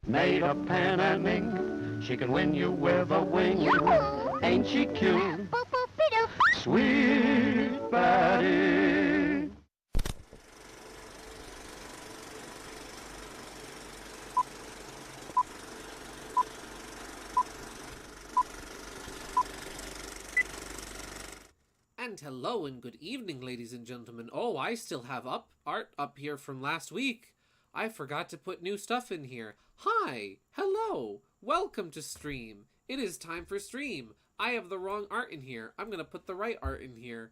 Made of pen and ink, she can win you with a wing. Yoo-hoo! Ain't she cute? Sweet Betty. And hello and good evening, ladies and gentlemen. Oh, I still have art up here from last week. I forgot to put new stuff in here. Hi, hello, welcome to stream. It is time for stream. I have the wrong art in here. I'm gonna put the right art in here.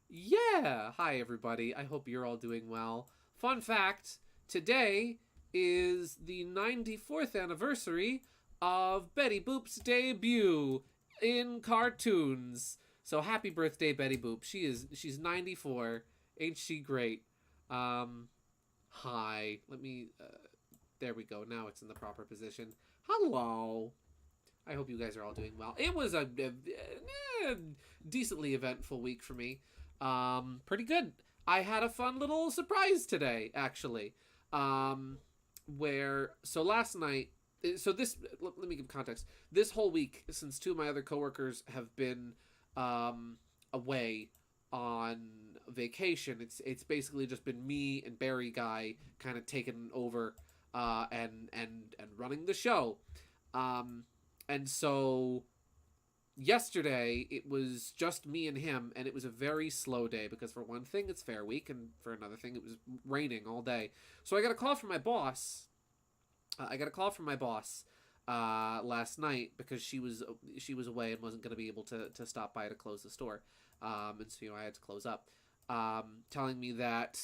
Yeah, hi everybody. I hope you're all doing well. Fun fact, today is the 94th anniversary of Betty Boop's debut in cartoons. So happy birthday, Betty Boop. She's 94. Ain't she great? Hi. Let me, there we go. Now it's in the proper position. Hello. I hope you guys are all doing well. It was a decently eventful week for me. Pretty good. I had a fun little surprise today, actually. So last night, let me give context. This whole week, since two of my other coworkers have been away on vacation, it's basically just been me and Barry Guy kind of taking over and running the show. And so yesterday it was just me and him, and it was a very slow day because for one thing it's Fair Week, and for another thing it was raining all day. So I got a call from my boss. Last night because she was away and wasn't going to be able to stop by to close the store, and so I had to close up. Telling me that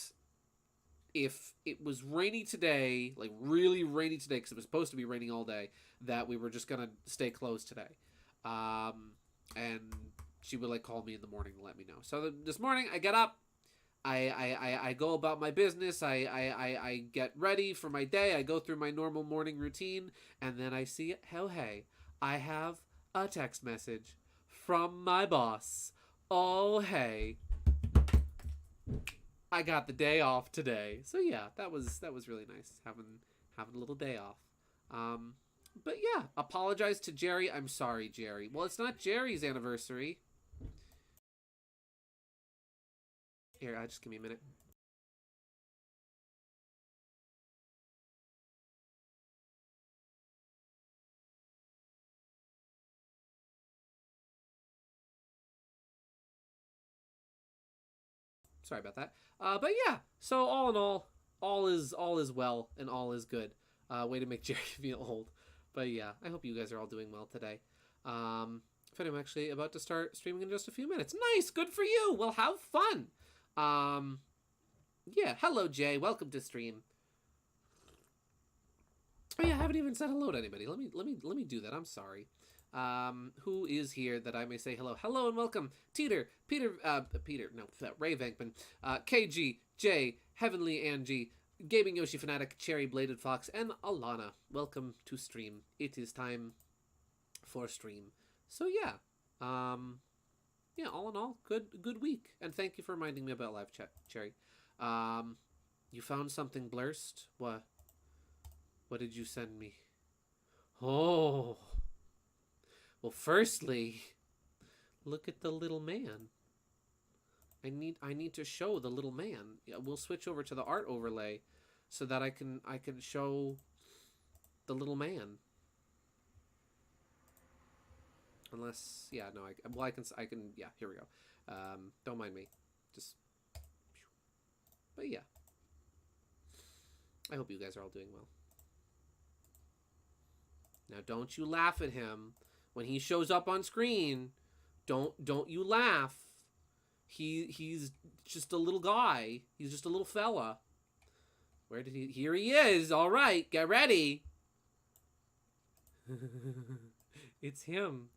if it was rainy today, like really rainy today, because it was supposed to be raining all day, that we were just gonna stay closed today, and she would like call me in the morning to let me know. So this morning I get up. I go about my business. I get ready for my day. I go through my normal morning routine, and then I see, oh hey, I have a text message from my boss. Oh hey, I got the day off today. So yeah, that was really nice having a little day off. But yeah, apologize to Jerry. I'm sorry, Jerry. Well, it's not Jerry's anniversary. Here, just give me a minute. Sorry about that. But yeah, so all in all is well and all is good. Way to make Jerry feel old. But yeah, I hope you guys are all doing well today. I'm actually about to start streaming in just a few minutes. Nice, good for you. Well, have fun. Yeah, hello Jay, welcome to stream. Oh yeah, I haven't even said hello to anybody. Let me do that. I'm sorry. Who is here that I may say hello? Hello and welcome, Ray Vankman, KG, Jay, Heavenly Angie, Gaming Yoshi Fanatic, Cherry Bladed Fox, and Alana. Welcome to stream. It is time for stream. So yeah, yeah. All in all, good week, and thank you for reminding me about live chat, Cherry. You found something blurst? What did you send me? Oh. Well, firstly, look at the little man. I need to show the little man. Yeah, we'll switch over to the art overlay so that I can show the little man. Unless, yeah, no, I can, yeah, here we go. Don't mind me. Just, but yeah. I hope you guys are all doing well. Now, don't you laugh at him when he shows up on screen. Don't you laugh. He's just a little guy. He's just a little fella. Where did he? Here he is. All right, get ready. It's him.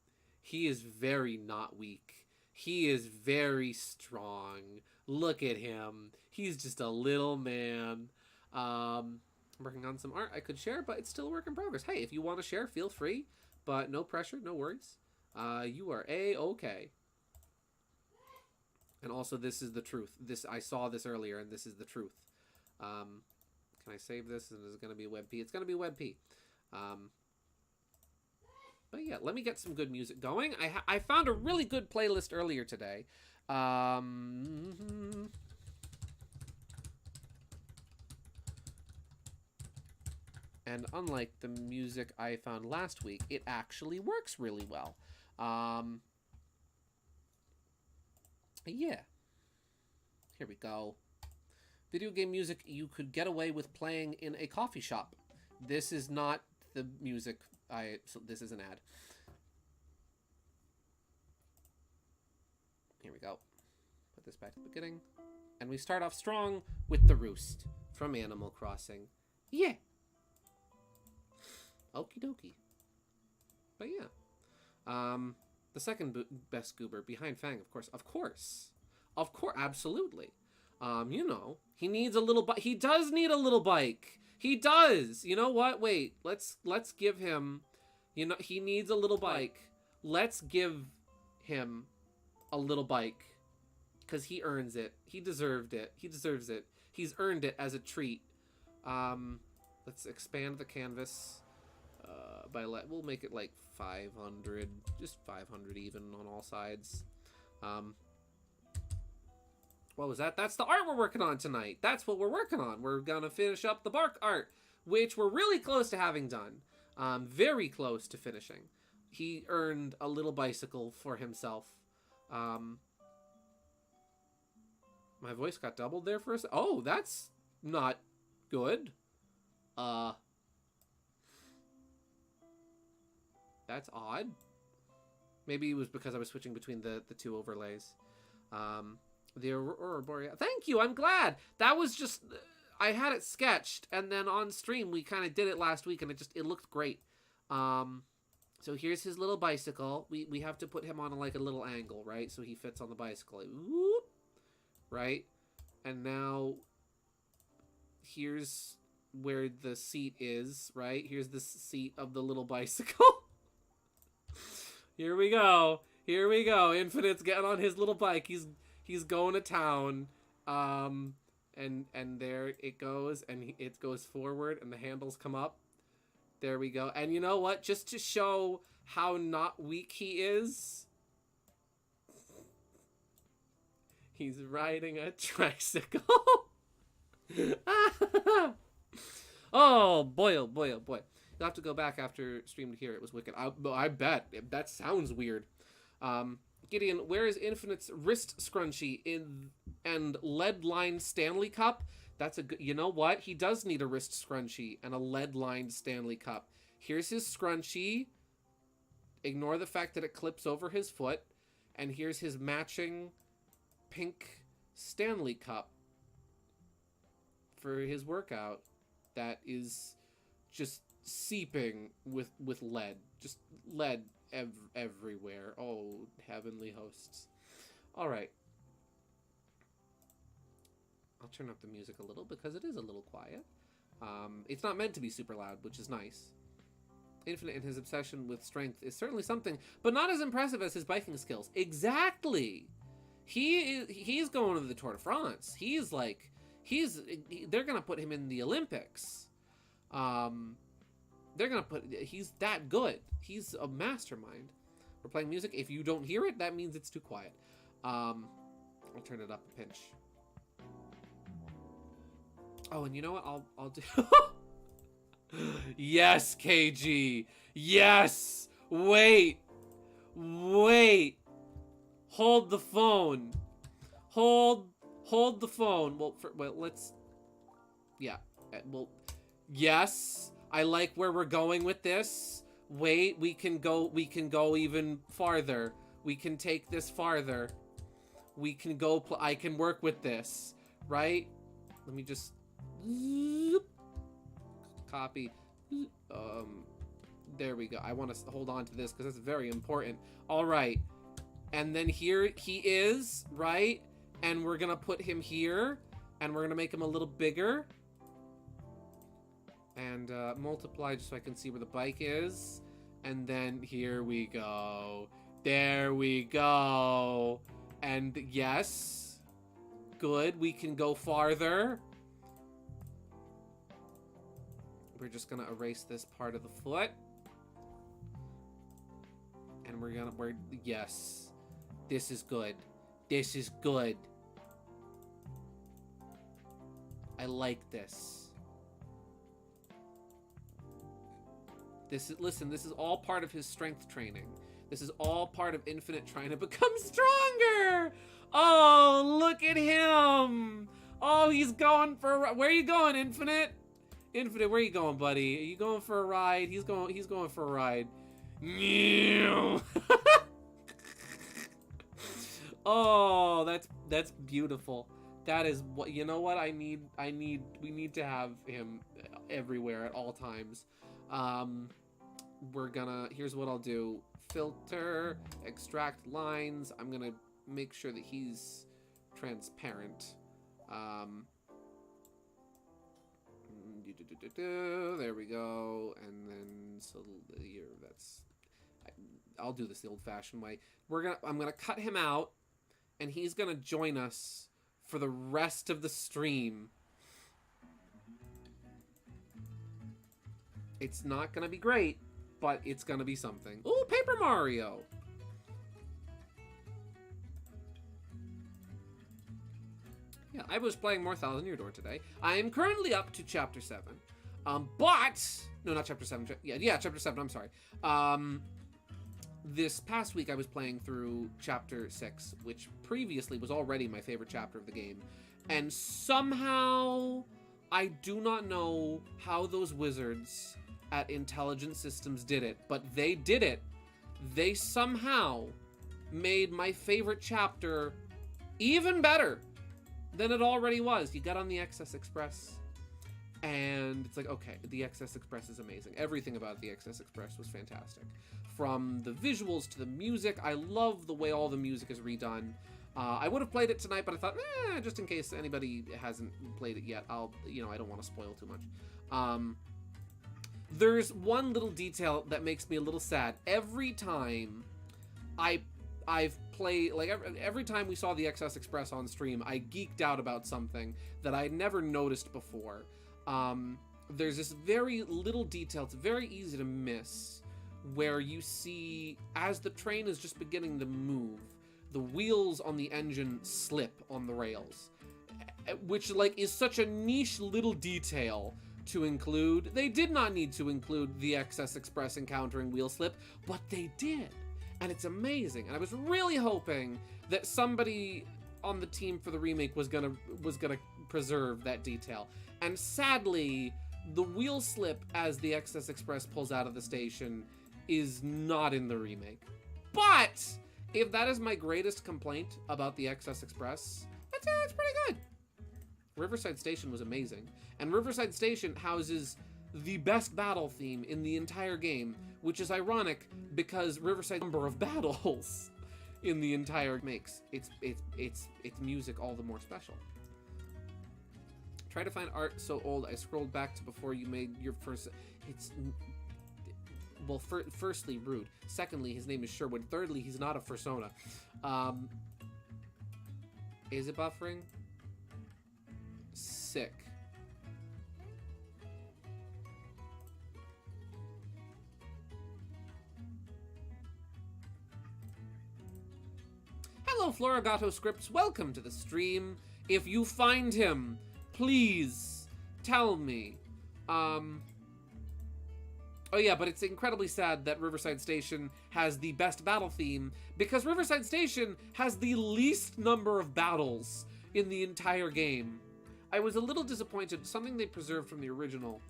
He is very not weak. He is very strong. Look at him. He's just a little man. I'm working on some art I could share, but it's still a work in progress. Hey, if you want to share, feel free, but no pressure, no worries. You are A-okay. And also, this is the truth. I saw this earlier, and this is the truth. Can I save this? And is it going to be WebP? It's going to be WebP. But yeah, let me get some good music going. I found a really good playlist earlier today. And unlike the music I found last week, it actually works really well. Yeah. Here we go. Video game music you could get away with playing in a coffee shop. This is not the music so this is an ad. Here we go. Put this back to the beginning. And we start off strong with The Roost from Animal Crossing. Yeah. Okie dokie. But yeah. The second best goober behind Fang, of course. Of course, absolutely. You know, he needs a little bike. He does need a little bike. He does. You know what? Wait, let's give him, you know, he needs a little bike. Let's give him a little bike because he earns it. He deserved it. He deserves it. He's earned it as a treat. Let's expand the canvas. We'll make it like 500, just 500 even on all sides. What was that? That's the art we're working on tonight. That's what we're working on. We're gonna finish up the bark art, which we're really close to having done. Very close to finishing. He earned a little bicycle for himself. My voice got doubled there for a second. Oh, that's not good. That's odd. Maybe it was because I was switching between the two overlays. The Aurora Borealis. Thank you, I'm glad. That was just... I had it sketched, and then on stream we kind of did it last week, and it looked great. So here's his little bicycle. We have to put him on like a little angle, right? So he fits on the bicycle. Like, whoop, right? And now here's where the seat is, right? Here's the seat of the little bicycle. Here we go. Here we go. Infinite's getting on his little bike. He's going to town. And there it goes, and it goes forward, and the handles come up. There we go. And you know what? Just to show how not weak he is, he's riding a tricycle. Oh boy, oh boy, oh boy. You'll have to go back after stream to hear it was wicked. I bet. That sounds weird. Gideon, where is Infinite's wrist scrunchie and lead-lined Stanley Cup? That's a good... You know what? He does need a wrist scrunchie and a lead-lined Stanley Cup. Here's his scrunchie. Ignore the fact that it clips over his foot. And here's his matching pink Stanley Cup for his workout. That is just seeping with lead. Just lead everywhere. Oh, heavenly hosts. All right. I'll turn up the music a little because it is a little quiet. It's not meant to be super loud, which is nice. Infinite in his obsession with strength is certainly something, but not as impressive as his biking skills. Exactly. He's going to the Tour de France. They're gonna put him in the Olympics. He's that good. He's a mastermind. We're playing music. If you don't hear it, that means it's too quiet. I'll turn it up a pinch. Oh, and you know what? I'll do... Yes, KG. Yes. Wait. Hold the phone. Hold the phone. Well, let's... Yeah. Well, yes. I like where we're going with this. Wait, we can go even farther. We can take this farther. We can go... I can work with this. Right? Let me just... Copy. There we go. I want to hold on to this because it's very important. All right. And then here he is, right? And we're going to put him here. And we're going to make him a little bigger. And multiply just so I can see where the bike is. And then here we go. There we go. And yes. Good. We can go farther. we're just gonna erase this part of the foot. And yes. This is good. This is good. I like this. Listen, this is all part of his strength training. This is all part of Infinite trying to become stronger. Oh, look at him. Oh, he's going for a ride. Where are you going, Infinite? Infinite, where are you going, buddy? Are you going for a ride? He's going for a ride. Oh, that's beautiful. That is what, you know what we need to have him everywhere at all times. Here's what I'll do. Filter, extract lines. I'm gonna make sure that he's transparent. There we go. And then, so here, I'll do this the old-fashioned way. I'm gonna cut him out, and he's gonna join us for the rest of the stream. It's not gonna be great, but it's gonna be something. Ooh, Paper Mario! Yeah, I was playing more Thousand Year Door today. I am currently up to Chapter 7. No, not Chapter 7. Yeah, Chapter 7, I'm sorry. This past week I was playing through Chapter 6, which previously was already my favorite chapter of the game. And somehow, I do not know how those wizards at Intelligent Systems did it, but they did it. They somehow made my favorite chapter even better than it already was. You got on the XS Express, and it's like, okay, the XS Express is amazing. Everything about the XS Express was fantastic. From the visuals to the music, I love the way all the music is redone. I would have played it tonight, but I thought, just in case anybody hasn't played it yet, I don't want to spoil too much. There's one little detail that makes me a little sad. Every time I've played, like every time we saw the XS Express on stream, I geeked out about something that I never noticed before. There's this very little detail, it's very easy to miss, where you see, as the train is just beginning to move, the wheels on the engine slip on the rails, which is such a niche little detail to include. They did not need to include the XS Express encountering wheel slip, but they did. And it's amazing. And I was really hoping that somebody on the team for the remake was gonna preserve that detail. And sadly, the wheel slip as the XS Express pulls out of the station is not in the remake. But if that is my greatest complaint about the XS Express, that's pretty good. Riverside Station was amazing. And Riverside Station houses the best battle theme in the entire game, which is ironic because Riverside's number of battles in the entire makes its music all the more special. Try to find art so old I scrolled back to before you made your first. Firstly, rude. Secondly, his name is Sherwood. Thirdly, he's not a fursona. Is it buffering? Sick. Hello, Florigato Scripts. Welcome to the stream. If you find him, please tell me. Oh yeah, but it's incredibly sad that Riverside Station has the best battle theme because Riverside Station has the least number of battles in the entire game. I was a little disappointed. Something they preserved from the original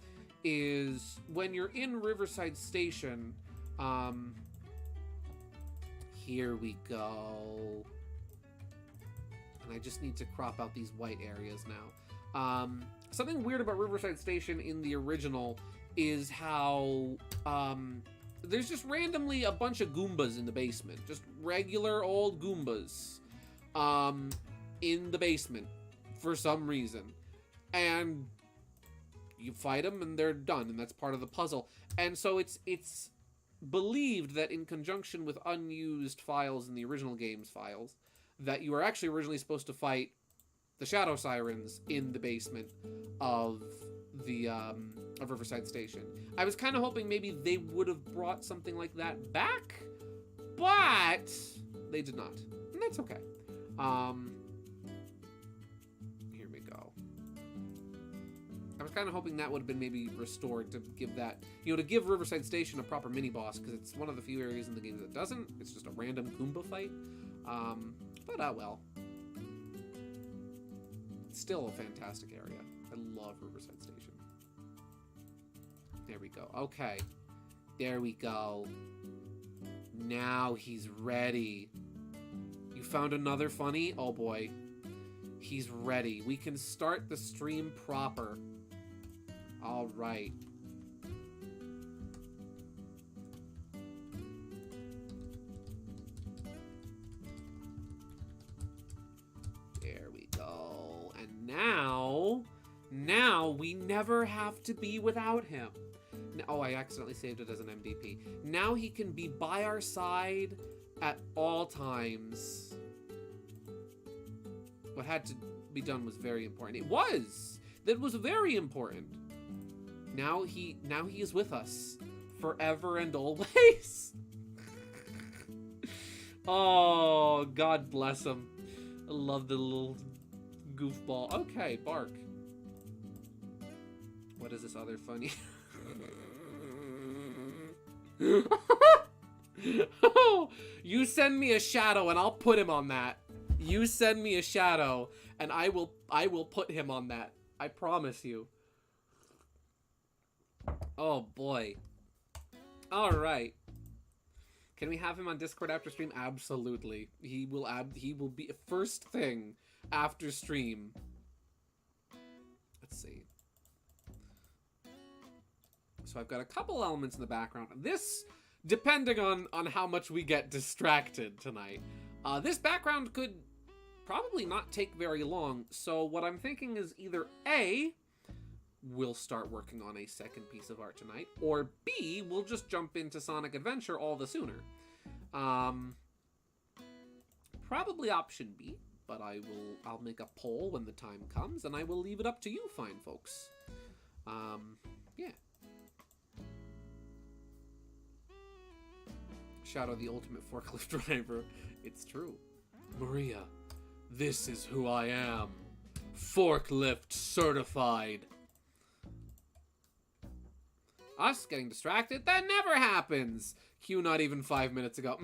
is when you're in Riverside Station, here we go. And I just need to crop out these white areas now. Something weird about Riverside Station in the original is how there's just randomly a bunch of Goombas in the basement. Just regular old Goombas in the basement for some reason. And you fight them and they're done, and that's part of the puzzle. And so it's believed that in conjunction with unused files in the original game's files, that you were actually originally supposed to fight the Shadow Sirens in the basement of the of Riverside Station. I was kind of hoping maybe they would have brought something like that back, but they did not, and that's okay. Here we go. I was kind of hoping that would have been maybe restored to give that, you know, to give Riverside Station a proper mini boss, because it's one of the few areas in the game that doesn't. It's just a random Goomba fight. But well. It's still a fantastic area. I love Riverside Station. There we go. Okay. There we go. Now he's ready. You found another funny? Oh boy. He's ready. We can start the stream proper. All right. There we go. And now we never have to be without him. Oh, I accidentally saved it as an MDP. Now he can be by our side at all times. What had to be done was very important. It was! That was very important. Now he is with us forever and always. Oh, God bless him. I love the little goofball. Okay, bark. What is this other funny? Oh, you send me a shadow and I'll put him on that. You send me a shadow and I will put him on that. I promise you. Oh boy. All right. Can we have him on Discord after stream? Absolutely. He will be first thing after stream. Let's see. So I've got a couple elements in the background. This, depending on how much we get distracted tonight, this background could probably not take very long. So what I'm thinking is either A, we'll start working on a second piece of art tonight, or B, we'll just jump into Sonic Adventure all the sooner. Probably option B, but I'll make a poll when the time comes, and I will leave it up to you fine folks. Yeah. Shadow the ultimate forklift driver. It's true. Maria, this is who I am. Forklift certified. Us getting distracted? That never happens. Q not even 5 minutes ago.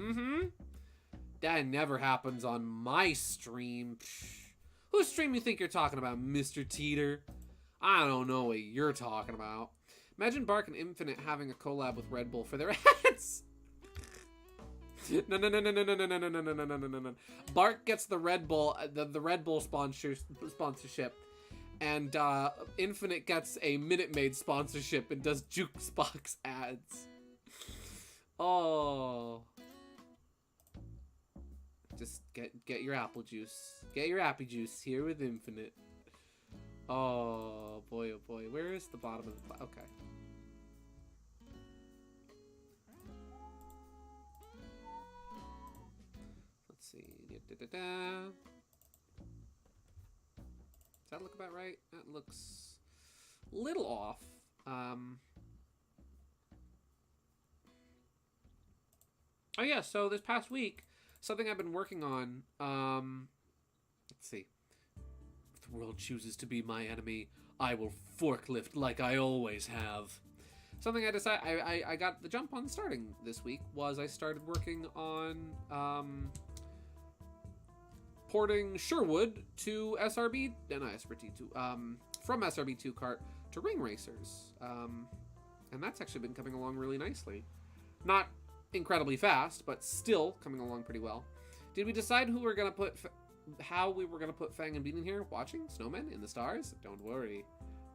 That never happens on my stream. Psh. Whose stream you think you're talking about, Mr. Teeter? I don't know what you're talking about. Imagine Bark and Infinite having a collab with Red Bull for their ads. No. Bark gets the Red Bull, the Red Bull sponsorship, and Infinite gets a Minute Maid sponsorship and does Jukebox ads. Oh, just get your apple juice. Get your appy juice here with Infinite. Oh boy, oh boy. Where is the bottom of the? Okay. Let's see. Does that look about right? That looks a little off. Oh yeah, so this past week, something I've been working on, let's see. If the world chooses to be my enemy, I will forklift like I always have. Something I decided, I got the jump on starting this week was I started working on, porting Sherwood to SRB, not SRB2, from SRB2 kart to Ring Racers. And that's actually been coming along really nicely. Not incredibly fast, but still coming along pretty well. Did we decide who we're gonna put, how we were gonna put Fang and Bean in here? Watching snowmen in the stars? Don't worry.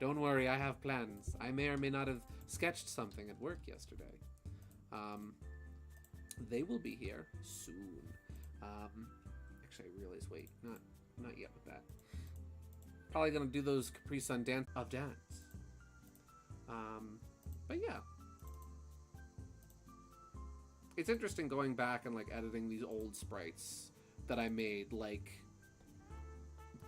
Don't worry, I have plans. I may or may not have sketched something at work yesterday. They will be here soon. Actually, I realize, wait, not yet with that. Probably gonna do those Capri Sun dance. But yeah. It's interesting going back and like editing these old sprites that I made like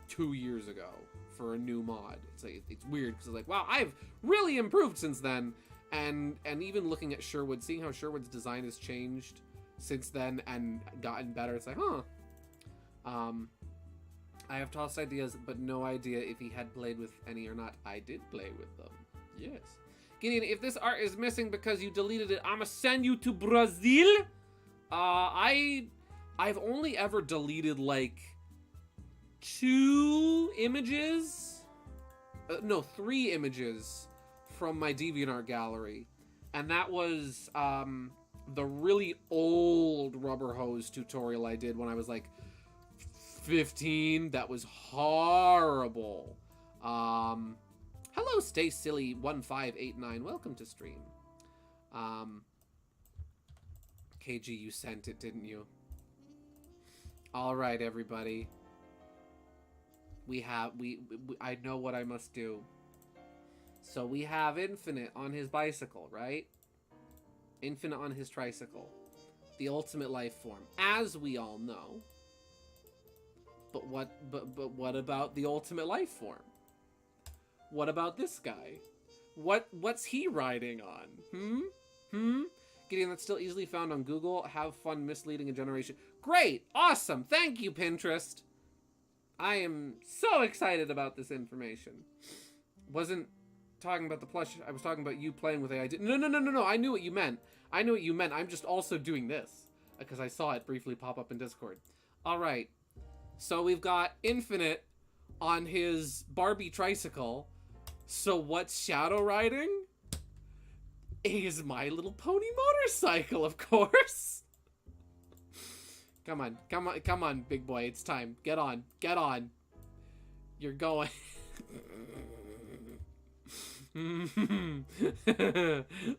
2 years ago for a new mod. It's like, it's weird because it's like, wow, I've really improved since then. And even looking at Sherwood, seeing how Sherwood's design has changed since then and gotten better, it's like, huh. I have tossed ideas, but no idea if he had played with any or not. I did play with them. Yes. Gideon, if this art is missing because you deleted it, I'ma send you to Brazil. I've only ever deleted like 2 images. No, 3 images from my Deviantart gallery. And that was the really old rubber hose tutorial I did when I was like 15. That was horrible. Hello, Stay Silly 1589. Welcome to stream. KG, you sent it, didn't you? All right, everybody. I know what I must do. So we have Infinite on his bicycle, right? Infinite on his tricycle. The ultimate life form, as we all know. But what about the ultimate life form? What about this guy? What's he riding on? Gideon, that's still easily found on Google. Have fun misleading a generation. Great! Awesome! Thank you, Pinterest! I am so excited about this information. Wasn't talking about the plush. I was talking about you playing with AI. No. I knew what you meant. I'm just also doing this because I saw it briefly pop up in Discord. All right. So we've got Infinite on his Barbie tricycle. So what's shadow riding? Is My Little Pony motorcycle, of course. Come on, big boy. It's time. Get on. You're going.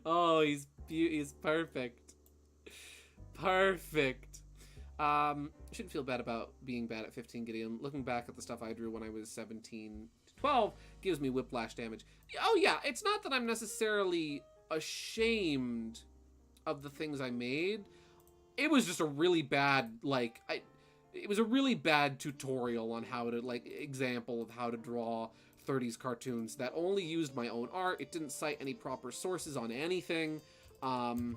Oh, he's perfect. Shouldn't feel bad about being bad at 15, Gideon. Looking back at the stuff I drew when I was 17 to 12 gives me whiplash damage. Oh yeah, it's not that I'm necessarily ashamed of the things I made. It was just a really bad, it was a really bad tutorial on how to, example of how to draw 30s cartoons that only used my own art. It didn't cite any proper sources on anything. Some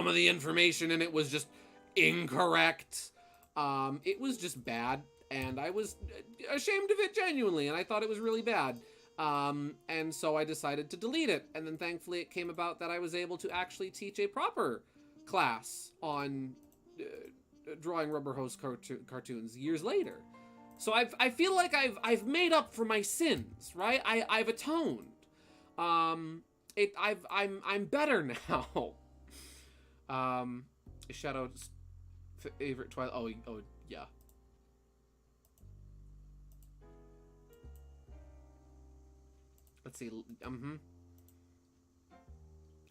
of the information in it was just incorrect. It was just bad, and I was ashamed of it genuinely, and I thought it was really bad. And so I decided to delete it, and then thankfully it came about that I was able to actually teach a proper class on drawing rubber hose cartoons years later. So I feel like I've made up for my sins, right? I've atoned. I'm better now. Shadow's favorite Twilight. Oh yeah. Let's see.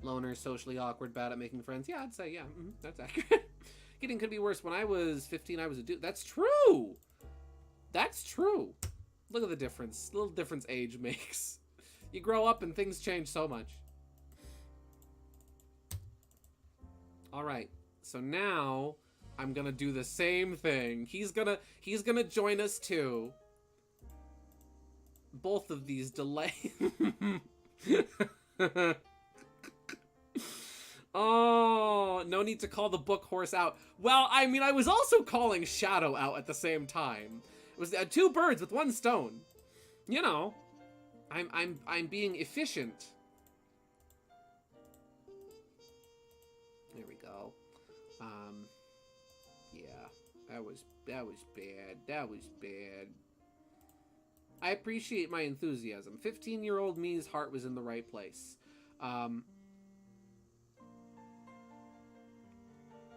Loner, socially awkward, bad at making friends. Yeah, I'd say yeah. That's accurate. Getting could be worse. When I was 15, I was a dude. That's true. That's true. Look at the difference. Little difference age makes. You grow up and things change so much. All right. So now I'm gonna do the same thing. He's gonna join us too. Both of these delay. Oh, no need to call the book horse out. Well, I mean, I was also calling Shadow out at the same time. It was 2 birds with 1 stone. You know, I'm being efficient. There we go. Yeah, that was bad. That was bad. I appreciate my enthusiasm. 15-year-old me's heart was in the right place.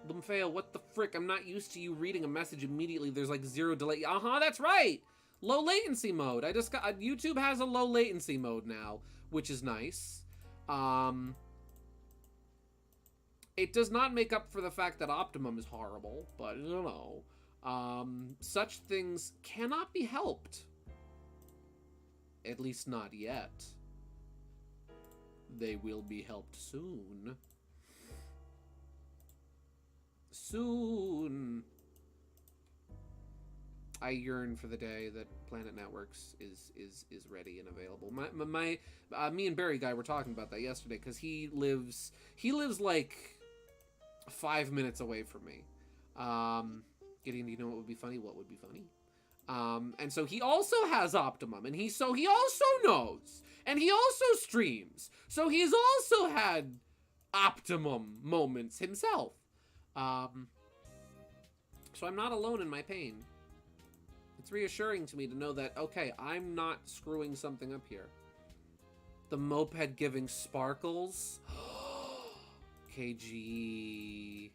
Lumfail, what the frick? I'm not used to you reading a message immediately. There's like 0 delay. That's right. Low latency mode. I just got YouTube has a low latency mode now, which is nice. It does not make up for the fact that Optimum is horrible, but you know, such things cannot be helped. At least not yet. They will be helped soon. Soon. I yearn for the day that Planet Networks is ready and available. Me and Barry Guy were talking about that yesterday because he lives like 5 minutes away from me. Getting to know what would be funny. What would be funny? And so he also has Optimum, and he also knows, and he also streams. So he's also had Optimum moments himself. So I'm not alone in my pain. It's reassuring to me to know that, okay, I'm not screwing something up here. The moped giving sparkles. KG.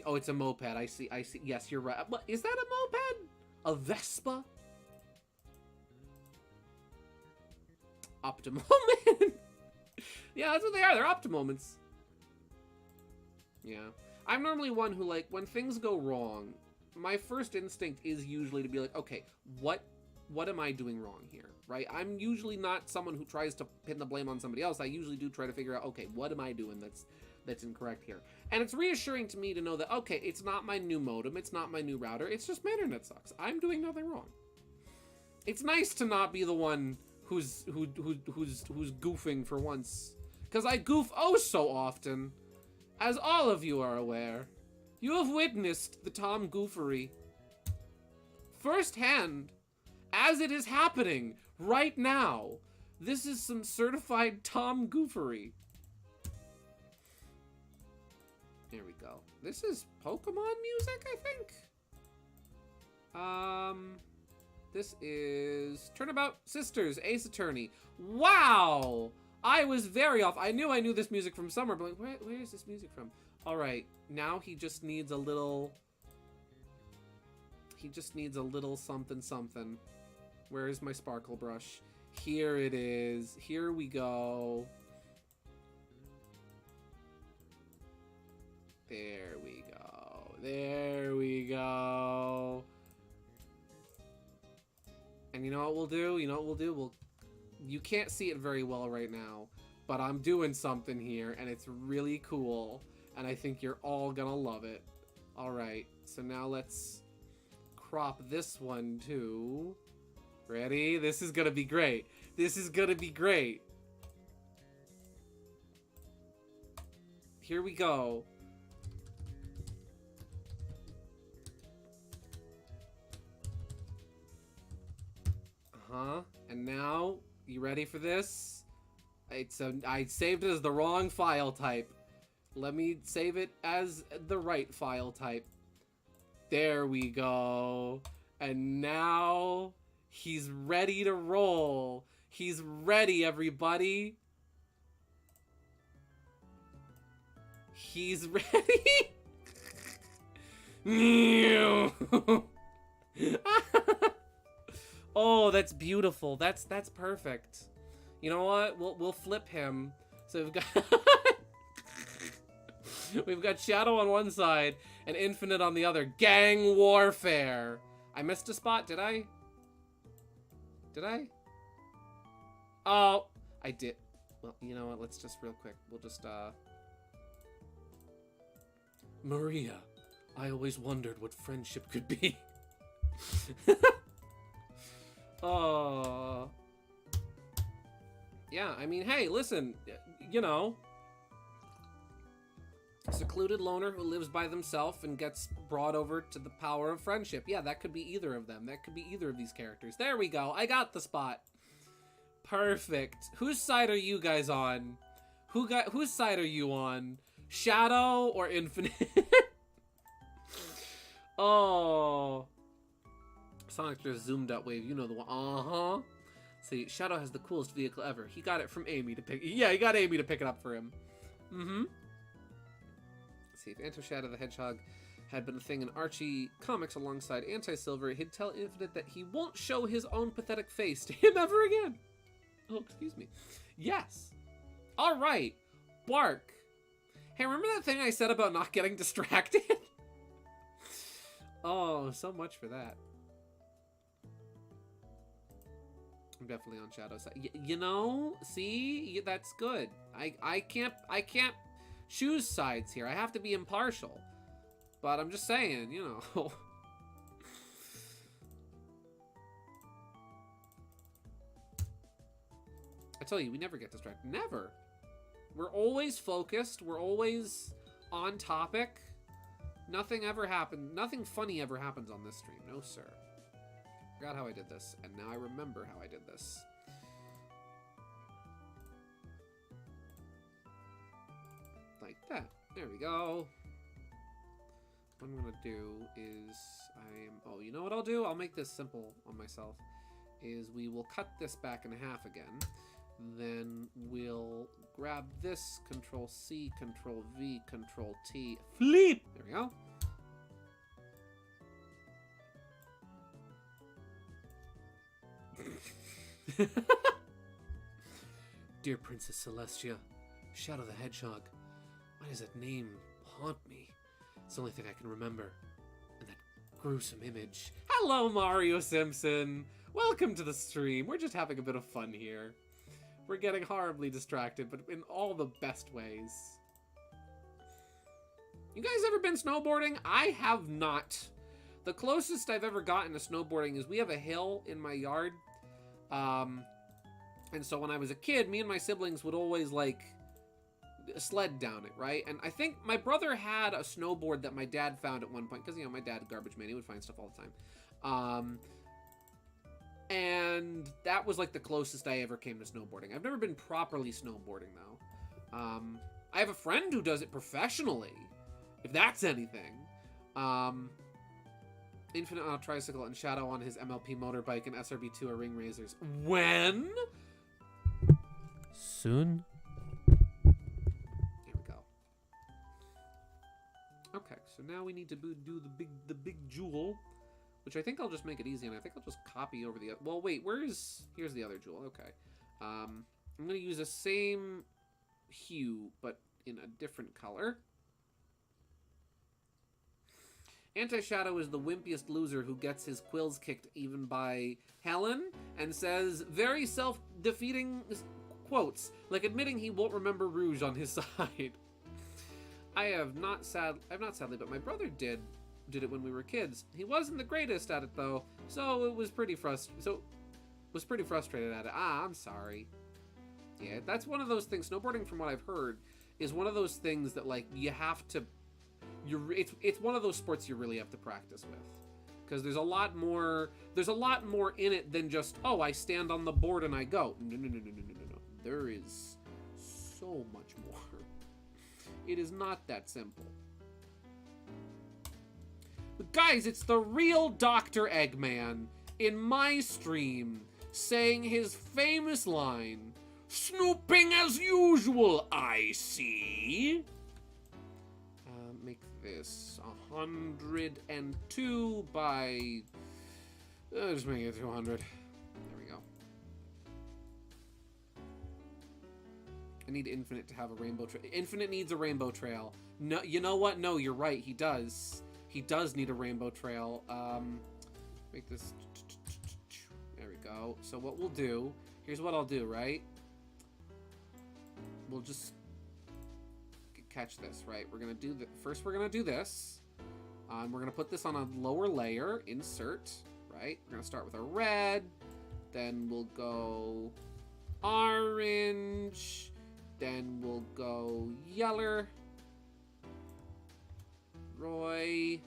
Oh, it's a moped. I see. Yes, you're right. What, is that a moped? A Vespa? Optimum. Yeah, that's what they are. They're Optimoments. Yeah. I'm normally one who, like, when things go wrong, my first instinct is usually to be like, okay, what am I doing wrong here, right? I'm usually not someone who tries to pin the blame on somebody else. I usually do try to figure out, okay, what am I doing that's incorrect here? And it's reassuring to me to know that, okay, it's not my new modem, it's not my new router, it's just my internet sucks. I'm doing nothing wrong. It's nice to not be the one who's goofing for once, because I goof oh so often. As all of you are aware, you have witnessed the Tom goofery firsthand as it is happening right now. This is some certified Tom goofery. There we go. This is Pokemon music, I think. This is Turnabout Sisters, Ace Attorney. Wow! I was very off. I knew this music from somewhere, but like, where is this music from? All right, now he just needs a little... He just needs a little something something. Where is my sparkle brush? Here it is. Here we go. There we go. There we go. And you know what we'll do? You can't see it very well right now, but I'm doing something here, and it's really cool, and I think you're all gonna love it. All right, so now let's crop this one too. Ready? This is gonna be great. This is gonna be great. Here we go. And now, you ready for this? I saved it as the wrong file type. Let me save it as the right file type. There we go. And now, he's ready to roll. He's ready, everybody. He's ready. Oh, that's beautiful. That's perfect. You know what? We'll flip him. So we've got Shadow on one side and Infinite on the other. Gang warfare. I missed a spot, did I? Did I? Oh, I did. Well, you know what? Let's just real quick. We'll just Maria, I always wondered what friendship could be. Oh. Yeah, I mean, hey, listen, you know, secluded loner who lives by themselves and gets brought over to the power of friendship. Yeah, that could be either of them. That could be either of these characters. There we go. I got the spot. Perfect. Whose side are you guys on? Whose side are you on? Shadow or Infinite? Oh. Sonic just zoomed out wave. You know the one. See, Shadow has the coolest vehicle ever. He got it from Amy to pick. Yeah, he got Amy to pick it up for him. Let's see, if Anti-Shadow the Hedgehog had been a thing in Archie comics alongside Anti-Silver, he'd tell Infinite that he won't show his own pathetic face to him ever again. Oh, excuse me. Yes. All right. Bark. Hey, remember that thing I said about not getting distracted? Oh, so much for that. I'm definitely on Shadow's side. You know, see, that's good. I can't choose sides here. I have to be impartial. But I'm just saying, you know. I tell you, we never get distracted. Never. We're always focused. We're always on topic. Nothing ever happened. Nothing funny ever happens on this stream. No, sir. Forgot how I did this, and now I remember how I did this. Like that. There we go. What I'm gonna do is oh, you know what I'll do? I'll make this simple on myself. Is we will cut this back in half again. Then we'll grab this, Control C, Control V, Control T, flip! There we go. Dear Princess Celestia, Shadow the Hedgehog, why does that name haunt me? It's the only thing I can remember. And that gruesome image. Hello, Mario Simpson! Welcome to the stream. We're just having a bit of fun here. We're getting horribly distracted, but in all the best ways. You guys ever been snowboarding? I have not. The closest I've ever gotten to snowboarding is we have a hill in my yard. And so when I was a kid, me and my siblings would always, like, sled down it, right? And I think my brother had a snowboard that my dad found at one point, because, you know, my dad, garbage man, he would find stuff all the time. And that was, like, the closest I ever came to snowboarding. I've never been properly snowboarding, though. I have a friend who does it professionally, if that's anything. Infinite on a tricycle and Shadow on his MLP motorbike and SRB2 are ring razors. When? Soon. There we go. Okay, so now we need to do the big jewel, which I think I'll just make it easy, and I think I'll just copy over the... Well, wait, here's the other jewel. Okay. I'm going to use the same hue, but in a different color. Anti-Shadow is the wimpiest loser who gets his quills kicked even by Helen, and says very self-defeating quotes, like admitting he won't remember Rouge on his side. I have not sadly, but my brother did it when we were kids. He wasn't the greatest at it though, so it was pretty frustrated at it. I'm sorry. Yeah, that's one of those things. Snowboarding, from what I've heard, is one of those things that, like, you have to... It's one of those sports you really have to practice with, because there's a lot more in it than just, oh, I stand on the board and I go. No. There is so much more. It is not that simple. But guys, it's the real Dr. Eggman in my stream saying his famous line, "Snooping as usual, I see." Make this 102 by... just make it 200. There we go. I need Infinite to have a rainbow trail. Infinite needs a rainbow trail. No, you know what? No, you're right. He does. He does need a rainbow trail. Make this... There we go. So what we'll do... Here's what I'll do, right? We'll just... catch this, right? We're gonna do first we're gonna do this. We're gonna put this on a lower layer, insert, right? We're gonna start with a red, then we'll go orange, then we'll go yeller, Roy,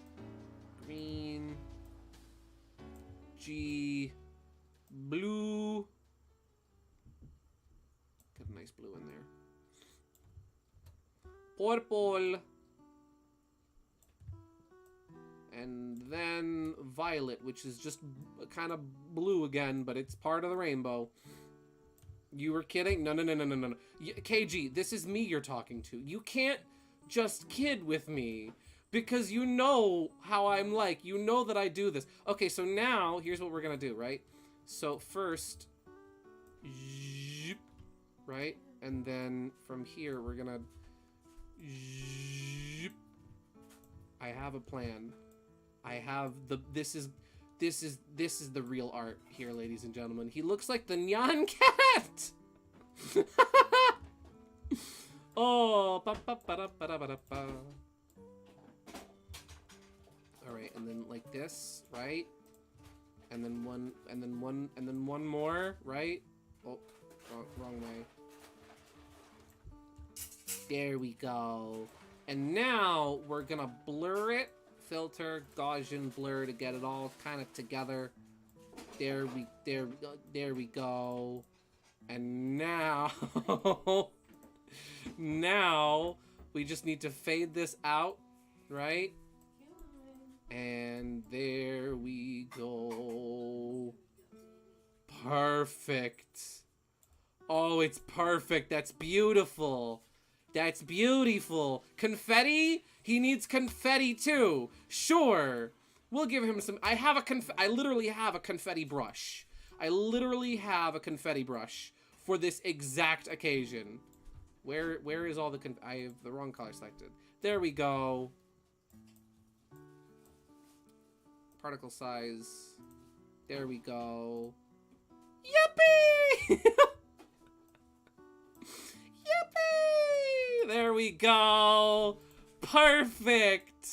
green, G, blue. Get a nice blue in there. Purple, and then violet, which is just kind of blue again, but it's part of the rainbow. You were kidding? No. KG, this is me you're talking to. You can't just kid with me, because you know how I'm like. You know that I do this. Okay, so now, here's what we're gonna do, right? So first, right? And then from here, we're gonna... I have a plan. I have the... This is the real art here, ladies and gentlemen. He looks like the Nyan Cat! Oh, ba ba ba da ba da ba da ba. All right, and then like this, right? And then one, and then one, and then one more, right? Oh, wrong way. There we go. And now we're gonna blur it. Filter, Gaussian blur to get it all kind of together. There we go. And now, now we just need to fade this out, right? And there we go. Perfect. Oh, it's perfect. That's beautiful. That's beautiful. Confetti? He needs confetti too. Sure. We'll give him some. I literally have a confetti brush. I literally have a confetti brush for this exact occasion. Where is all the I have the wrong color selected. There we go. Particle size. There we go. Yippee! Yippee! There we go. Perfect.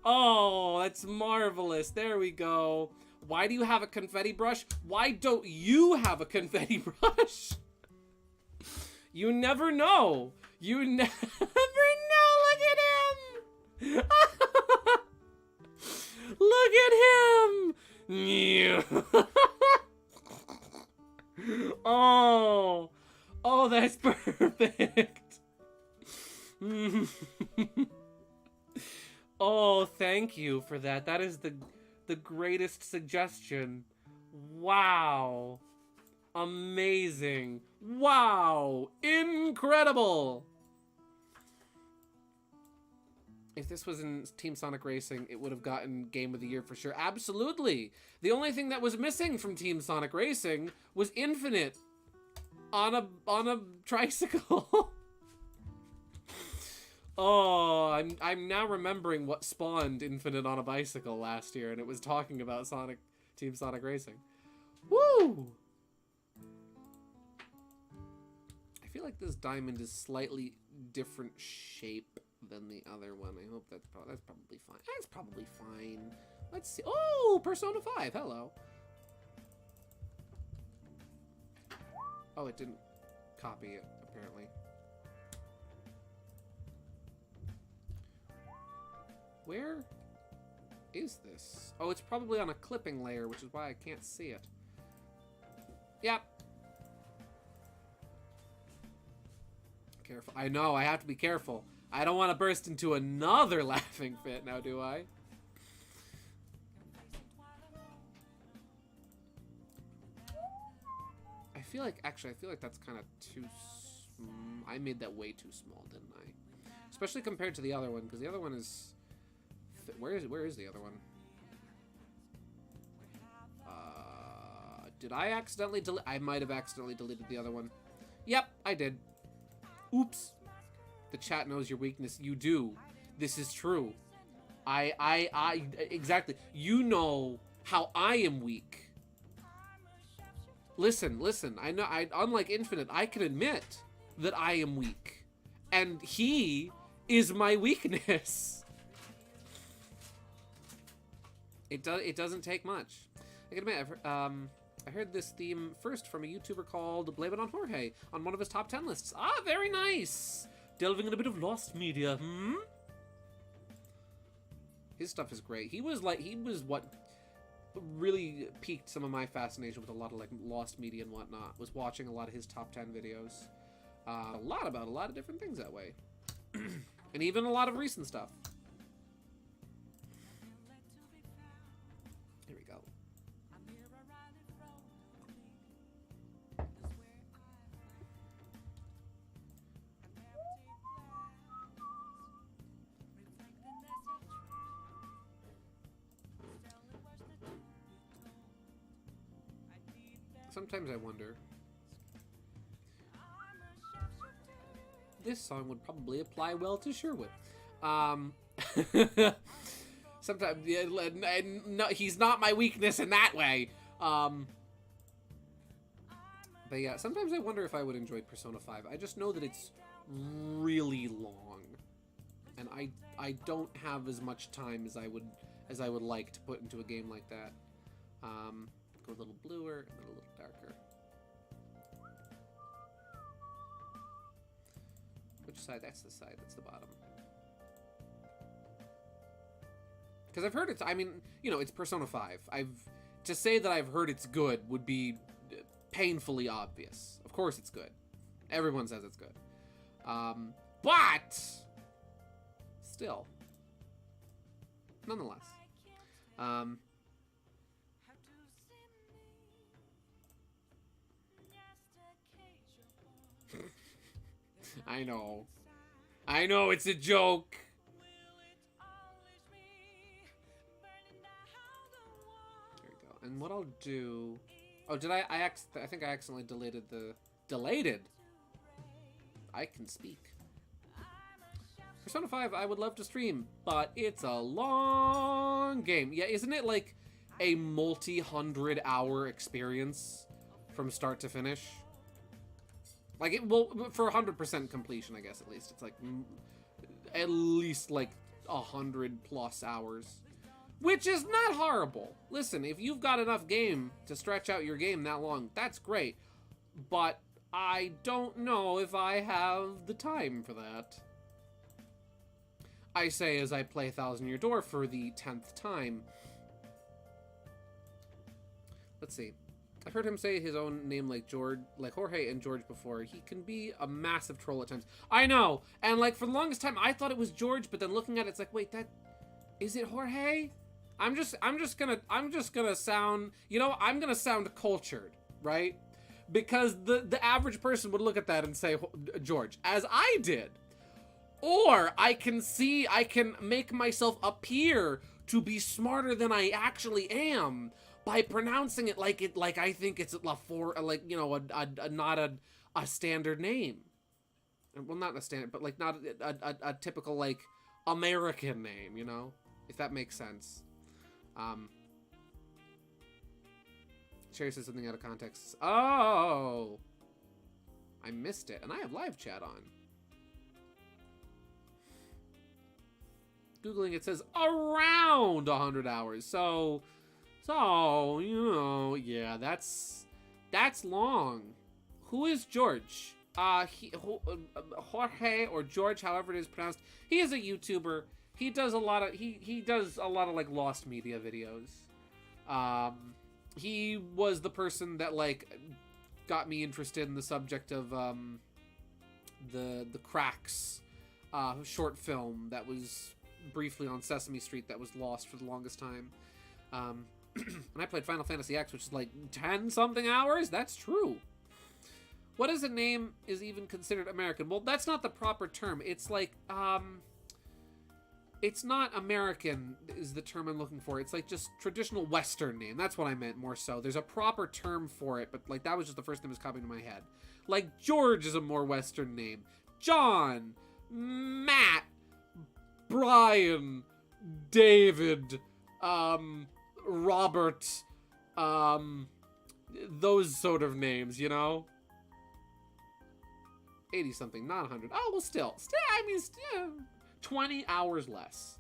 Oh, that's marvelous. There we go. Why do you have a confetti brush? Why don't you have a confetti brush? You never know. You never know. Look at him. Look at him. Oh. Oh, that's perfect. Oh, thank you for that. That is the greatest suggestion. Wow. Amazing. Wow. Incredible. If this was in Team Sonic Racing, it would have gotten Game of the Year for sure. Absolutely. The only thing that was missing from Team Sonic Racing was Infinite on a tricycle. Oh, I'm now remembering what spawned Infinite on a bicycle last year, and it was talking about Team Sonic Racing. Woo! I feel like this diamond is slightly different shape than the other one. I hope that's probably fine. That's probably fine. Let's see. Oh, Persona 5. Hello. Oh, it didn't copy it, apparently. Where is this? Oh, it's probably on a clipping layer, which is why I can't see it. Yep. Careful. I know, I have to be careful. I don't want to burst into another laughing fit now, do I? I feel like that's kind of too... I made that way too small, didn't I? Especially compared to the other one, because the other one is... Where is the other one? Did I accidentally delete? I might have accidentally deleted the other one. Yep, I did. Oops. The chat knows your weakness. You do. This is true. Exactly. You know how I am weak. Listen. I know. Unlike Infinite, I can admit that I am weak, and he is my weakness. It doesn't take much. I can admit, I heard this theme first from a YouTuber called Blame It on Jorge on one of his top 10 lists. Ah, very nice. Delving in a bit of lost media. His stuff is great. He was what really piqued some of my fascination with a lot of like lost media and whatnot. Was watching a lot of his top 10 videos. A lot about a lot of different things that way, and even a lot of recent stuff. Here we go. Sometimes I wonder. This song would probably apply well to Sherwood. Sometimes, yeah, no, he's not my weakness in that way. But yeah, sometimes I wonder if I would enjoy Persona 5. I just know that it's really long, and I don't have as much time as I would like to put into a game like that. Go a little bluer and then a little darker. Which side? That's the side. That's the bottom. Because I've heard it's. I mean, you know, it's Persona 5. To say that I've heard it's good would be painfully obvious. Of course, it's good. Everyone says it's good. But still, nonetheless. I know. I know, it's a joke. There we go. And what I'll do... Oh, did I think I accidentally deleted the... Deleted? I can speak. Persona 5, I would love to stream, but it's a long game. Yeah, isn't it like a multi-100-hour experience from start to finish? Like, for 100% completion, I guess, at least. It's like, at least like 100+ hours. Which is not horrible. Listen, if you've got enough game to stretch out your game that long, that's great. But I don't know if I have the time for that. I say as I play Thousand Year Door for the 10th time. Let's see. I've heard him say his own name like Jorge and George before. He can be a massive troll at times. I know! And like for the longest time I thought it was George, but then looking at it, it's like, wait, is it Jorge? I'm just gonna sound, you know, I'm gonna sound cultured, right? Because the average person would look at that and say George, as I did. Or I can make myself appear to be smarter than I actually am by pronouncing it like I think it's not a standard name. Well, not a standard, but like not a typical like American name, you know, if that makes sense. Sherry says something out of context. Oh, I missed it, and I have live chat on. Googling it says around 100 hours. So, you know, yeah, that's long. Who is George? Jorge or George, however it is pronounced. He is a YouTuber. He does a lot of he does a lot of like lost media videos. He was the person that like got me interested in the subject of the Cracks short film that was briefly on Sesame Street that was lost for the longest time. And I played Final Fantasy X, which is like 10-something hours. That's true. What is a name is even considered American? Well, that's not the proper term. It's like, it's not American is the term I'm looking for. It's like just traditional Western name. That's what I meant more so. There's a proper term for it, but like that was just the first name that was coming to my head. Like George is a more Western name. John, Matt, Brian, David, Robert, those sort of names, you know? 80-something, not 100. Oh, well, still, I mean, still, 20 hours less.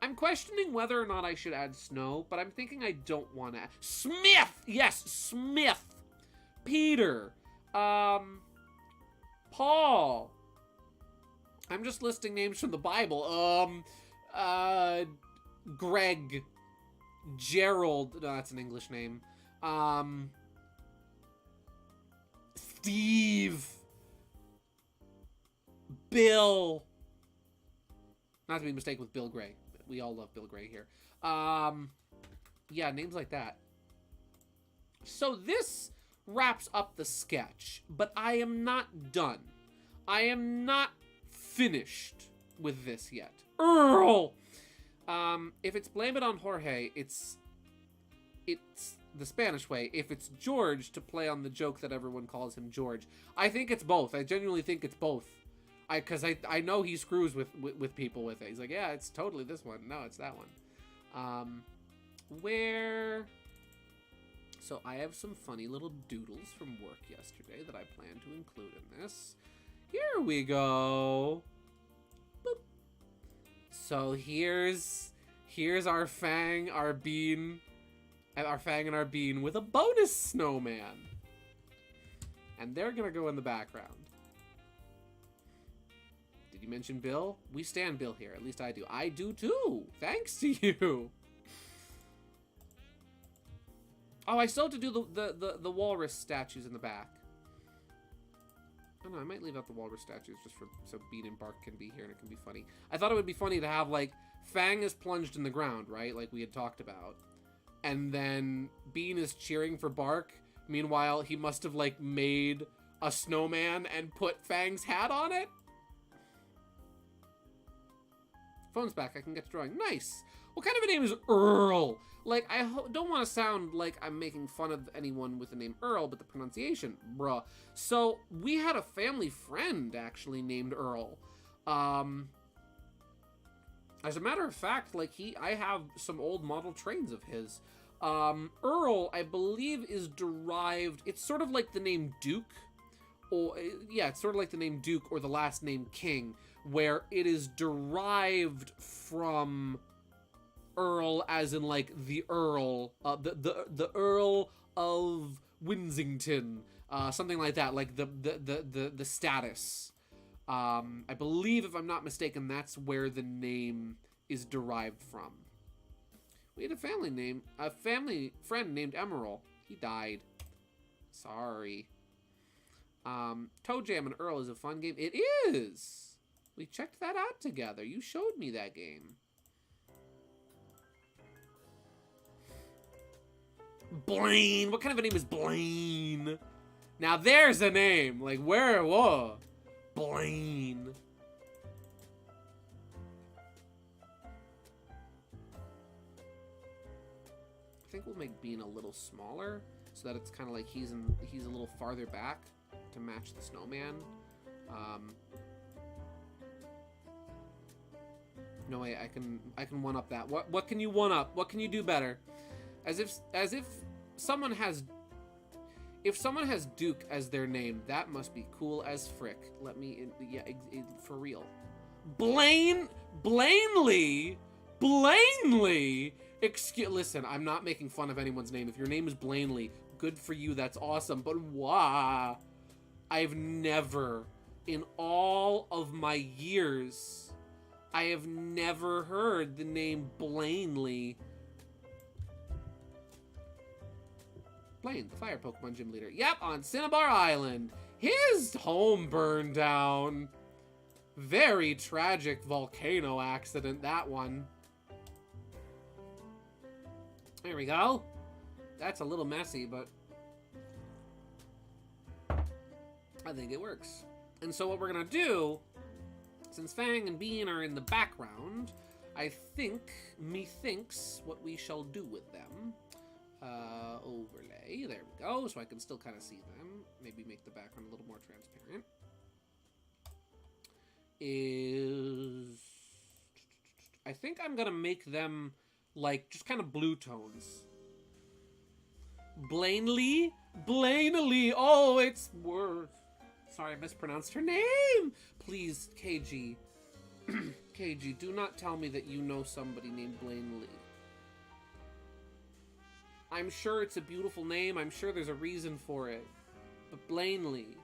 I'm questioning whether or not I should add Snow, but I'm thinking I don't want to. Smith! Yes, Smith! Peter. Paul. I'm just listing names from the Bible. Greg. Gerald. No, that's an English name. Steve. Bill. Not to be mistaken with Bill Gray. We all love Bill Gray here. Yeah, names like that. So this wraps up the sketch, but I am not done. I am not finished with this yet. Earl! If it's blame it on Jorge, it's the Spanish way. If it's George, to play on the joke that everyone calls him George. I think it's both. I genuinely think it's both. Because I know he screws with people with it. He's like, yeah, it's totally this one. No, it's that one. Where... So I have some funny little doodles from work yesterday that I plan to include in this. Here we go. Boop. So here's our Fang, our Bean, and our Fang and our Bean with a bonus snowman. And they're gonna go in the background. Did you mention Bill? We stand Bill here. At least I do. I do too. Thanks to you. Oh, I still have to do the walrus statues in the back. I don't know, I might leave out the walrus statues just so Bean and Bark can be here and it can be funny. I thought it would be funny to have, like, Fang is plunged in the ground, right? Like we had talked about. And then Bean is cheering for Bark. Meanwhile, he must have, like, made a snowman and put Fang's hat on it. Phone's back. I can get to drawing. Nice. What kind of a name is Earl? Like, I don't want to sound like I'm making fun of anyone with the name Earl, but the pronunciation, bruh. So, we had a family friend, actually, named Earl. As a matter of fact, like, I have some old model trains of his. Earl, I believe, is derived... It's sort of like the name Duke. Or, yeah, it's sort of like the name Duke or the last name King, where it is derived from... Earl, as in like the Earl, the Earl of Winsington, something like that, like the status. I believe, if I'm not mistaken, that's where the name is derived from. We had a family friend named Emerald. He died. Sorry. Toe Jam and Earl is a fun game. It is. We checked that out together. You showed me that game. Blaine. What kind of a name is Blaine? Now there's a name. Like, where? Whoa. Blaine. I think we'll make Bean a little smaller so that it's kind of like he's a little farther back to match the snowman. No way, I can one up that. What can you one up? What can you do better? As if someone has Duke as their name, that must be cool as frick. Let me, yeah, for real. Blainley. Listen, I'm not making fun of anyone's name. If your name is Blainley, good for you. That's awesome. But why? I've never, in all of my years, I have never heard the name Blainley. Blaine, the fire Pokemon gym leader. Yep, on Cinnabar Island. His home burned down. Very tragic volcano accident, that one. There we go. That's a little messy, but I think it works. And so what we're gonna do, since Fang and Bean are in the background, I think, methinks, what we shall do with them. Overlay, there we go, so I can still kind of see them. Maybe make the background a little more transparent. I think I'm gonna make them, like, just kind of blue tones. Blainley? Blainley! Oh, it's worse. Sorry, I mispronounced her name! Please, KG. KG, do not tell me that you know somebody named Blainley. I'm sure it's a beautiful name. I'm sure there's a reason for it. But Blainley.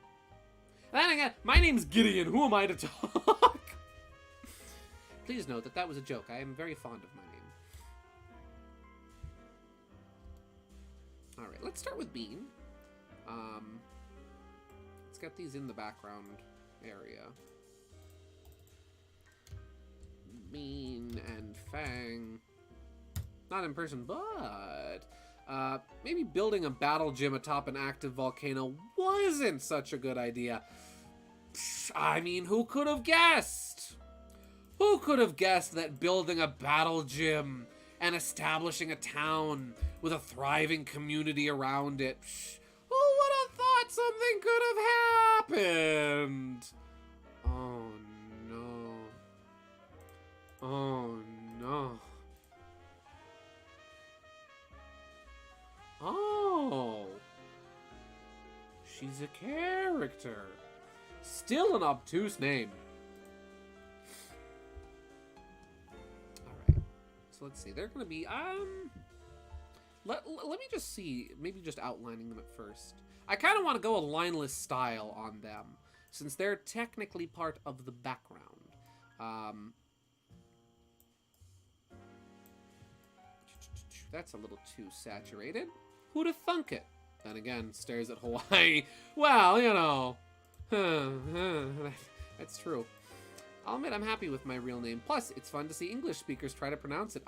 Then again, my name's Gideon. Who am I to talk? Please note that that was a joke. I am very fond of my name. Alright, let's start with Bean. Let's get these in the background area. Bean and Fang. Not in person, but... maybe building a battle gym atop an active volcano wasn't such a good idea. I mean, who could have guessed? Who could have guessed that building a battle gym and establishing a town with a thriving community around it, who would have thought something could have happened? Oh no. Oh no. Oh, she's a character. Still an obtuse name. Alright. So let's see. They're going to be, let me just see. Maybe just outlining them at first. I kind of want to go a lineless style on them, since they're technically part of the background. That's a little too saturated. Who'da thunk it? Then again, stares at Hawaii. Well, you know. That's true. I'll admit I'm happy with my real name. Plus, it's fun to see English speakers try to pronounce it.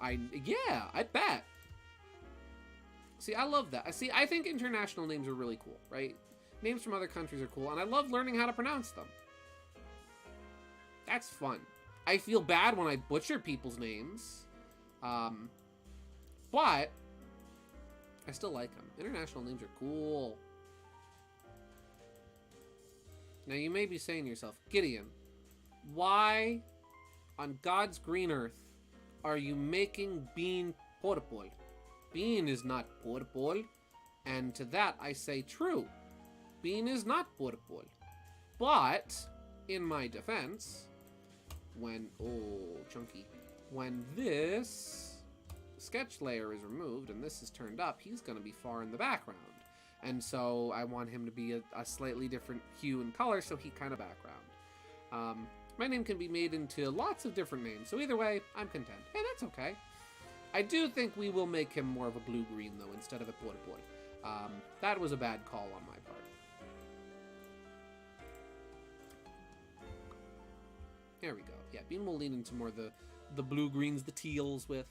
Yeah, I bet. See, I love that. I think international names are really cool, right? Names from other countries are cool, and I love learning how to pronounce them. That's fun. I feel bad when I butcher people's names. But I still like them. International names are cool. Now, you may be saying to yourself, Gideon, why on God's green earth are you making bean portable? Bean is not portable. And to that, I say true. Bean is not portable. But, in my defense, when this sketch layer is removed and this is turned up, he's going to be far in the background. And so I want him to be a slightly different hue and color, so he kind of background. My name can be made into lots of different names, so either way, I'm content. Hey, that's okay. I do think we will make him more of a blue-green, though, instead of a portable. That was a bad call on my part. There we go. Yeah, Bean will lean into more the blue-greens, the teals with.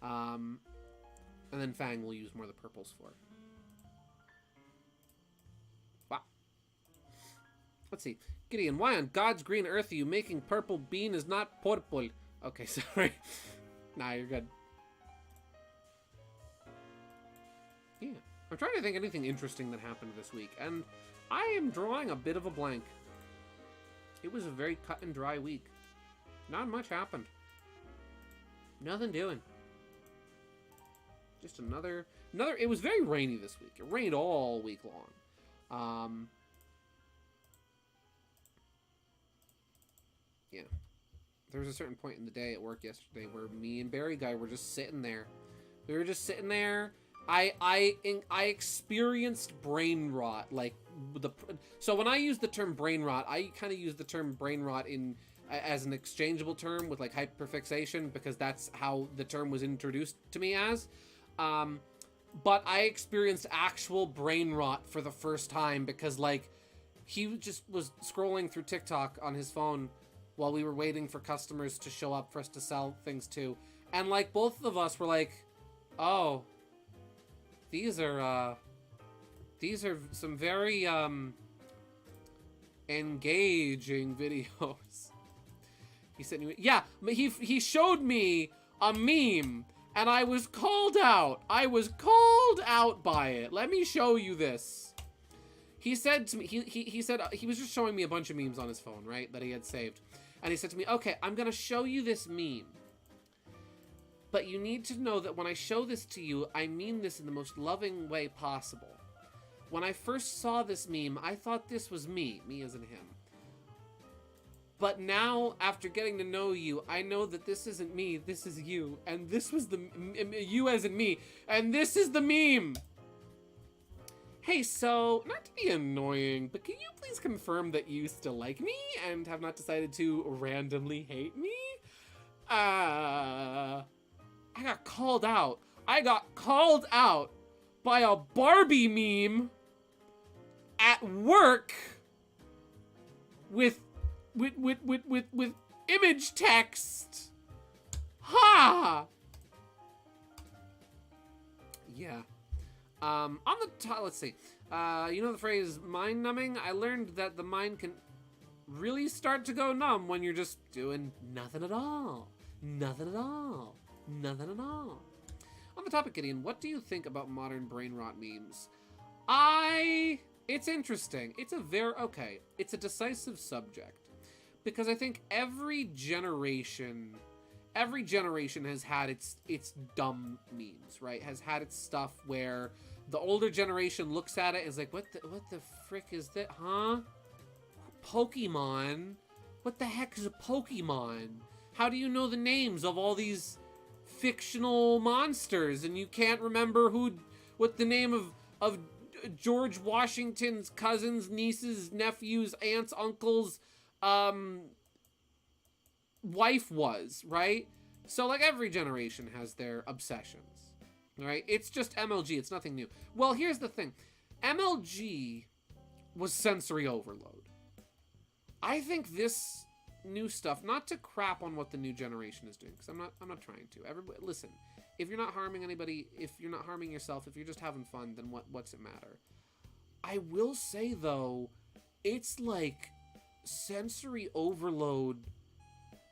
And then Fang will use more of the purples for. Wow. Let's see. Gideon, why on God's green earth are you making purple? Bean is not purple. Okay, sorry. Nah, you're good. Yeah. I'm trying to think anything interesting that happened this week, and I am drawing a bit of a blank. It was a very cut and dry week. Not much happened. Nothing doing. Just another, it was very rainy this week. It rained all week long. Yeah. There was a certain point in the day at work yesterday where me and Barry Guy were just sitting there. We were just sitting there. I experienced brain rot, like so when I use the term brain rot, I kind of use the term brain rot as an exchangeable term with like hyperfixation, because that's how the term was introduced to me as. But I experienced actual brain rot for the first time because like he just was scrolling through TikTok on his phone while we were waiting for customers to show up for us to sell things to, and like both of us were like, oh, these are some very engaging videos. He said, yeah, he showed me a meme and I was called out. I was called out by it. Let me show you this. He said to me, he said, he was just showing me a bunch of memes on his phone, right, that he had saved. And he said to me, okay, I'm going to show you this meme. But you need to know that when I show this to you, I mean this in the most loving way possible. When I first saw this meme, I thought this was me as in him. But now, after getting to know you, I know that this isn't me, this is you. And this was the, you as in me. And this is the meme! Hey, so, not to be annoying, but can you please confirm that you still like me and have not decided to randomly hate me? I got called out. I got called out by a Barbie meme at work with image text. Ha! Yeah. On the top, let's see. You know the phrase mind-numbing? I learned that the mind can really start to go numb when you're just doing nothing at all. Nothing at all. Nothing at all. On the topic, Gideon, what do you think about modern brain rot memes? It's interesting. It's a decisive subject. Because I think every generation has had its dumb memes, right? Has had its stuff where the older generation looks at it and is like, what the frick is that, huh? Pokemon. What the heck is a Pokemon? How do you know the names of all these fictional monsters and you can't remember what the name of George Washington's cousins, nieces, nephews, aunts, uncles, wife was, right? So, like, every generation has their obsessions, right? It's just MLG. It's nothing new. Well, here's the thing. MLG was sensory overload. I think this new stuff, not to crap on what the new generation is doing, because I'm not trying to. Everybody, listen, if you're not harming anybody, if you're not harming yourself, if you're just having fun, then what's it matter? I will say, though, it's like sensory overload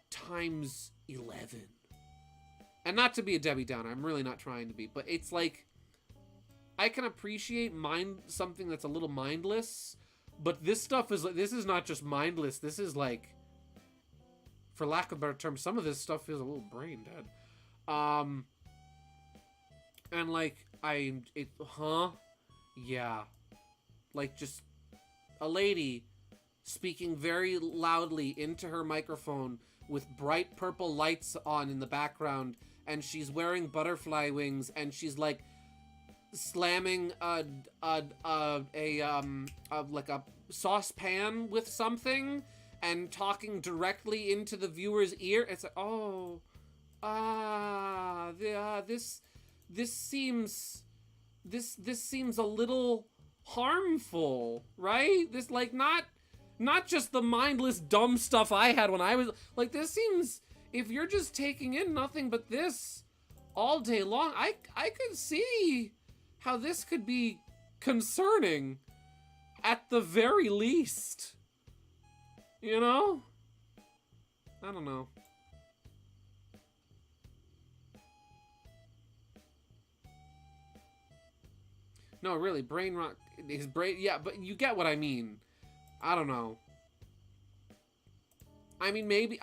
times 11. And not to be a Debbie Downer, I'm really not trying to be, but it's like, I can appreciate something that's a little mindless, but this stuff is like, this is not just mindless, this is like, for lack of a better term, some of this stuff is a little brain dead. And like, yeah. Like, just a lady speaking very loudly into her microphone with bright purple lights on in the background, and she's wearing butterfly wings, and she's like slamming like a saucepan with something and talking directly into the viewer's ear. It's like, this seems a little harmful, right? This, like, not just the mindless dumb stuff I had when I was like, this seems, if you're just taking in nothing but this all day long, I could see how this could be concerning at the very least. You know? I don't know. No, really, brain rock, his brain, yeah, but you get what I mean. I don't know. I mean, maybe,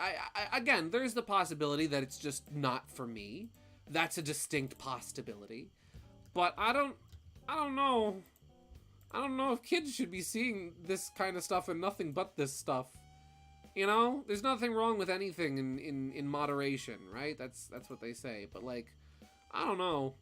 again, there's the possibility that it's just not for me. That's a distinct possibility. But I don't know. I don't know if kids should be seeing this kind of stuff and nothing but this stuff. You know? There's nothing wrong with anything in moderation, right? That's what they say. But, like, I don't know.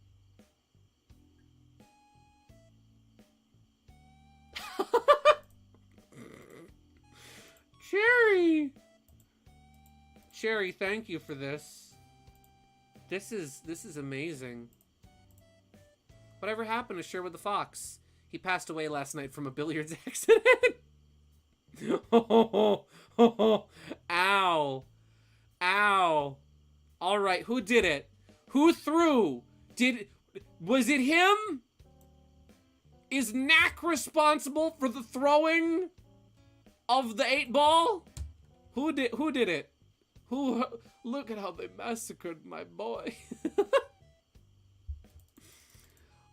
Cherry, thank you for this. This is amazing. Whatever happened to Sherwood the Fox? He passed away last night from a billiards accident. Ow. Ow. All right, who did it? Who threw? Was it him? Is Knack responsible for the throwing of the 8-ball? Who did it? Look at how they massacred my boy.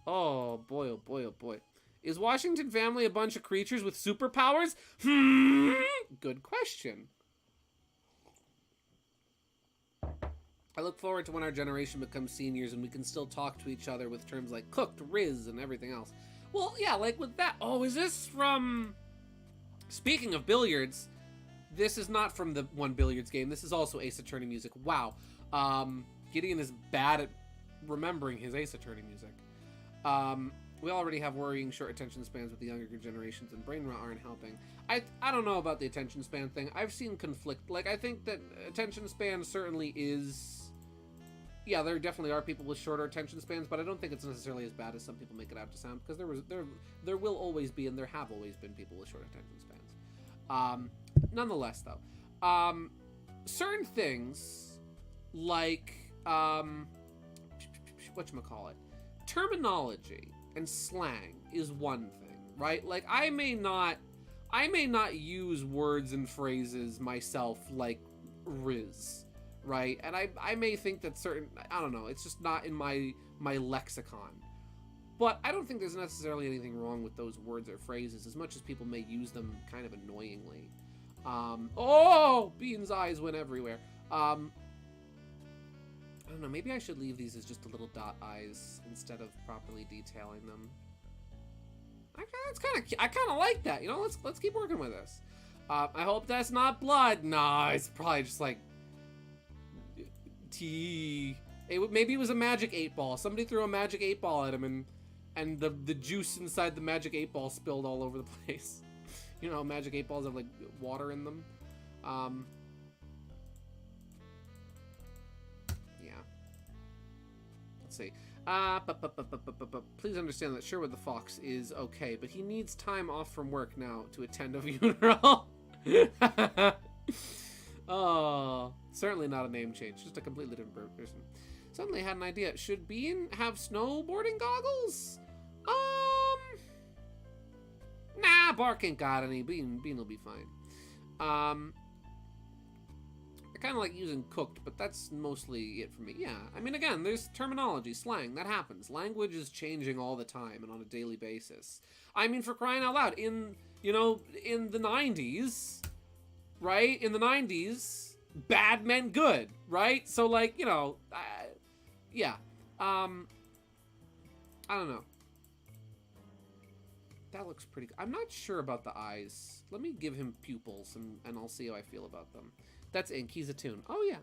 Oh boy, oh boy, oh boy. Is Washington family a bunch of creatures with superpowers? Good question. I look forward to when our generation becomes seniors and we can still talk to each other with terms like cooked, Riz, and everything else. Well, yeah, like with that. Oh, is this from... Speaking of billiards, this is not from the one billiards game. This is also Ace Attorney music. Wow. Gideon is bad at remembering his Ace Attorney music. We already have worrying short attention spans with the younger generations, and brain rot aren't helping. I don't know about the attention span thing. I've seen conflict. Like, I think that attention span certainly is... Yeah, there definitely are people with shorter attention spans, but I don't think it's necessarily as bad as some people make it out to sound, because there will always be, and there have always been people with short attention spans. Nonetheless, though, certain things, like, whatchamacallit, terminology and slang is one thing, right? Like, I may not use words and phrases myself like Riz, right? And I may think that certain, I don't know, it's just not in my lexicon. But I don't think there's necessarily anything wrong with those words or phrases, as much as people may use them kind of annoyingly. Oh, Bean's eyes went everywhere. I don't know, maybe I should leave these as just the little dot eyes instead of properly detailing them. I kind of like that, you know. Let's keep working with this. I hope that's not blood. Nah, it's probably just like tea. Maybe it was a magic 8-ball. Somebody threw a magic 8-ball at him, and the juice inside the magic 8-ball spilled all over the place. You know, magic 8-balls have like water in them. Yeah. Let's see. Please understand that Sherwood the Fox is okay, but he needs time off from work now to attend a funeral. Oh, certainly not a name change, just a completely different person. Suddenly had an idea. Should Bean have snowboarding goggles? Nah, Bark ain't got any. Bean will be fine. I kind of like using cooked, but that's mostly it for me. Yeah, I mean, again, there's terminology, slang, that happens. Language is changing all the time and on a daily basis. I mean, for crying out loud, in the 90s, right? In the 90s, bad meant good, right? So, like, yeah. I don't know. That looks pretty good. I'm not sure about the eyes. Let me give him pupils, and I'll see how I feel about them. That's ink. He's a toon. Oh, yeah.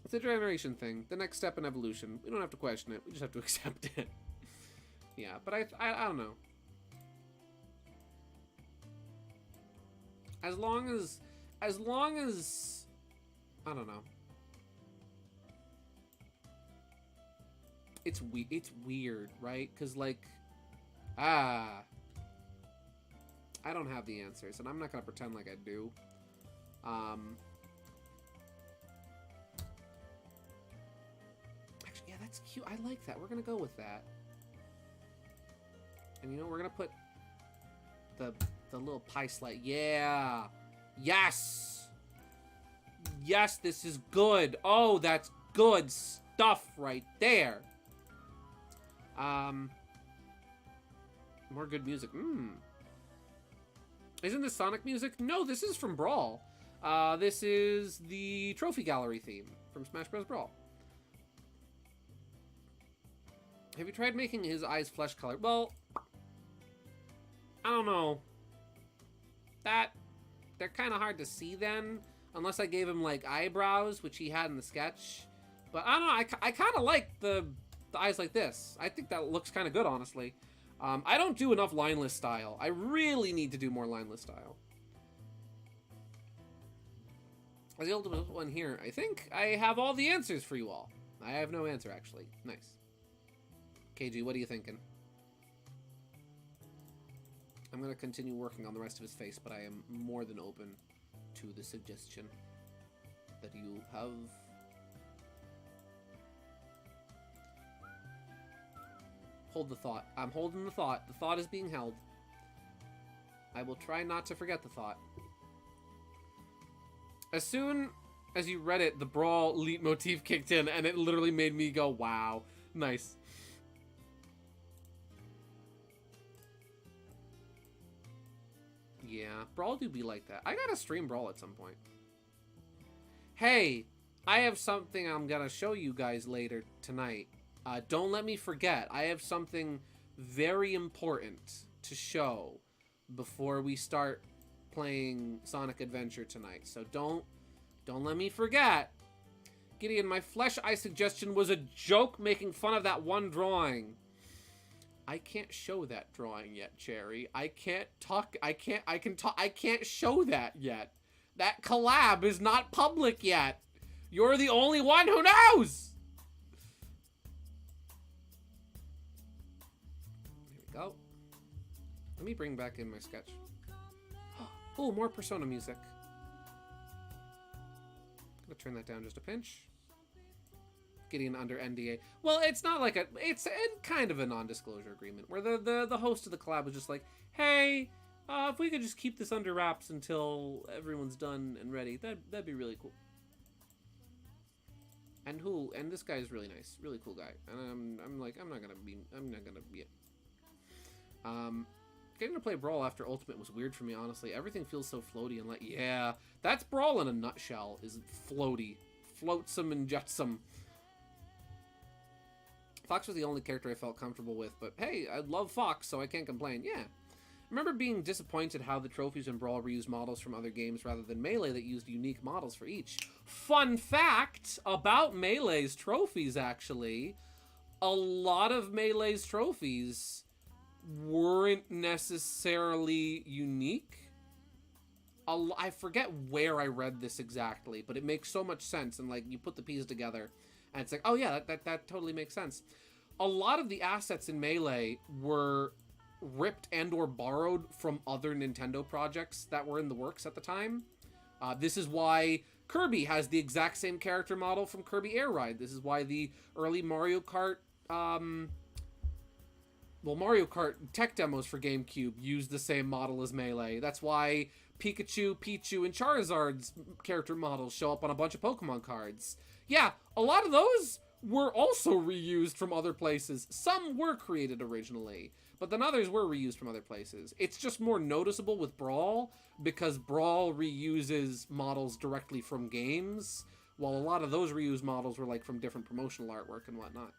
It's a generation thing. The next step in evolution. We don't have to question it. We just have to accept it. Yeah, but I don't know. As long as I don't know. It's weird, right? Because, like, I don't have the answers, and I'm not gonna pretend like I do. Actually, yeah, that's cute. I like that. We're gonna go with that. And we're gonna put the little pie slice. Yeah. Yes. Yes, this is good. Oh, that's good stuff right there. More good music. Isn't this Sonic music? No, this is from Brawl. This is the Trophy Gallery theme from Smash Bros. Brawl. Have you tried making his eyes flesh color? Well, I don't know. They're kind of hard to see then, unless I gave him like eyebrows, which he had in the sketch. But I don't know. I kind of like the eyes like this. I think that looks kind of good, honestly. I don't do enough lineless style. I really need to do more lineless style. As the ultimate one here, I think I have all the answers for you all. I have no answer, actually. Nice. KG, what are you thinking? I'm going to continue working on the rest of his face, but I am more than open to the suggestion that you have. Hold the thought. I'm holding the thought. The thought is being held. I will try not to forget the thought. As soon as you read it, the Brawl leitmotif kicked in, and it literally made me go, wow. Nice. Yeah, Brawl do be like that. I gotta stream Brawl at some point. Hey, I have something I'm gonna show you guys later tonight. Don't let me forget. I have something very important to show before we start playing Sonic Adventure tonight. So don't let me forget. Gideon, my flesh eye suggestion was a joke making fun of that one drawing. I can't show that drawing yet, Cherry. I can't show that yet. That collab is not public yet. You're the only one who knows. Go. Let me bring back in my sketch. Oh, more Persona music. Gonna turn that down just a pinch. Getting under NDA. Well, it's not like it's kind of a non-disclosure agreement where the host of the collab was just like, hey, if we could just keep this under wraps until everyone's done and ready, that'd be really cool. And this guy is really nice, really cool guy. And I'm like, I'm not gonna be it. Getting to play Brawl after Ultimate was weird for me, honestly. Everything feels so floaty and like, yeah, that's Brawl in a nutshell, is floaty. Floatsome and jetsome. Fox was the only character I felt comfortable with, but hey, I love Fox, so I can't complain. Yeah. Remember being disappointed how the trophies in Brawl reused models from other games rather than Melee that used unique models for each. Fun fact about Melee's trophies, actually. A lot of Melee's trophies weren't necessarily unique. I forget where I read this exactly, but it makes so much sense, and like you put the pieces together and it's like, oh yeah, that totally makes sense. A lot of the assets in Melee were ripped and or borrowed from other Nintendo projects that were in the works at the time. This is why Kirby has the exact same character model from Kirby Air Ride. This is why the early Mario Kart Mario Kart tech demos for GameCube used the same model as Melee. That's why Pikachu, Pichu, and Charizard's character models show up on a bunch of Pokemon cards. Yeah, a lot of those were also reused from other places. Some were created originally, but then others were reused from other places. It's just more noticeable with Brawl, because Brawl reuses models directly from games, while a lot of those reused models were like from different promotional artwork and whatnot.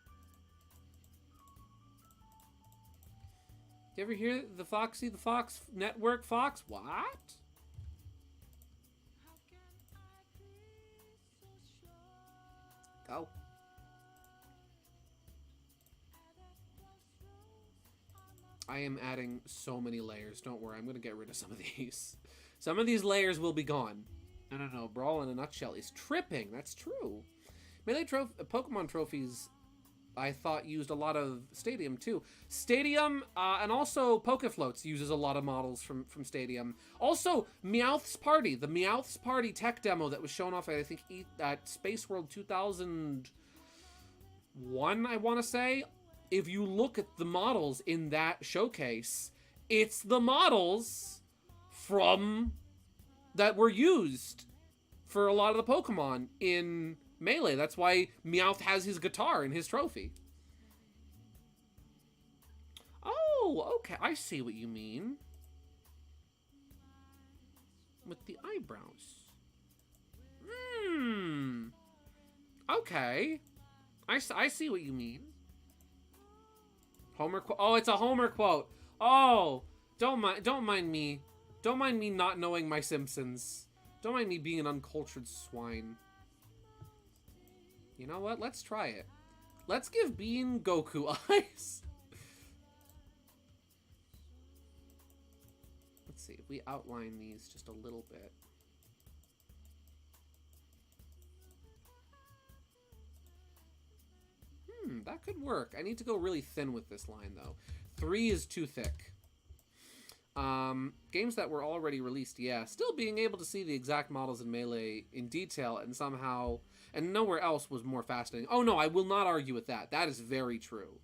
You ever hear the Foxy the Fox Network Fox? What? Go. I am adding so many layers. Don't worry, I'm going to get rid of some of these. Some of these layers will be gone. No. Brawl in a nutshell is tripping. That's true. Melee Pokemon trophies, I thought, used a lot of Stadium, too. Stadium, and also Pokefloats uses a lot of models from Stadium. Also, Meowth's Party. The Meowth's Party tech demo that was shown off at, I think, at Space World 2001, I want to say. If you look at the models in that showcase, it's the models from that were used for a lot of the Pokemon in Melee. That's why Meowth has his guitar in his trophy. Oh, okay. I see what you mean. With the eyebrows. Okay. I see what you mean. Homer quote. Oh, it's a Homer quote. Oh, don't mind me. Don't mind me not knowing my Simpsons. Don't mind me being an uncultured swine. You know what? Let's try it. Let's give Bean Goku eyes. Let's see if we outline these just a little bit. That could work. I need to go really thin with this line, though. 3 is too thick. Games that were already released, yeah. Still being able to see the exact models in Melee in detail and somehow... And nowhere else was more fascinating. Oh, no, I will not argue with that. That is very true.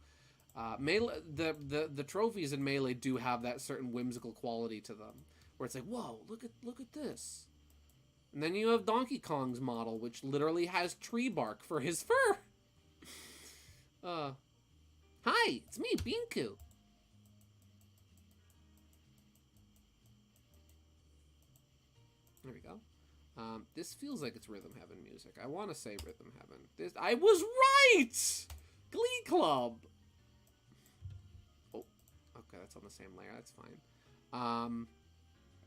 Melee, the trophies in Melee do have that certain whimsical quality to them. Where it's like, whoa, look at this. And then you have Donkey Kong's model, which literally has tree bark for his fur. Hi, it's me, Binku. There we go. This feels like it's Rhythm Heaven music. I want to say Rhythm Heaven. I was right! Glee Club! Oh, okay, that's on the same layer. That's fine.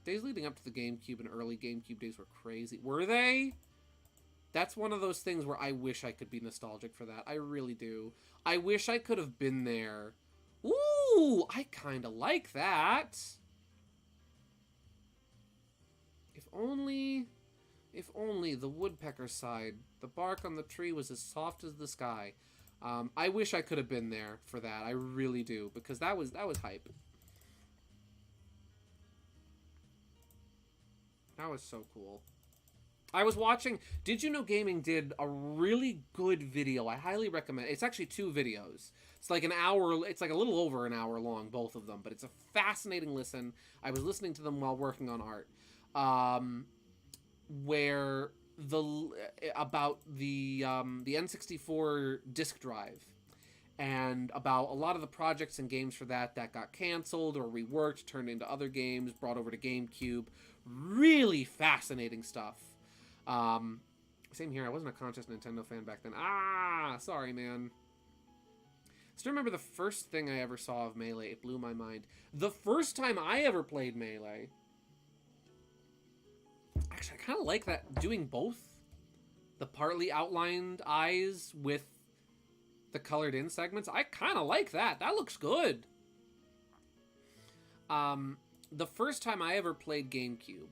Days leading up to the GameCube and early GameCube days were crazy. Were they? That's one of those things where I wish I could be nostalgic for that. I really do. I wish I could have been there. Ooh, I kind of like that. If only the woodpecker side, the bark on the tree was as soft as the sky. I wish I could have been there for that. I really do, because that was hype. That was so cool. I was watching, Did You Know Gaming did a really good video. I highly recommend. It's actually 2 videos. It's like an hour, it's like a little over an hour long, both of them, but it's a fascinating listen. I was listening to them while working on art. Where about the N64 disk drive and about a lot of the projects and games for that got canceled or reworked, turned into other games, brought over to GameCube. Really fascinating stuff. Same here. I wasn't a conscious Nintendo fan back then. Sorry, man. Still remember the first thing I ever saw of Melee. It blew my mind. The first time I ever played Melee. Actually, I kind of like that, doing both. The partly outlined eyes with the colored in segments. I kind of like that. That looks good. The first time I ever played GameCube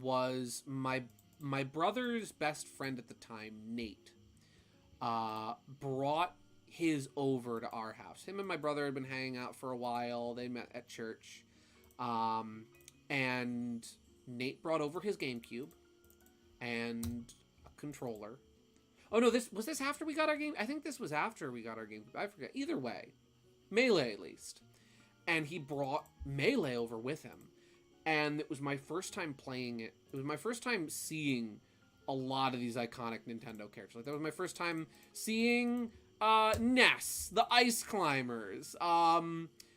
was my brother's best friend at the time, Nate, brought his over to our house. Him and my brother had been hanging out for a while. They met at church. And Nate brought over his GameCube and a controller. Oh no, was this after we got our game? I think this was after we got our GameCube. I forget. Either way, Melee at least. And he brought Melee over with him. And it was my first time playing it. It was my first time seeing a lot of these iconic Nintendo characters. Like, that was my first time seeing Ness, the Ice Climbers,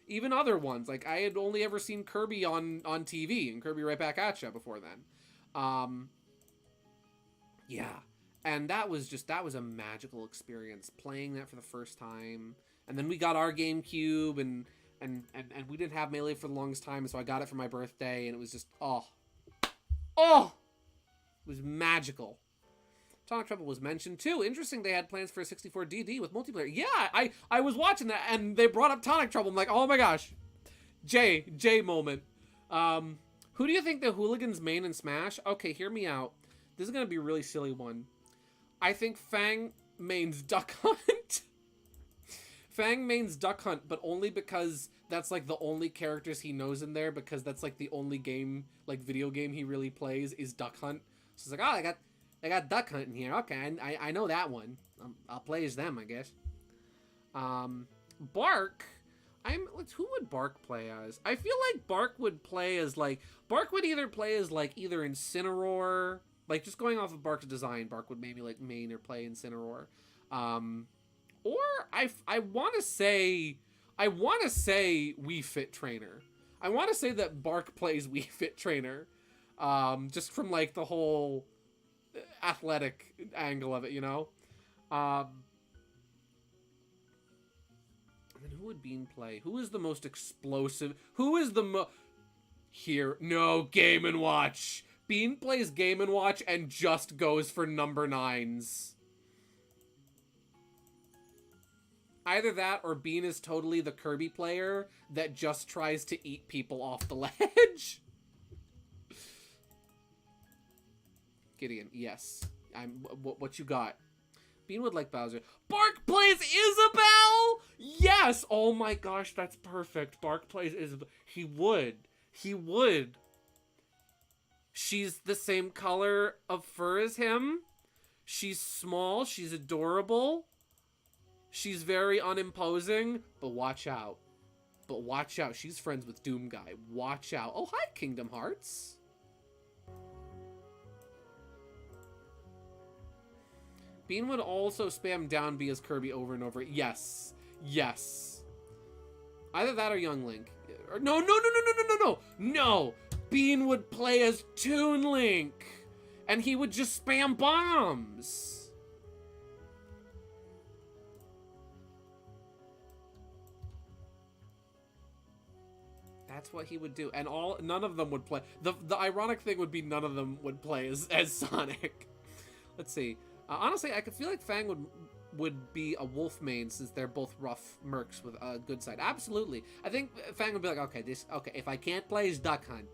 even other ones. Like, I had only ever seen Kirby on TV, and Kirby Right Back At Ya before then. Yeah. And that was a magical experience, playing that for the first time. And then we got our GameCube, and we didn't have Melee for the longest time, so I got it for my birthday, and it was just, it was magical. Sonic Trouble was mentioned too. Interesting, they had plans for a 64DD with multiplayer. Yeah, I was watching that, and they brought up Sonic Trouble. I'm like, oh my gosh. J moment. Who do you think the Hooligans main in Smash? Okay, hear me out. This is going to be a really silly one. I think Fang mains Duck Hunt. Fang mains Duck Hunt, but only because that's, like, the only characters he knows in there, because that's, like, the only game, like, video game he really plays is Duck Hunt. So it's like, oh, I got Duck Hunt in here. Okay, I know that one. I'll play as them, I guess. Bark. Who would Bark play as? I feel like Bark would play as, like, Bark would either play as, like, either Incineroar. Like, just going off of Bark's design, Bark would maybe, like, main or play Incineroar. Or I want to say Wii Fit Trainer. I want to say that Bark plays Wii Fit Trainer. Just from, like, the whole athletic angle of it, you know? And then who would Bean play? Who is the most explosive? Who is the Here, no, Game & Watch. Bean plays Game & Watch and just goes for number 9s. Either that, or Bean is totally the Kirby player that just tries to eat people off the ledge. Gideon, yes. What you got? Bean would like Bowser. Bark plays Isabelle! Yes! Oh my gosh, that's perfect. Bark plays Isabelle. He would. He would. She's the same color of fur as him. She's small. She's adorable. She's very unimposing. But watch out. But watch out. She's friends with Doom Guy. Watch out. Oh, hi, Kingdom Hearts. Bean would also spam down B as Kirby over and over. Yes. Yes. Either that or Young Link. Or, no. Bean would play as Toon Link. And he would just spam bombs. That's what he would do. And none of them would play. The ironic thing would be none of them would play as Sonic. Let's see. Honestly, I could feel like Fang would be a wolf main, since they're both rough mercs with a good side. Absolutely. I think Fang would be like, okay, if I can't play as Duck Hunt,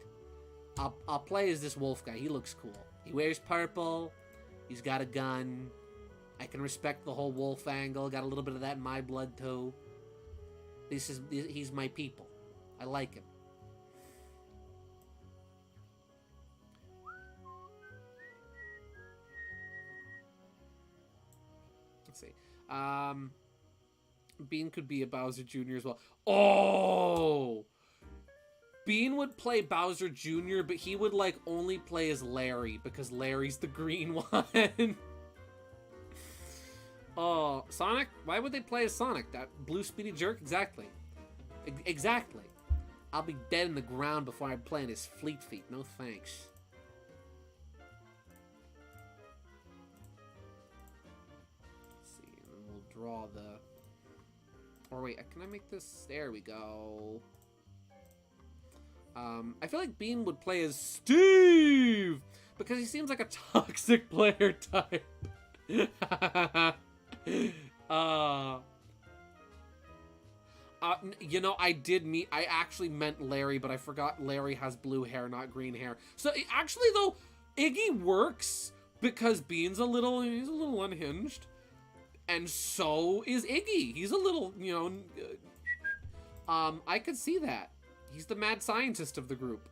I'll play as this wolf guy. He looks cool. He wears purple. He's got a gun. I can respect the whole wolf angle. Got a little bit of that in my blood too. He's my people. I like him. Let's see. Bean could be a Bowser Jr. as well. Oh! Bean would play Bowser Jr., but he would, like, only play as Larry, because Larry's the green one. Oh, Sonic? Why would they play as Sonic? That blue speedy jerk? Exactly. Exactly. I'll be dead in the ground before I play in his Fleet Feet. No thanks. Let's see, and then we'll draw the Or wait, can I make this? There we go. I feel like Bean would play as Steve because he seems like a toxic player type. You know, I actually meant Larry, but I forgot Larry has blue hair, not green hair. So actually though, Iggy works because Bean's he's a little unhinged. And so is Iggy. He's a little, you know, I could see that. He's the mad scientist of the group.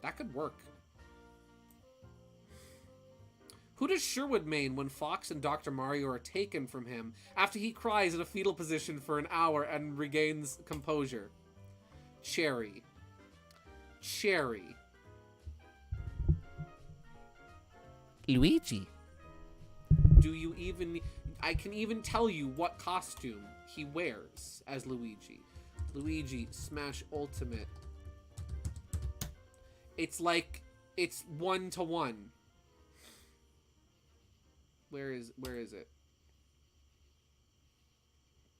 That could work. Who does Sherwood main when Fox and Dr. Mario are taken from him after he cries in a fetal position for an hour and regains composure? Cherry. Cherry. Luigi. Do you even... I can even tell you what costume he wears as Luigi. Luigi Smash Ultimate. It's like... It's 1-to-1. Where is it?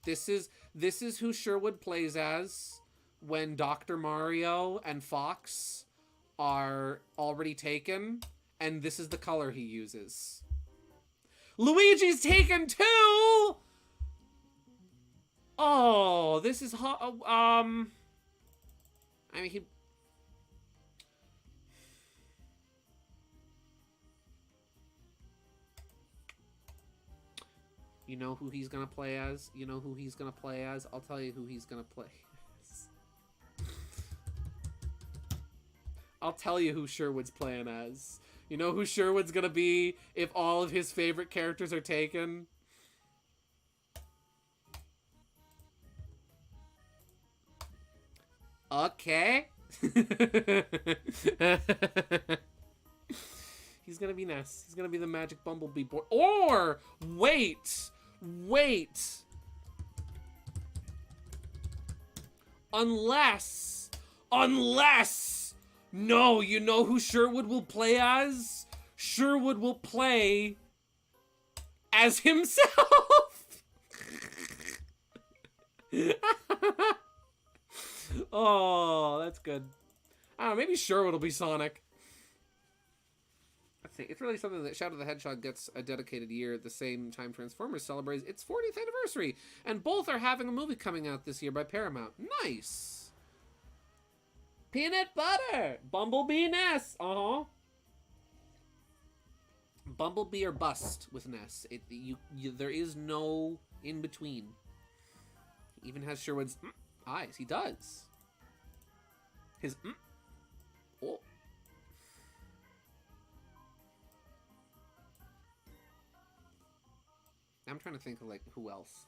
This is who Sherwood plays as when Dr. Mario and Fox are already taken, and this is the color he uses. Luigi's taken too! Oh, this is I mean, he... You know who he's gonna play as? You know who he's gonna play as? I'll tell you who he's gonna play as. I'll tell you who Sherwood's playing as. You know who Sherwood's gonna be if all of his favorite characters are taken? Okay. He's gonna be Ness. He's gonna be the Magic Bumblebee boy. Or, wait! Unless, no, you know who Sherwood will play as? Sherwood will play as himself. Oh, that's good. I don't know, maybe Sherwood will be Sonic. Let's see, it's really something that Shadow the Hedgehog gets a dedicated year at the same time Transformers celebrates its 40th anniversary, and both are having a movie coming out this year by Paramount. Nice! Peanut butter! Bumblebee Ness! Uh-huh. Bumblebee or bust with Ness. There is no in between. He even has Sherwood's eyes. He does. His oh. I'm trying to think of, like, who else.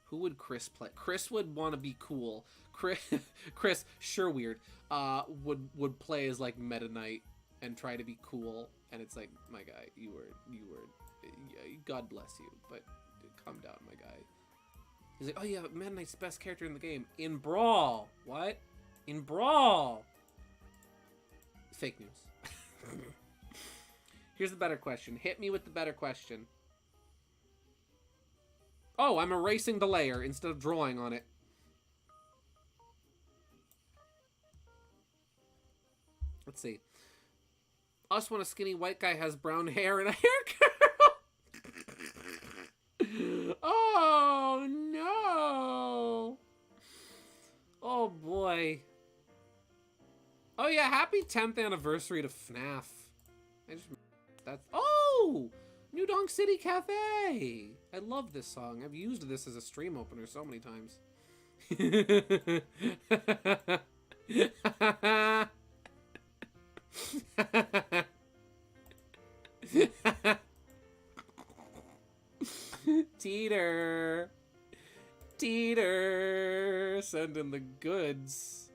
Who would Chris play? Chris would want to be cool. Chris, sure weird, would play as, like, Meta Knight and try to be cool. And it's like, my guy, you were, God bless you, but calm down, my guy. He's like, oh yeah, Meta Knight's the best character in the game. In Brawl. What? In Brawl. Fake news. Here's the better question. Hit me with the better question. Oh, I'm erasing the layer instead of drawing on it. Let's see. Us when a skinny white guy has brown hair and a hair curl. Oh, no. Oh, boy. Oh, yeah, happy 10th anniversary to FNAF. That's... Oh! New Donk City Cafe! I love this song. I've used this as a stream opener so many times. Teeter! Teeter! Sending the goods.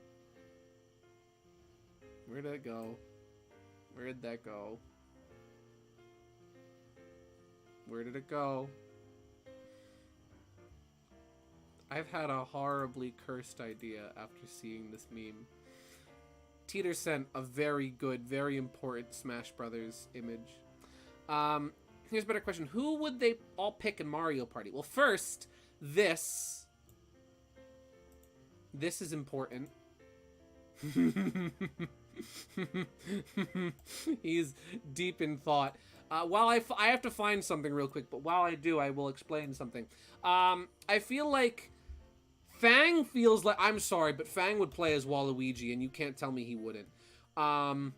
Where did it go? Where did that go? Where did it go? I've had a horribly cursed idea after seeing this meme. Teeter sent a very good, very important Smash Brothers image. Here's a better question. Who would they all pick in Mario Party? Well, first, this. This is important. He's deep in thought. While I have to find something real quick, but while I do, I will explain something. I feel like Fang feels like... I'm sorry, but Fang would play as Waluigi, and you can't tell me he wouldn't. I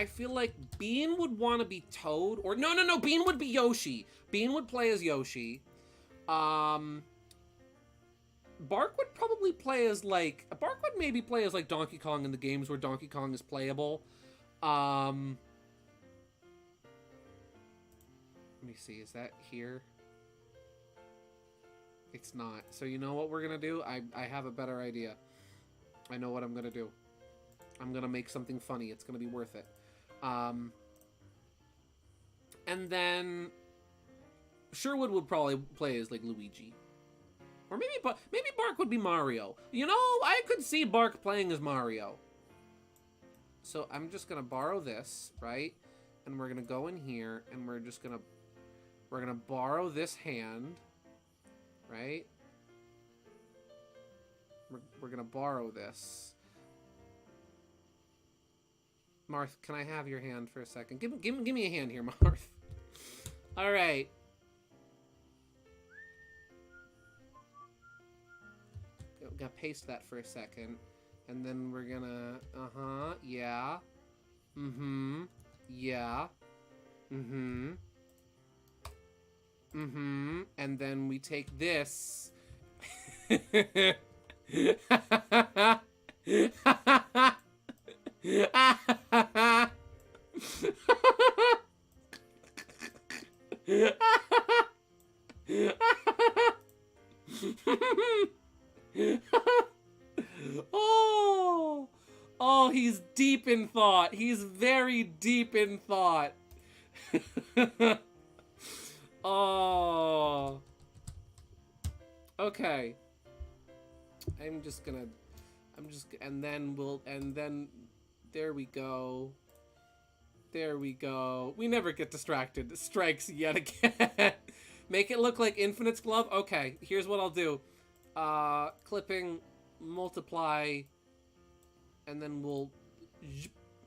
feel like Bean would want to be Toad, or... No, Bean would be Yoshi. Bean would play as Yoshi. Bark would probably play as, like... Bark would maybe play as, like, Donkey Kong in the games where Donkey Kong is playable. Let me see, is that here? It's not. So you know what we're gonna do? I have a better idea. I know what I'm gonna do. I'm gonna make something funny. It's gonna be worth it. And then... Sherwood would probably play as, like, Luigi. Or maybe Bark would be Mario. You know, I could see Bark playing as Mario. So I'm just gonna borrow this, right? And we're gonna go in here, and we're gonna borrow this hand, right? We're gonna borrow this. Marth, can I have your hand for a second? Give me a hand here, Marth. All right. Gotta paste that for a second. And then we're gonna... yeah. Yeah. And then we take this. Oh, he's deep in thought. He's very deep in thought. Oh. Okay. And then there we go. There we go. We never get distracted. Strikes yet again. Make it look like Infinite's glove? Okay, here's what I'll do. Clipping, multiply, and then we'll...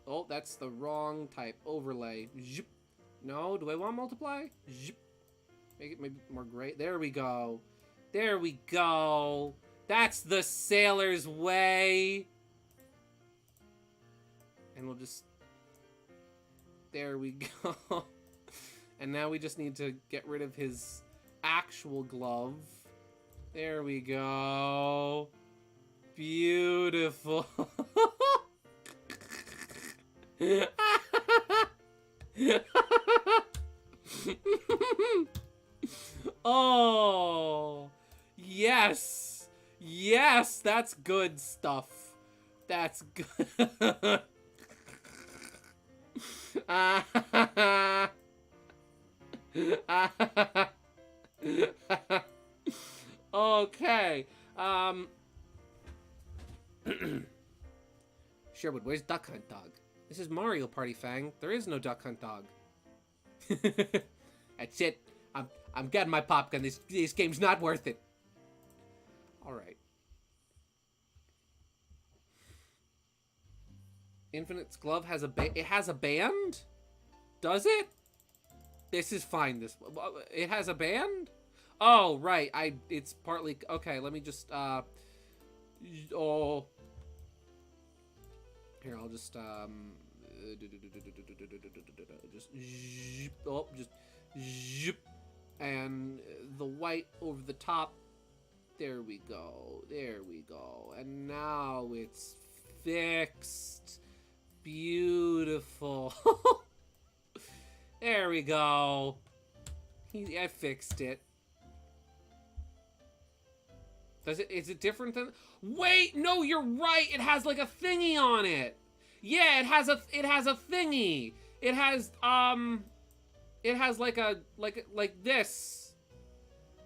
Oh, that's the wrong type. Overlay. No, do I want multiply? Make it maybe more gray. There we go. There we go. That's the sailor's way. And we'll just... There we go. And now we just need to get rid of his actual glove. There we go. Beautiful. Oh, yes. Yes, that's good stuff. That's good. Okay. Sherwood, where's Duck Hunt Dog? This is Mario Party, Fang. There is no Duck Hunt Dog. That's it. I'm getting my popcorn. This game's not worth it. All right. Infinite's glove has it has a band? Does it? This is fine. It has a band? Oh, right. It's partly... Okay, let me just, oh. Here, I'll just, and the white over the top. There we go. There we go. And now it's fixed. Beautiful. There we go. I fixed it. Is it different than... Wait, no, you're right. It has like a thingy on it. Yeah, it has a thingy. It has like this.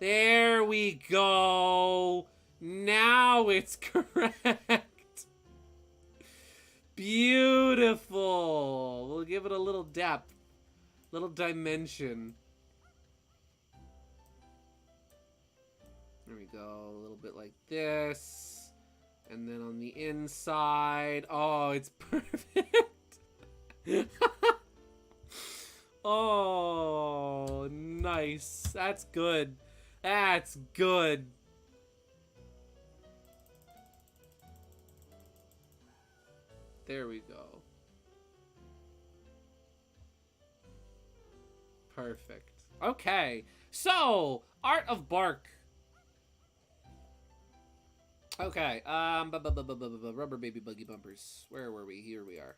There we go. Now it's correct. Beautiful. We'll give it a little depth, little dimension. There we go. A little bit like this. And then on the inside. Oh, it's perfect. Oh, nice. That's good. That's good. There we go. Perfect. Okay. So, Art of Bark. Okay. Rubber baby buggy bumpers. Where were we? Here we are.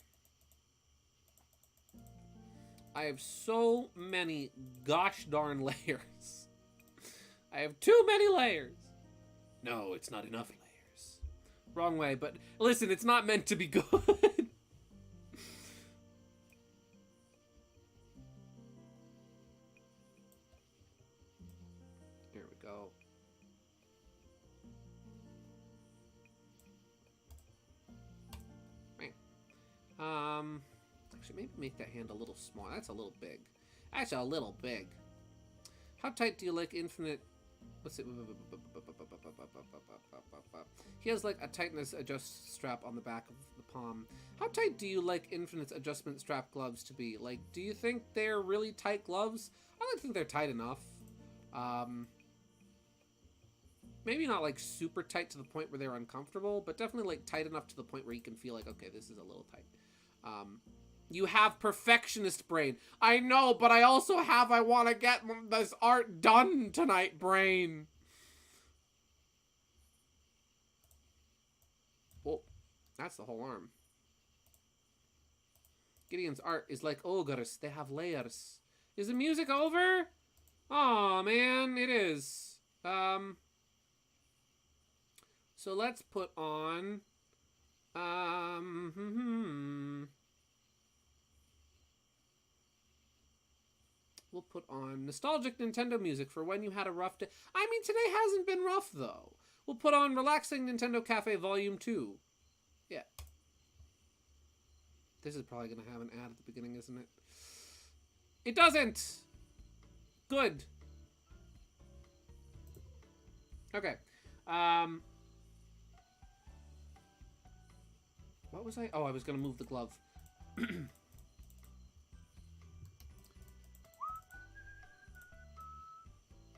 I have so many gosh darn layers. I have too many layers. No, it's not enough layers. Wrong way, but listen, it's not meant to be good. There we go. Actually, maybe make that hand a little small. That's a little big. Actually, a little big. How tight do you like infinite? What's it? He has like a tightness adjust strap on the back of the palm. How tight do you like infinite adjustment strap gloves to be? Like, do you think they're really tight gloves? I don't think they're tight enough. Maybe not like super tight to the point where they're uncomfortable, but definitely like tight enough to the point where you can feel like, okay, this is a little tight. You have perfectionist brain. I know, but I also have I want to get this art done tonight brain. Oh, that's the whole arm. Gideon's art is like ogres. They have layers. Is the music over? Aw, man, it is. So let's put on... We'll put on nostalgic Nintendo music for when you had a rough day. I mean, today hasn't been rough, though. We'll put on relaxing Nintendo Cafe Volume 2. Yeah. This is probably going to have an ad at the beginning, isn't it? It doesn't! Good. Okay. What was I? Oh, I was going to move the glove.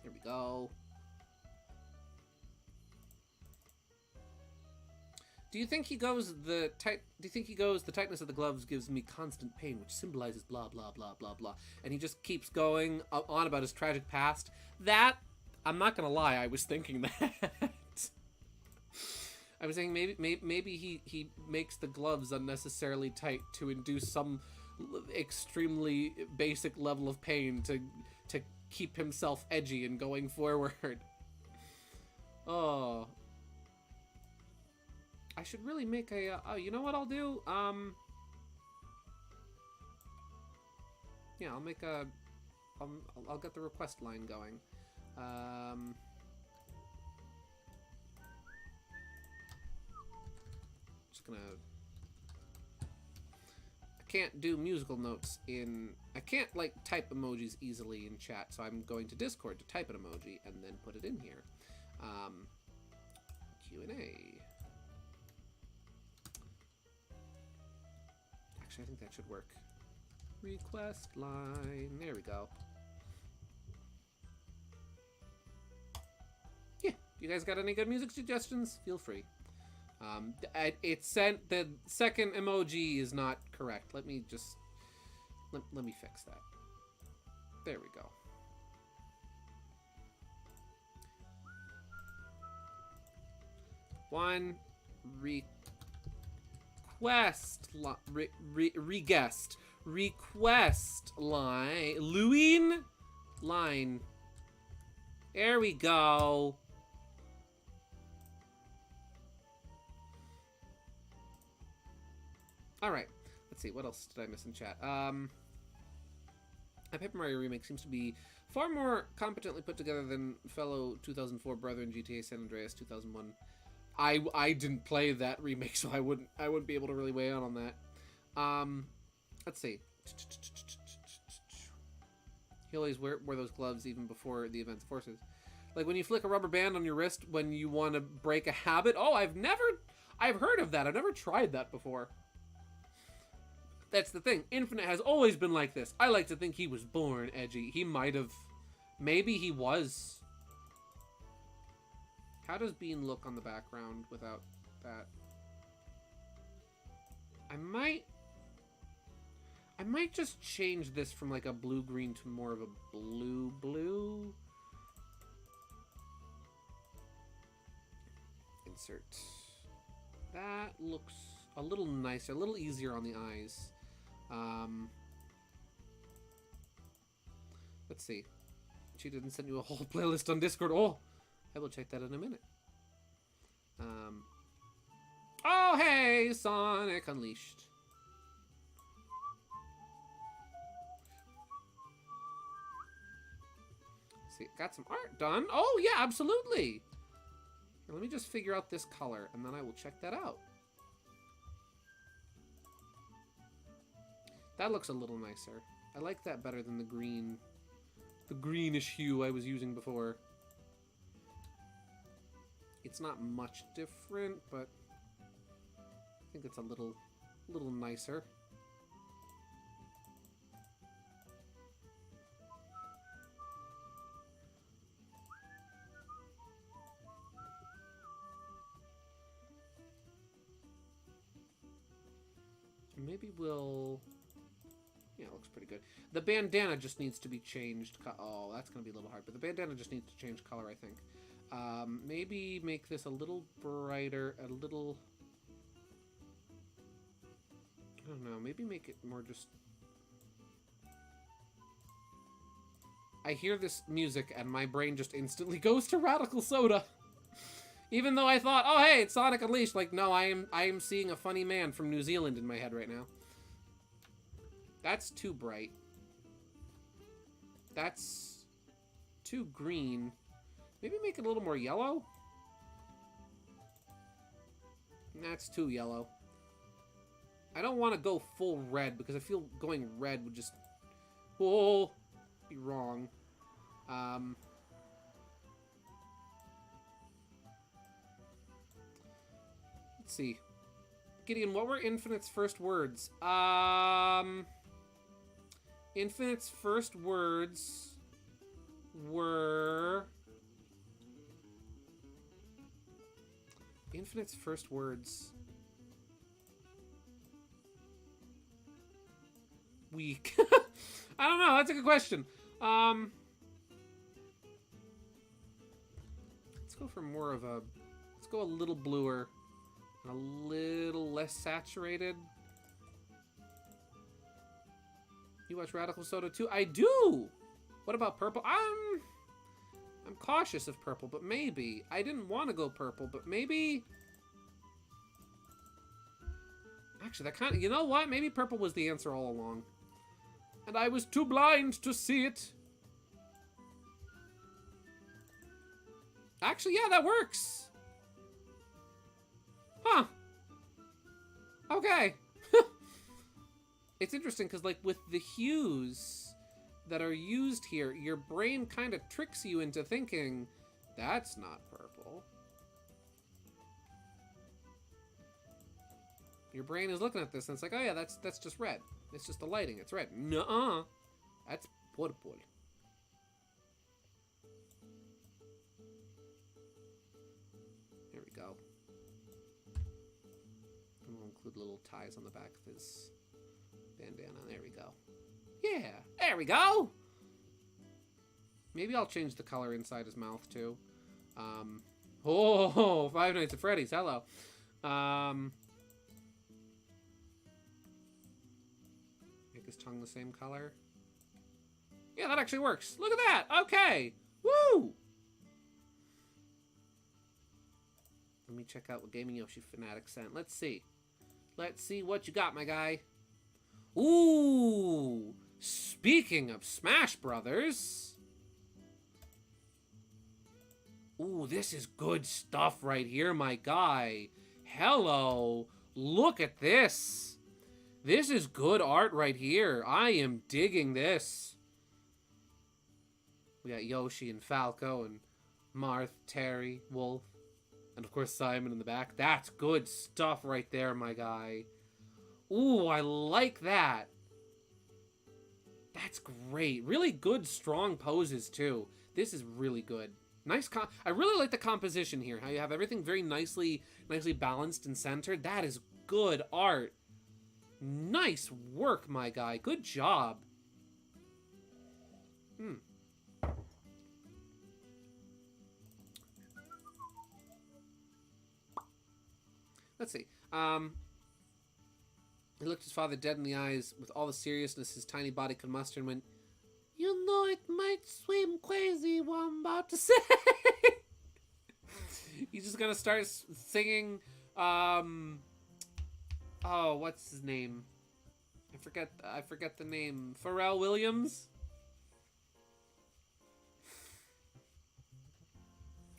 Here we go. Do you think he goes the tightness of the gloves gives me constant pain, which symbolizes blah blah blah blah blah, and he just keeps going on about his tragic past? That, I'm not gonna lie, I was thinking that. I was saying maybe he makes the gloves unnecessarily tight to induce some extremely basic level of pain to keep himself edgy and going forward. Oh, I should really make a. Oh, you know what I'll do? Yeah, I'll make a. I'll get the request line going. Just gonna. I can't do musical notes in. I can't like type emojis easily in chat, so I'm going to Discord to type an emoji and then put it in here. Q&A. Actually, I think that should work. Request line. There we go. Yeah. You guys got any good music suggestions? Feel free. It sent the second emoji is not correct. Let me just let me fix that. There we go. One request request line Luin line. There we go. All right, let's see, what else did I miss in chat? A Paper Mario remake seems to be far more competently put together than fellow 2004 brethren GTA San Andreas 2001. I didn't play that remake, so I wouldn't be able to really weigh in on that. Let's see. He always wear those gloves even before the events forces. Like when you flick a rubber band on your wrist when you want to break a habit. Oh, I've heard of that. I've never tried that before. That's the thing. Infinite has always been like this. I like to think he was born edgy. He might have. Maybe he was. How does Bean look on the background without that? I might just change this from like a blue-green to more of a blue-blue. Insert. That looks a little nicer, a little easier on the eyes. Let's see. She didn't send you a whole playlist on Discord. Oh, I will check that in a minute. Oh, hey, Sonic Unleashed. See, got some art done. Oh, yeah, absolutely. Here, let me just figure out this color, and then I will check that out. That looks a little nicer. I like that better than the green, the greenish hue I was using before. It's not much different, but I think it's a little nicer. Maybe we'll... Yeah, it looks pretty good. The bandana just needs to be changed. Oh, that's going to be a little hard. But the bandana just needs to change color, I think. Maybe make this a little brighter, a little... I don't know. Maybe make it more just... I hear this music and my brain just instantly goes to Radical Soda. Even though I thought, oh hey, it's Sonic Unleashed. Like, no, I am seeing a funny man from New Zealand in my head right now. That's too bright. That's too green. Maybe make it a little more yellow? That's too yellow. I don't want to go full red because I feel going red would just... Oh, be wrong. Let's see. Gideon, what were Infinite's first words? Infinite's first words were... Infinite's first words... Weak. I don't know, that's a good question. Let's go for more of a... Let's go a little bluer. A little less saturated. You watch Radical Soda too? I do! What about purple? I'm cautious of purple, but maybe. I didn't want to go purple, but maybe... Actually, that kind of... You know what? Maybe purple was the answer all along. And I was too blind to see it. Actually, yeah, that works. Huh. Okay. It's interesting because, like, with the hues that are used here, your brain kind of tricks you into thinking, that's not purple. Your brain is looking at this and it's like, oh yeah, that's just red. It's just the lighting. It's red. Nuh-uh. That's purple. There we go. And we'll include little ties on the back of his bandana. There we go. Yeah, there we go. Maybe I'll change the color inside his mouth too. Oh, Five Nights at Freddy's. Hello. Make his tongue the same color. Yeah, that actually works. Look at that. Okay. Woo. Let me check out what Gaming Yoshi Fanatic sent. Let's see. Let's see what you got, my guy. Ooh. Speaking of Smash Brothers. Ooh, this is good stuff right here, my guy. Hello. Look at this. This is good art right here. I am digging this. We got Yoshi and Falco and Marth, Terry, Wolf, and of course Simon in the back. That's good stuff right there, my guy. Ooh, I like that. That's great. Really good, strong poses, too. This is really good. Nice I really like the composition here. How you have everything very nicely balanced and centered. That is good art. Nice work, my guy. Good job. Let's see. He looked his father dead in the eyes with all the seriousness his tiny body could muster and went, "You know it might swim crazy what I'm about to say." He's just gonna start singing, oh, what's his name? I forget the name. Pharrell Williams?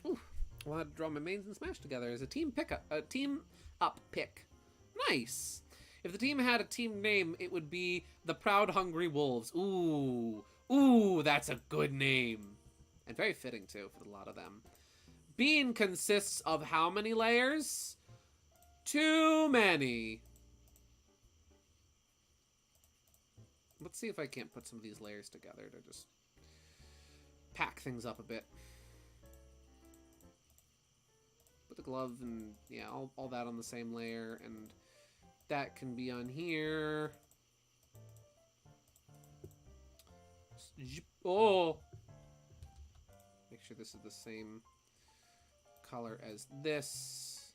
Ooh, we'll have to draw my mains and smash together as a team up pick. Nice. If the team had a team name, it would be the Proud Hungry Wolves. Ooh. Ooh, that's a good name. And very fitting, too, for a lot of them. Bean consists of how many layers? Too many. Let's see if I can't put some of these layers together to just pack things up a bit. Put the glove and, yeah, all that on the same layer, and that can be on here. Oh! Make sure this is the same color as this.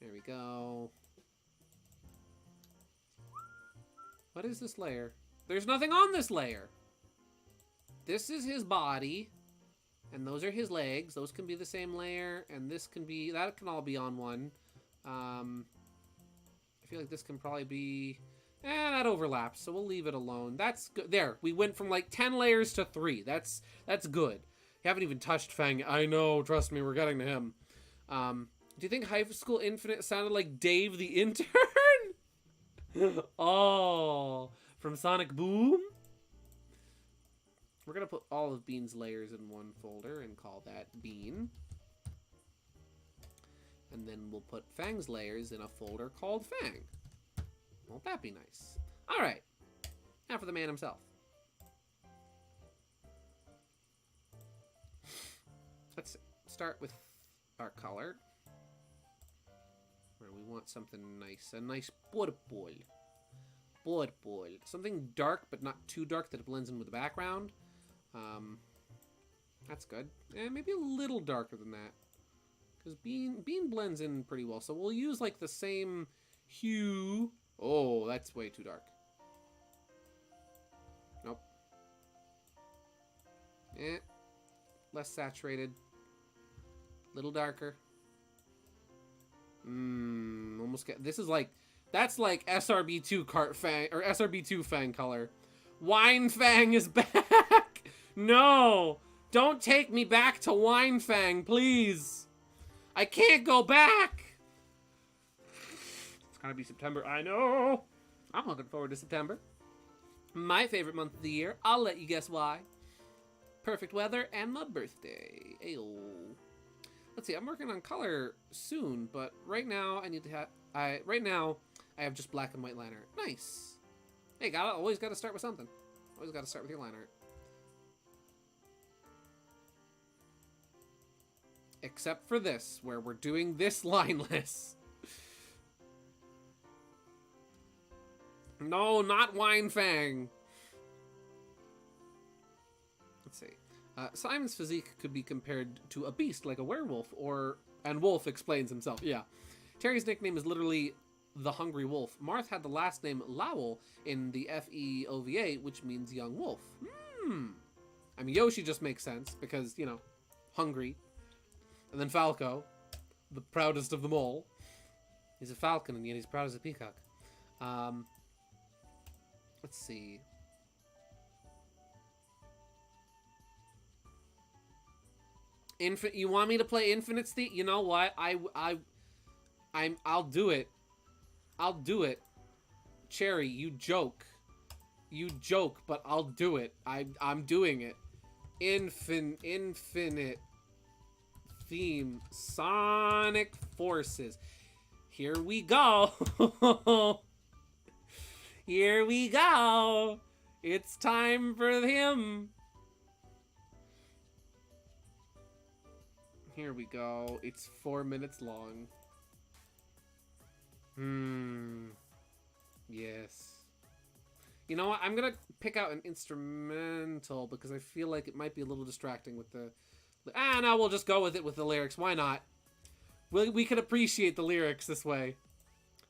There we go. What is this layer? There's nothing on this layer. This is his body, and those are his legs. Those can be the same layer, and this can be, that can all be on one. I feel like this can probably be, that overlaps, so we'll leave it alone. That's good. There, we went from like 10 layers to 3. That's good. You haven't even touched Fang. I know, trust me, we're getting to him. Do you think High School Infinite sounded like Dave the Intern? Oh, from Sonic Boom? We're going to put all of Bean's layers in one folder and call that Bean. And then we'll put Fang's layers in a folder called Fang. Won't that be nice? All right. Now for the man himself. Let's start with our color. Where we want something nice. A nice purple. Purple. Something dark, but not too dark that it blends in with the background. That's good. And maybe a little darker than that. Because Bean blends in pretty well. So we'll use like the same hue. Oh, that's way too dark. Nope. Less saturated. Little darker. Almost get. This is like, that's like SRB2 cart Fang or SRB2 Fang color. Wine Fang is back. No, don't take me back to Wine Fang, please. I can't go back. It's gonna be September. I know. I'm looking forward to September. My favorite month of the year. I'll let you guess why. Perfect weather and my birthday. Ayo. Let's see. I'm working on color soon, but right now I need to have. Right now I have just black and white line art. Nice. Hey, always got to start with something. Always got to start with your line art. Except for this, where we're doing this lineless. No, not Wine Fang. Let's see. Simon's physique could be compared to a beast like a werewolf, and Wolf explains himself. Yeah. Terry's nickname is literally the Hungry Wolf. Marth had the last name Lowell in the FEOVA, which means young wolf. I mean, Yoshi just makes sense because, you know, hungry. And then Falco, the proudest of them all. He's a falcon, and yet he's proud as a peacock. Let's see. You want me to play Infinite's theme? You know what? I'll do it. I'll do it. Cherry, you joke. You joke, but I'll do it. I'm doing it. Infinite theme. Sonic Forces. Here we go. Here we go. It's time for him. Here we go. It's 4 minutes long. Yes. You know what? I'm gonna pick out an instrumental because I feel like it might be a little distracting with the... no, we'll just go with it with the lyrics. Why not? We could appreciate the lyrics this way.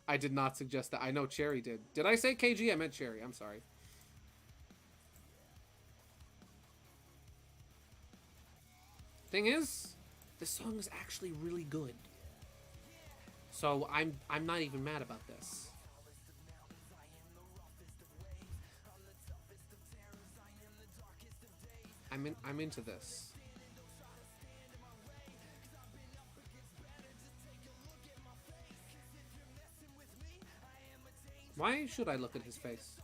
I did not suggest that. I know Cherry did. Did I say KG? I meant Cherry. I'm sorry. Thing is, this song is actually really good. So I'm not even mad about this. I'm into this. Why should I look at his face?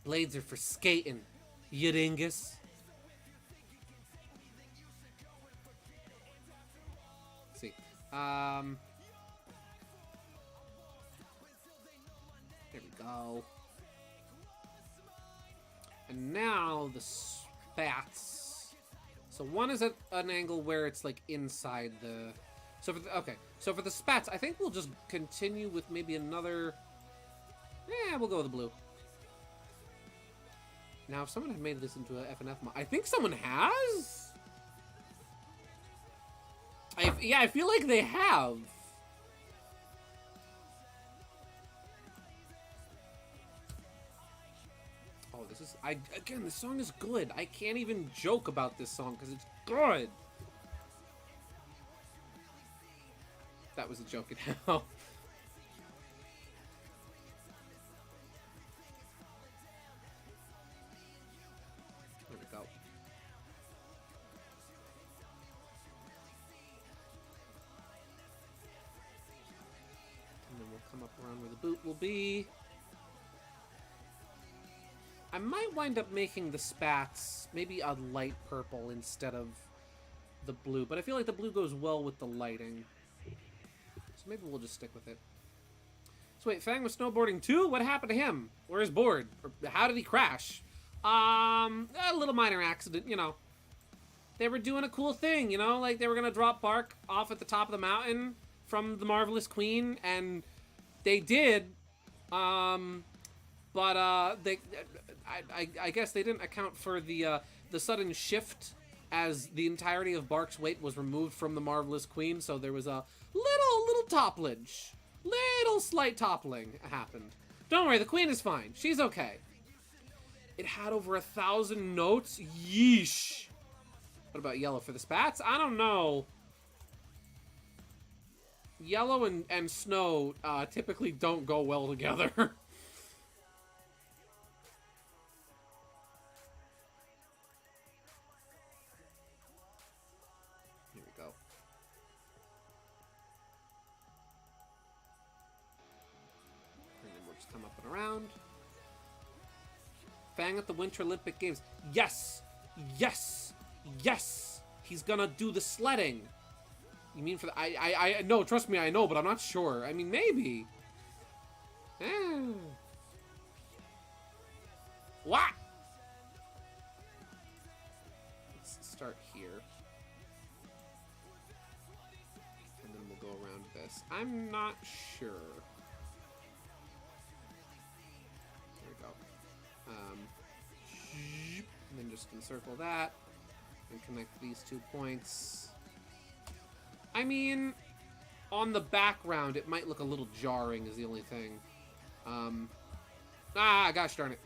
Blades are for skating, you dingus. Let's see. There we go. And now the spats. So one is at an angle where it's like inside the... So for the, okay, so for the spats, I think we'll just continue with maybe another... we'll go with the blue. Now, if someone had made this into a FNF mod... I think someone has? Yeah, I feel like they have. Oh, this is... Again, this song is good. I can't even joke about this song because it's good. That was a joke at how. There we go. And then we'll come up around where the boot will be. I might wind up making the spats maybe a light purple instead of the blue, but I feel like the blue goes well with the lighting. So maybe we'll just stick with it. So wait, Fang was snowboarding too? What happened to him? Or his board? Or how did he crash? A little minor accident, you know. They were doing a cool thing, you know? Like, they were gonna drop Bark off at the top of the mountain from the Marvelous Queen, and they did. I guess they didn't account for the sudden shift as the entirety of Bark's weight was removed from the Marvelous Queen, so there was a little topplage. Little slight toppling happened. Don't worry, the Queen is fine. She's okay. It had over 1,000 notes? Yeesh. What about yellow for the spats? I don't know. Yellow and snow typically don't go well together. Here we go. And then we'll just come up and around. Fang at the Winter Olympic Games. Yes! Yes! Yes! He's gonna do the sledding. You mean for the... I no, trust me, I know, but I'm not sure. I mean, maybe. What? Let's start here. And then we'll go around this. I'm not sure. There we go. And then just encircle that. And connect these 2 points. I mean, on the background, it might look a little jarring is the only thing. Gosh darn it.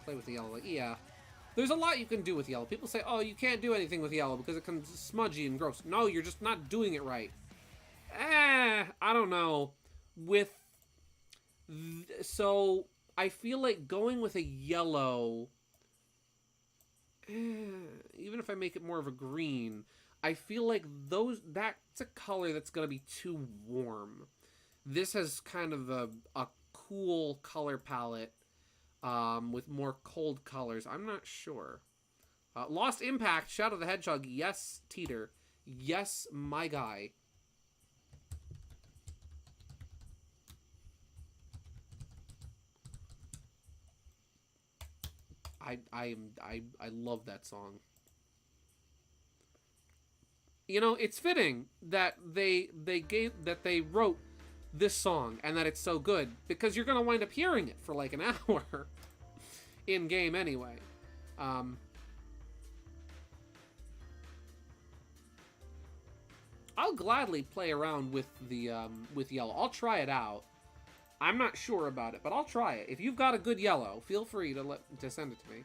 Play with the yellow. Yeah. There's a lot you can do with yellow. People say, oh, you can't do anything with yellow because it comes smudgy and gross. No, you're just not doing it right. I don't know. With So I feel like going with a yellow, even if I make it more of a green, I feel like that's a color that's gonna be too warm. This has kind of a cool color palette, with more cold colors. I'm not sure. Lost Impact, Shadow the Hedgehog, yes, Teeter, yes, my guy. I love that song. You know, it's fitting that they wrote this song and that it's so good because you're gonna wind up hearing it for like an hour in game anyway. Um, I'll gladly play around with yellow. I'll try it out. I'm not sure about it, but I'll try it. If you've got a good yellow, feel free to send it to me.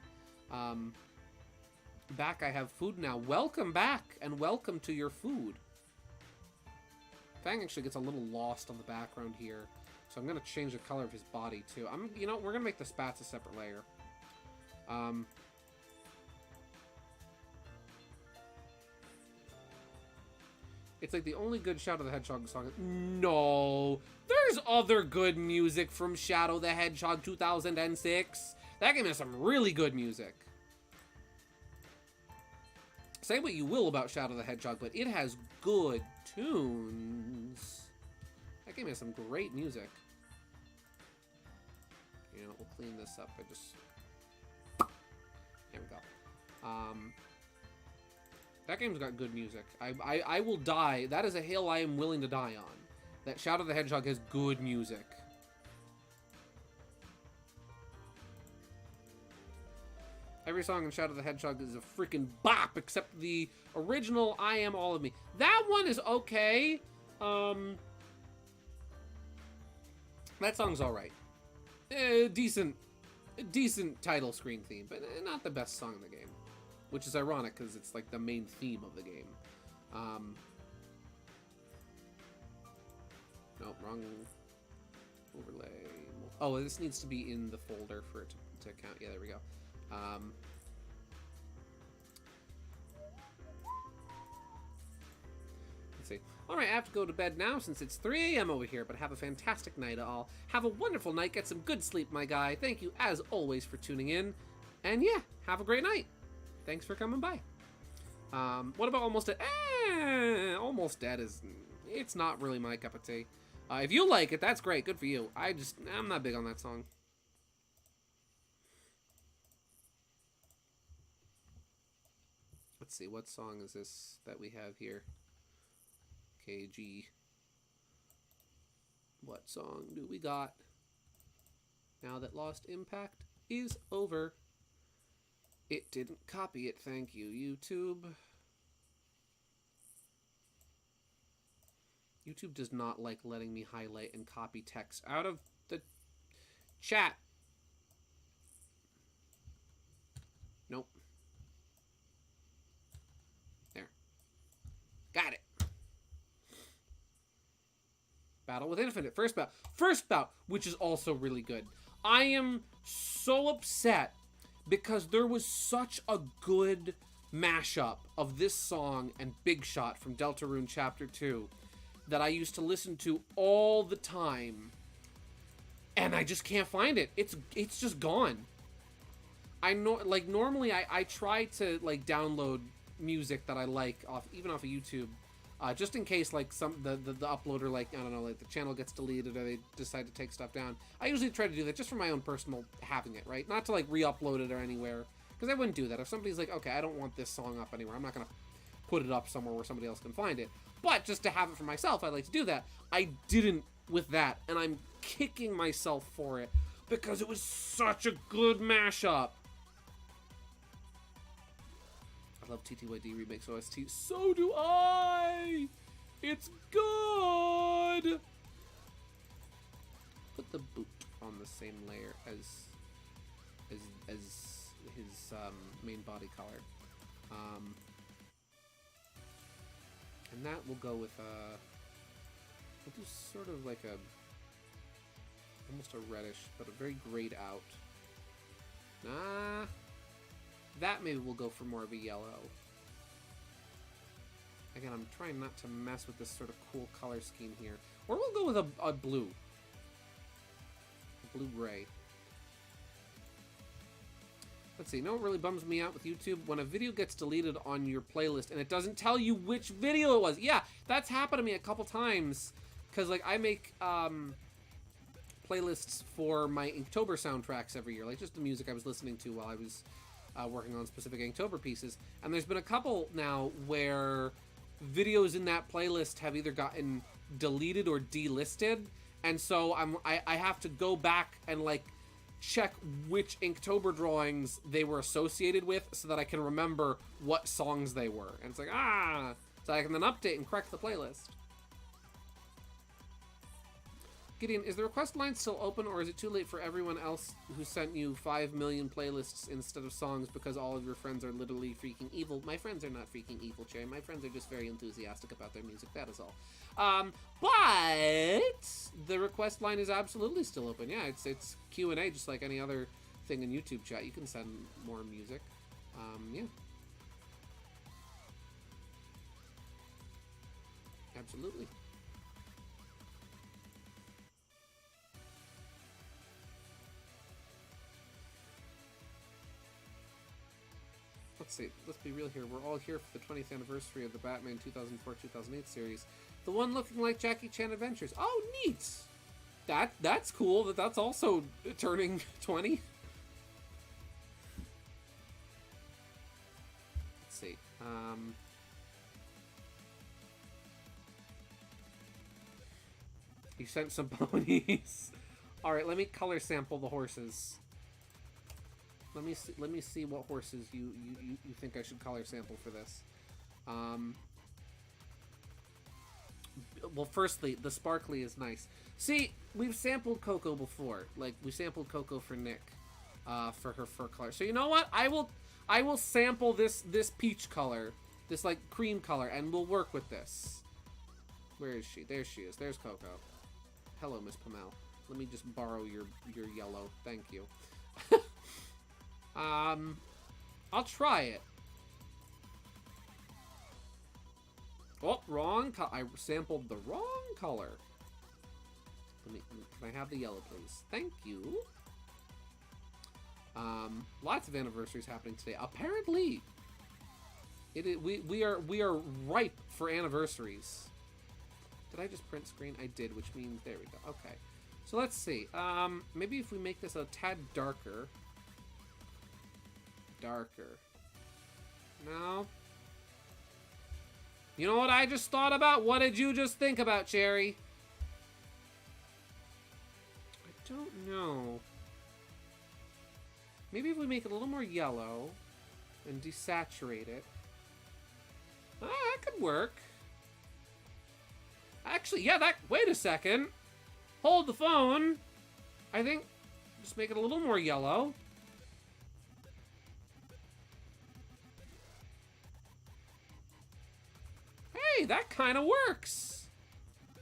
Back, I have food now. Welcome back, and welcome to your food. Fang actually gets a little lost on the background here, so I'm gonna change the color of his body too. You know, we're gonna make the spats a separate layer. It's like the only good Shadow the Hedgehog song. No, there's other good music from Shadow the Hedgehog 2006. That game has some really good music. Say what you will about Shadow the Hedgehog, but it has good tunes. That game has some great music. You know, we'll clean this up. There we go. That game's got good music. I will die. That is a hill I am willing to die on. That Shadow the Hedgehog has good music. Every song in Shadow the Hedgehog is a freaking bop, except the original I Am All of Me. That one is okay. That song's alright. Decent title screen theme, but not the best song in the game. Which is ironic, because it's like the main theme of the game. Nope, wrong overlay. Oh, this needs to be in the folder for it to count. Yeah, there we go. Let's see. Alright, I have to go to bed now since it's 3 a.m. over here, but have a fantastic night all. Have a wonderful night, get some good sleep, my guy. Thank you, as always, for tuning in. And yeah, have a great night. Thanks for coming by. What about Almost Dead? Almost Dead it's not really my cup of tea. If you like it, that's great. Good for you. I'm not big on that song. Let's see, what song is this that we have here? KG. What song do we got? Now that Lost Impact is over. It didn't copy it, thank you, YouTube. YouTube does not like letting me highlight and copy text out of the chat. Nope. There. Got it. Battle with Infinite. First bout, which is also really good. I am so upset because there was such a good mashup of this song and Big Shot from Deltarune Chapter 2 that I used to listen to all the time, and I just can't find it. It's just gone. I know, like, normally I try to like download music that I like even off of YouTube, just in case like the uploader, like, I don't know, like the channel gets deleted or they decide to take stuff down. I usually try to do that just for my own personal having it, right? Not to like re-upload it or anywhere, because I wouldn't do that. If somebody's like, okay, I don't want this song up anywhere, I'm not gonna put it up somewhere where somebody else can find it. But just to have it for myself, I like to do that. I didn't with that, and I'm kicking myself for it because it was such a good mashup. I love TTYD Remix OST. So do I! It's good! Put the boot on the same layer as his main body color. And that will go with we'll do sort of like a almost a reddish, but a very grayed out. Nah. That maybe we'll go for more of a yellow. Again, I'm trying not to mess with this sort of cool color scheme here. Or we'll go with a blue. A blue-gray. Let's see, you know what really bums me out with YouTube? When a video gets deleted on your playlist and it doesn't tell you which video it was. Yeah, that's happened to me a couple times. Because, like, I make playlists for my Inktober soundtracks every year. Like, just the music I was listening to while I was working on specific Inktober pieces. And there's been a couple now where videos in that playlist have either gotten deleted or delisted. And so I have to go back and, like, check which Inktober drawings they were associated with so that I can remember what songs they were. And it's like, so I can then update and correct the playlist. Gideon, is the request line still open, or is it too late for everyone else who sent you 5 million playlists instead of songs because all of your friends are literally freaking evil? My friends are not freaking evil, Cherry. My friends are just very enthusiastic about their music, that is all. But the request line is absolutely still open. Yeah, it's Q&A just like any other thing in YouTube chat. You can send more music. Yeah. Absolutely. Let's see, let's be real here. We're all here for the 20th anniversary of the Batman 2004-2008 series. The one looking like Jackie Chan Adventures. Oh, neat! That's cool that's also turning 20. Let's see. You sent some ponies. Alright, let me color sample the horses. Let me see what horses you think I should color sample for this. Well, firstly, the sparkly is nice. See, we've sampled Coco before. Like, we sampled Coco for Nick, for her fur color. So you know what? I will sample this peach color, this like cream color, and we'll work with this. Where is she? There she is. There's Coco. Hello, Miss Pamel. Let me just borrow your yellow. Thank you. I'll try it. Oh, wrong. I sampled the wrong color. Can I have the yellow, please? Thank you. Lots of anniversaries happening today. Apparently, we are ripe for anniversaries. Did I just print screen? I did, which means there we go. Okay. So let's see. Maybe if we make this a tad darker. No. You know what I just thought about? What did you just think about, Cherry? I don't know. Maybe if we make it a little more yellow and desaturate it. That could work. Actually, yeah, wait a second. Hold the phone. I think just make it a little more yellow. Hey, that kind of works.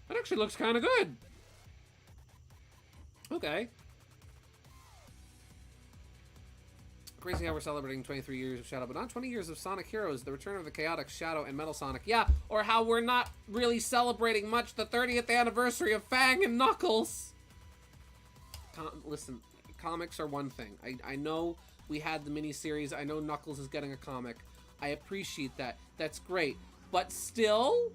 That actually looks kind of good. Okay. Crazy how we're celebrating 23 years of Shadow, but not 20 years of Sonic Heroes, the return of the chaotic Shadow and Metal Sonic. Yeah, or how we're not really celebrating much the 30th anniversary of Fang and Knuckles. Listen, comics are one thing. I know we had the miniseries. I know Knuckles is getting a comic. I appreciate that. That's great. But still,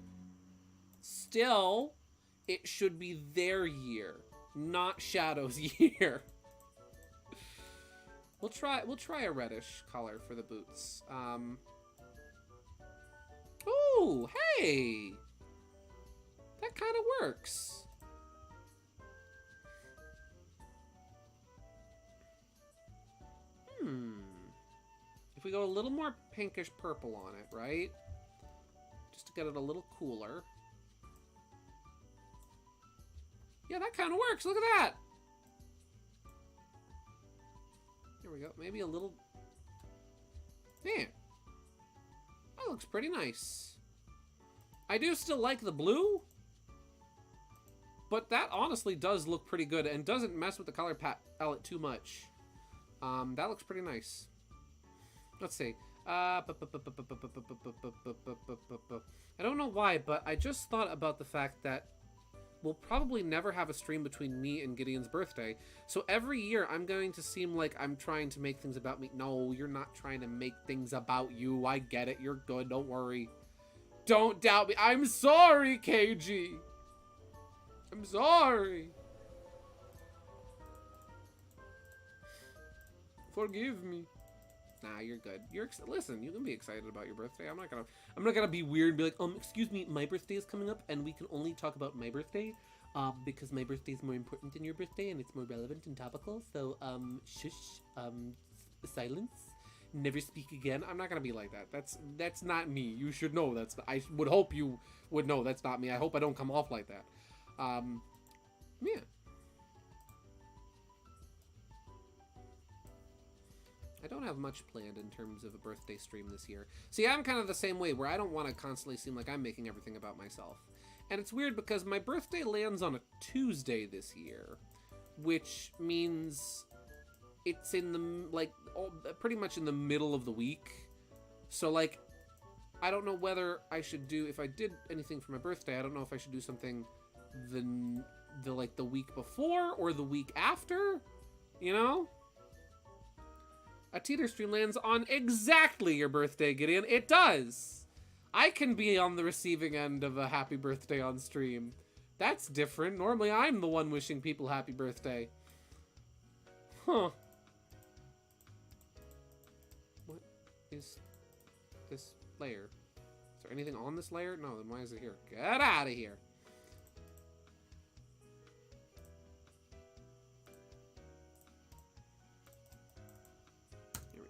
it should be their year, not Shadow's year. We'll try a reddish color for the boots. Ooh, hey! That kind of works. If we go a little more pinkish purple on it, right? Just to get it a little cooler. Yeah, that kind of works. Look at that. There we go. Maybe a little... Man. That looks pretty nice. I do still like the blue. But that honestly does look pretty good and doesn't mess with the color palette too much. That looks pretty nice. Let's see. I don't know why, but I just thought about the fact that we'll probably never have a stream between me and Gideon's birthday. So every year I'm going to seem like I'm trying to make things about me. No, you're not trying to make things about you. I get it. You're good. Don't worry. Don't doubt me. I'm sorry, KG. I'm sorry. Forgive me. Nah, you're good. Listen, you can be excited about your birthday. I'm not gonna be weird and be like, excuse me, my birthday is coming up and we can only talk about my birthday, because my birthday is more important than your birthday and it's more relevant and topical. So, shush, silence, never speak again. I'm not gonna be like that. That's not me. You should know I would hope you would know that's not me. I hope I don't come off like that. Yeah. I don't have much planned in terms of a birthday stream this year. See, I'm kind of the same way, where I don't want to constantly seem like I'm making everything about myself. And it's weird because my birthday lands on a Tuesday this year, which means it's in the, pretty much in the middle of the week. So, I don't know whether I should do, if I did anything for my birthday, I don't know if I should do something the week before or the week after, you know? A teeter stream lands on exactly your birthday, Gideon. It does. I can be on the receiving end of a happy birthday on stream. That's different. Normally, I'm the one wishing people happy birthday. Huh. What is this layer? Is there anything on this layer? No, then why is it here? Get out of here.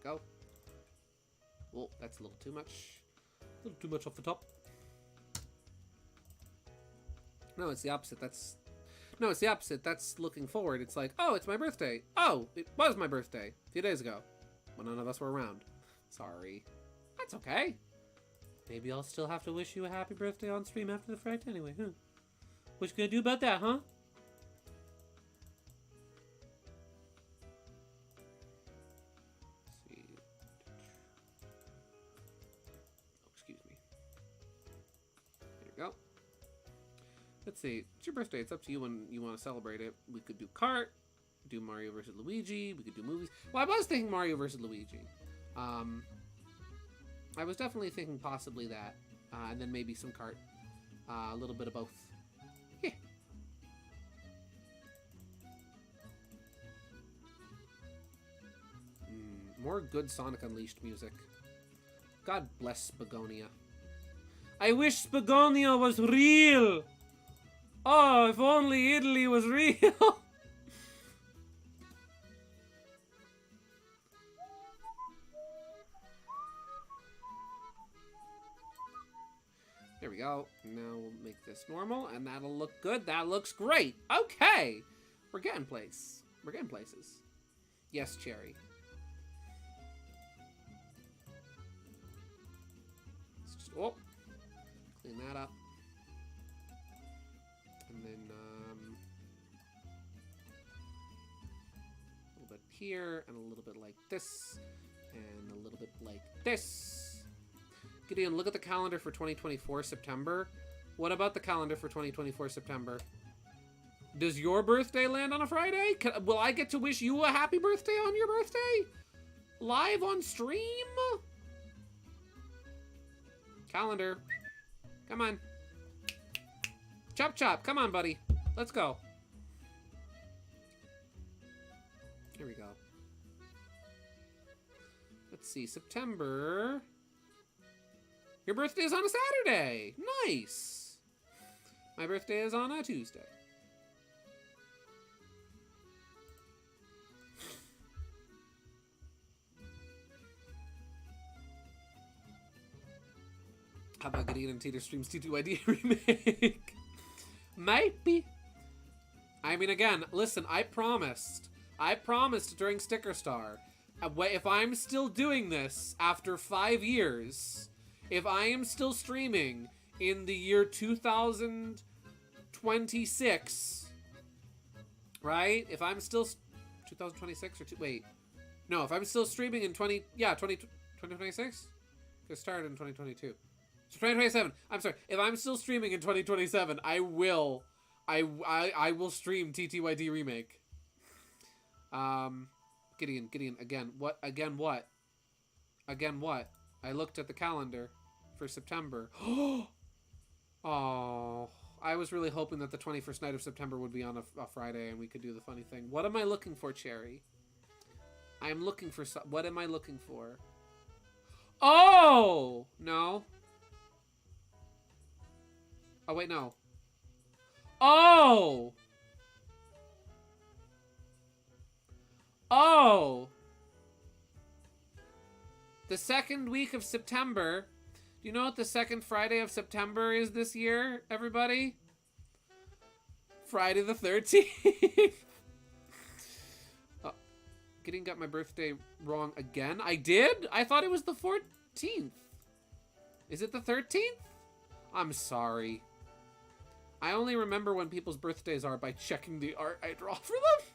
Go. Oh, that's a little too much. A little too much off the top. No, it's the opposite. No, it's the opposite. That's looking forward. It's like, oh, it's my birthday. Oh, it was my birthday a few days ago when none of us were around. Sorry. That's okay. Maybe I'll still have to wish you a happy birthday on stream after the fact anyway, huh? What you gonna do about that, huh? Let's see. It's your birthday. It's up to you when you want to celebrate it. We could do kart, do Mario vs. Luigi. We could do movies. Well, I was thinking Mario vs. Luigi. I was definitely thinking possibly that. And then maybe some kart. A little bit of both. Yeah. More good Sonic Unleashed music. God bless Spagonia. I wish Spagonia was real! Oh, if only Italy was real! There we go. Now we'll make this normal, and that'll look good. That looks great! Okay! We're getting place. We're getting places. Yes, Cherry. Let's just, oh! Clean that up. And then, a little bit here, and a little bit like this, and a little bit like this. Gideon, look at the calendar for 2024 September. What about the calendar for 2024 September? Does your birthday land on a Friday? Will I get to wish you a happy birthday on your birthday? Live on stream? Calendar. Come on. Chop chop. Come on, buddy. Let's go. Here we go. Let's see. September. Your birthday is on a Saturday. Nice. My birthday is on a Tuesday. How about Gideon and Tater Streams T2ID remake? Maybe. I mean, again, listen, I promised during Sticker Star, if I'm still doing this after 5 years, if I am still streaming in the year 2024, 2026, right? If I'm still 2026 or wait, no, if I'm still streaming in 2026, it started in 2022, so 2027. I'm sorry, if I'm still streaming in 2027, I will stream TTYD remake. Gideon, again, what? I looked at the calendar for September. Oh, I was really hoping that the 21st night of September would be on a Friday and we could do the funny thing. What am I looking for, Cherry? I'm looking for what am I looking for? Oh! No. Oh, wait, no. Oh! Oh! The second week of September. Do you know what the second Friday of September is this year, everybody? Friday the 13th. Gideon got my birthday wrong again. I did? I thought it was the 14th. Is it the 13th? I'm sorry. I only remember when people's birthdays are by checking the art I draw for them.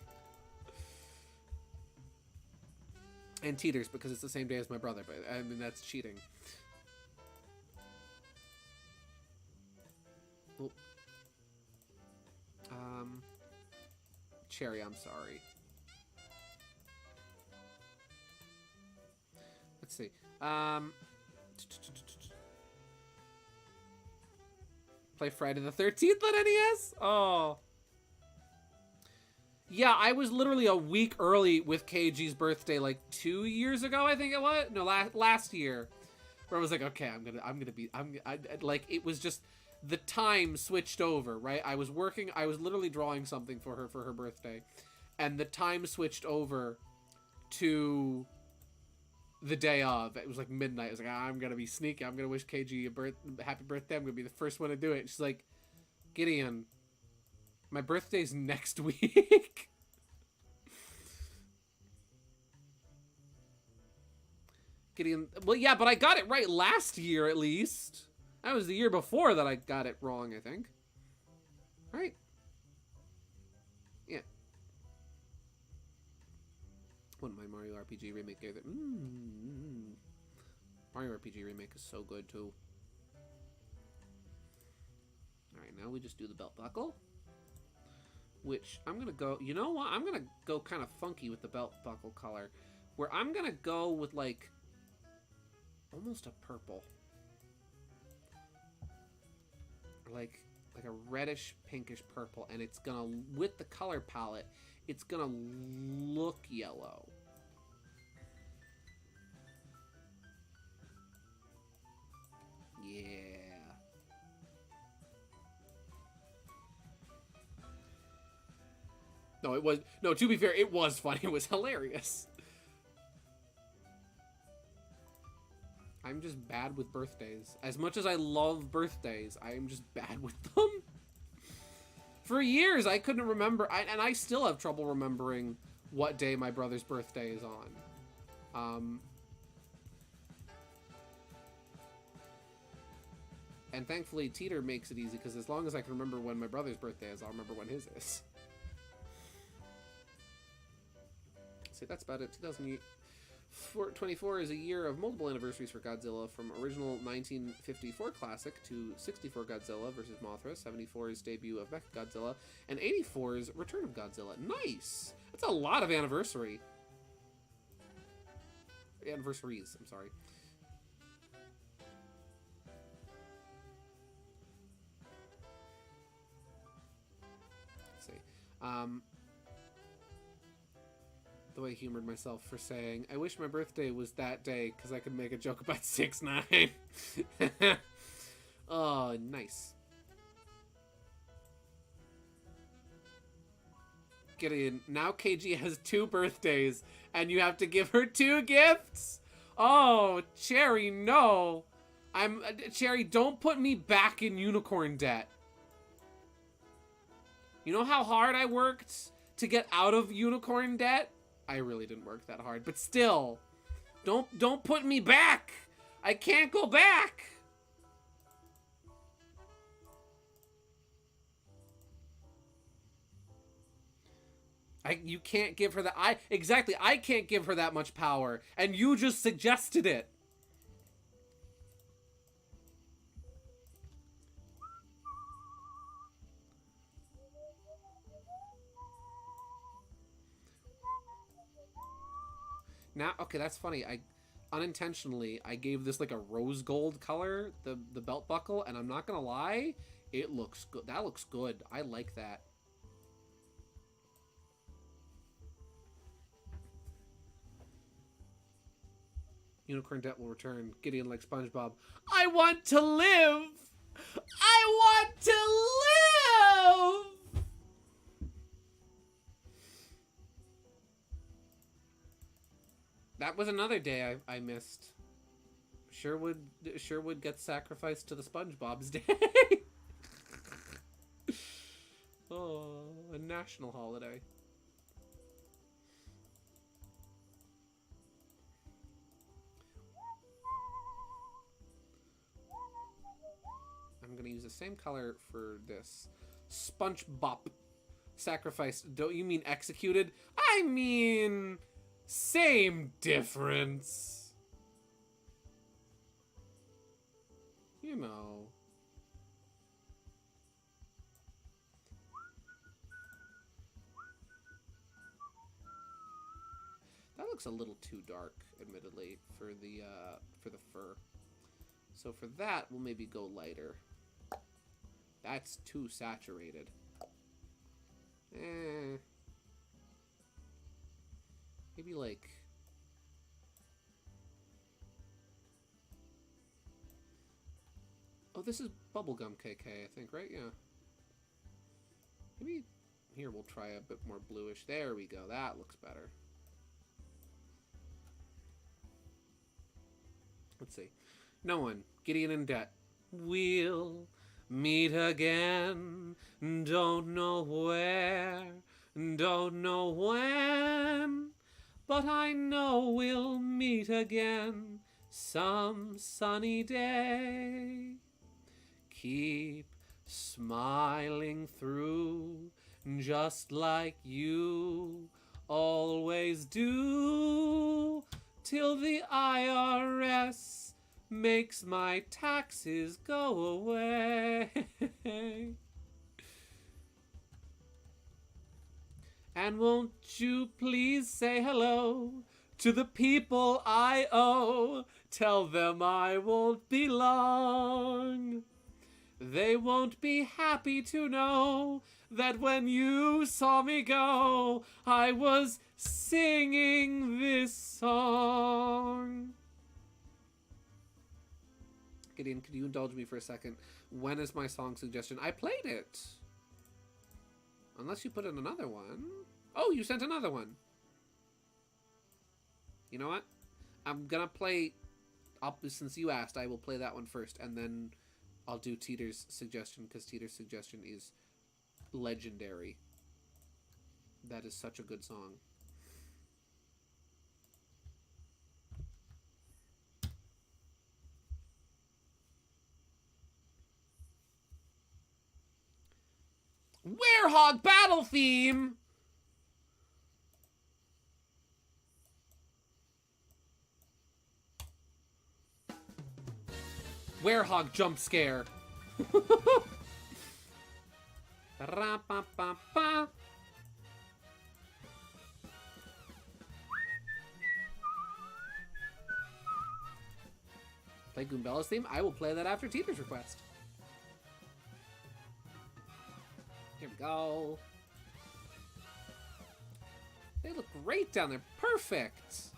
And Teeters, because it's the same day as my brother, but I mean, that's cheating. Oh. Cherry, I'm sorry. Let's see. Play Friday the 13th on NES? Oh. Yeah, I was literally a week early with KG's birthday like 2 years ago, I think it was. No, last year. Where I was like, okay, like, it was just, the time switched over, right? I was literally drawing something for her birthday. And the time switched over to the day of. It was like midnight. I was like, I'm gonna be sneaky. I'm gonna wish KG a happy birthday. I'm gonna be the first one to do it. She's like, Gideon, my birthday's next week. Gideon, well, yeah, but I got it right last year at least. That was the year before that I got it wrong, I think. Right? Yeah. One of my Mario RPG remake games. Mario RPG remake is so good too. Alright, now we just do the belt buckle. Which I'm gonna go, you know what? I'm gonna go kind of funky with the belt buckle color. Where I'm gonna go with like almost a purple. Like a reddish pinkish purple, and it's gonna, with the color palette, it's gonna look yellow. Yeah. No, it was, no, to be fair, it was funny. It was hilarious. I'm just bad with birthdays. As much as I love birthdays, I am just bad with them. For years, I couldn't remember, and I still have trouble remembering what day my brother's birthday is on. And thankfully, Teeter makes it easy, because as long as I can remember when my brother's birthday is, I'll remember when his is. So that's about it. 2024 is a year of multiple anniversaries for Godzilla, from original 1954 classic to 64 Godzilla vs. Mothra, 74's debut of Mechagodzilla, and 84's Return of Godzilla. Nice! That's a lot of anniversaries, I'm sorry. Let's see. The way I humored myself for saying, I wish my birthday was that day because I could make a joke about 6ix9ine. Oh, nice. Get in. Now KG has 2 birthdays and you have to give her 2 gifts? Oh, Cherry, no. Cherry, don't put me back in unicorn debt. You know how hard I worked to get out of unicorn debt? I really didn't work that hard, but still, don't put me back. I can't go back. You can't give her that. I can't give her that much power, and you just suggested it. Now, okay, that's funny. I unintentionally I gave this like a rose gold color, the belt buckle, and I'm not gonna lie, it looks good. That looks good. I like that. Unicorn Debt will return. Gideon like SpongeBob. I want to live! I want to live! That was another day I missed. Sherwood gets sacrificed to the SpongeBob's day. Oh, a national holiday. I'm gonna use the same color for this. SpongeBob sacrifice. Don't you mean executed? I mean, same difference. You know. That looks a little too dark, admittedly, for the fur. So for that, we'll maybe go lighter. That's too saturated. Maybe like... Oh, this is Bubblegum KK, I think, right? Yeah. Maybe here we'll try a bit more bluish. There we go. That looks better. Let's see. No one. Gideon in debt. We'll meet again. Don't know where. Don't know when. But I know we'll meet again some sunny day. Keep smiling through just like you always do, till the IRS makes my taxes go away. And won't you please say hello to the people I owe? Tell them I won't be long. They won't be happy to know that when you saw me go, I was singing this song. Gideon, could you indulge me for a second? When is my song suggestion? I played it. Unless you put in another one. Oh, you sent another one. You know what? I'm gonna play... since you asked, I will play that one first, and then I'll do Teeter's suggestion, because Teeter's suggestion is legendary. That is such a good song. Werehog battle theme! Werehog jump scare. Ra-pa-pa-pa. Play Goombella's theme? I will play that after Teeter's request. Here we go. They look great down there. Perfect.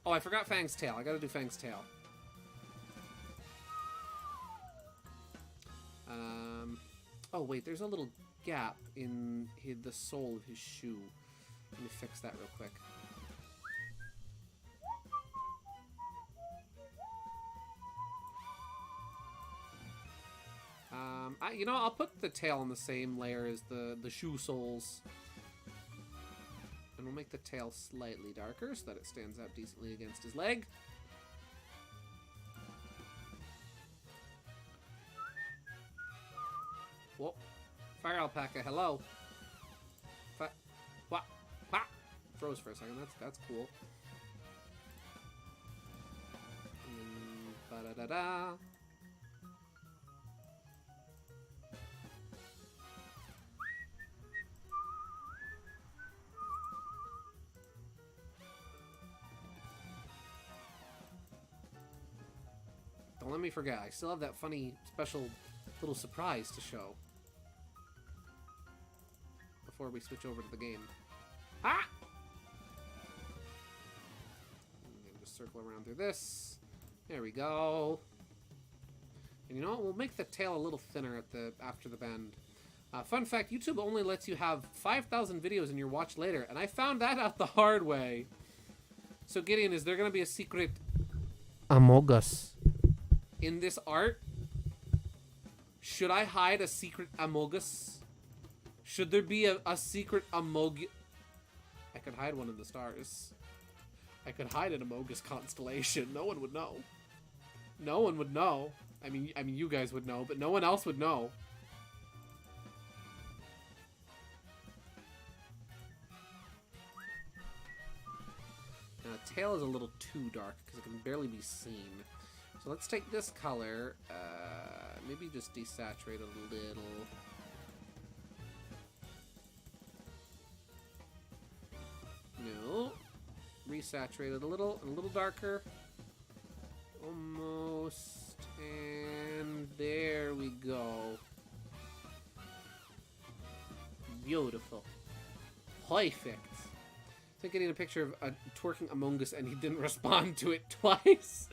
Oh, I forgot Fang's tail. I gotta do Fang's tail. Oh, wait, there's a little gap in the sole of his shoe. Let me fix that real quick. You know, I'll put the tail on the same layer as the shoe soles. And we'll make the tail slightly darker so that it stands out decently against his leg. Whoa. Fire alpaca, hello. froze for a second. That's cool. Ba-da-da-da. Don't let me forget. I still have that funny, special little surprise to show before we switch over to the game. Ah! And just circle around through this. There we go. And you know what? We'll make the tail a little thinner at the after the bend. Fun fact, YouTube only lets you have 5,000 videos in your watch later, and I found that out the hard way. So Gideon, is there going to be a secret Among Us in this art? Should I hide a secret Among Us? Should there be a secret Among Us? I could hide one in the stars. I could hide an Among Us constellation. No one would know. No one would know. I mean, you guys would know, but no one else would know. Now, the tail is a little too dark because it can barely be seen. So let's take this color, maybe just desaturate a little. No. Resaturate it a little darker. Almost. And there we go. Beautiful. Perfect. So getting a picture of a twerking Among Us and he didn't respond to it twice.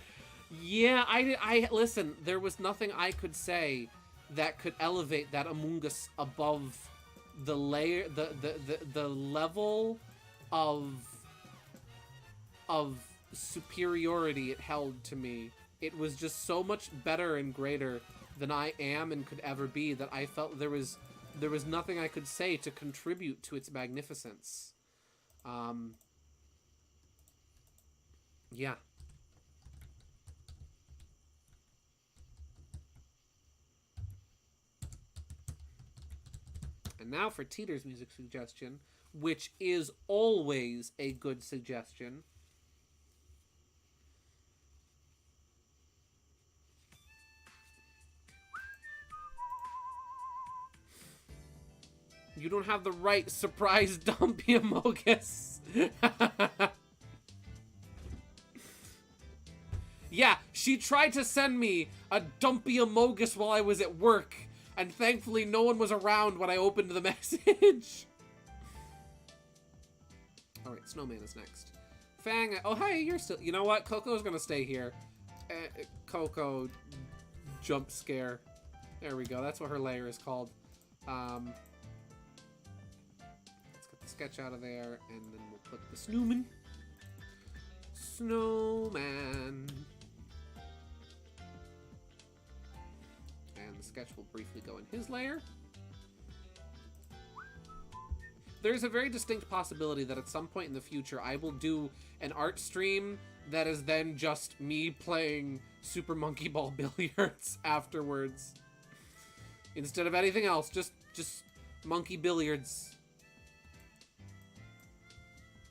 Yeah, I listen, there was nothing I could say that could elevate that Among Us above the layer, the level of superiority it held to me. It was just so much better and greater than I am and could ever be that I felt there was nothing I could say to contribute to its magnificence. Yeah. And now for Teeter's music suggestion, which is always a good suggestion. You don't have the right surprise dumpy Amogus. Yeah, she tried to send me a dumpy Amogus while I was at work, and thankfully no one was around when I opened the message. Alright, Snowman is next. Fang, oh hey, you're still, you know what, Coco's gonna stay here. Coco, jump scare. There we go, that's what her layer is called. Let's get the sketch out of there, and then we'll put the Snowman. Snowman. And the sketch will briefly go in his layer. There's a very distinct possibility that at some point in the future I will do an art stream that is then just me playing Super Monkey Ball Billiards afterwards. Instead of anything else, just Monkey Billiards.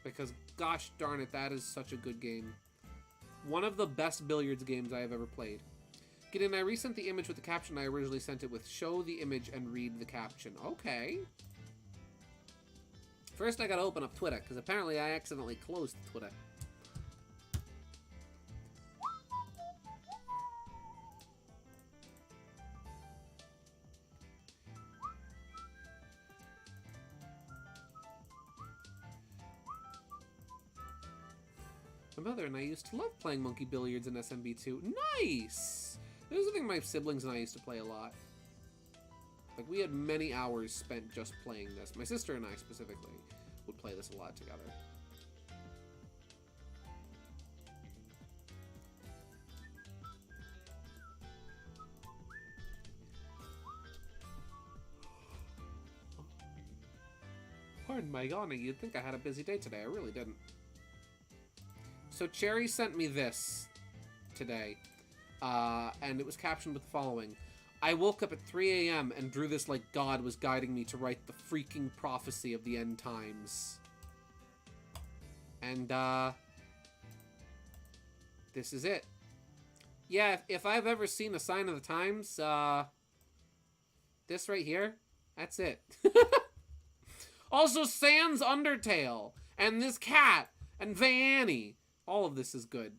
Because gosh darn it, that is such a good game. One of the best billiards games I have ever played. Gideon, I resent the image with the caption I originally sent it with. Show the image and read the caption. Okay. First, I gotta open up Twitter, because apparently I accidentally closed Twitter. My mother and I used to love playing Monkey Billiards in SMB2. Nice! This is a thing my siblings and I used to play a lot. Like, we had many hours spent just playing this. My sister and I, specifically, would play this a lot together. Pardon my yawning, you'd think I had a busy day today. I really didn't. So Cherry sent me this today, and it was captioned with the following. I woke up at 3 a.m. and drew this like God was guiding me to write the freaking prophecy of the end times. And, this is it. Yeah, if I've ever seen a sign of the times, this right here, that's it. Also, Sans Undertale, and this cat, and Vanny. All of this is good.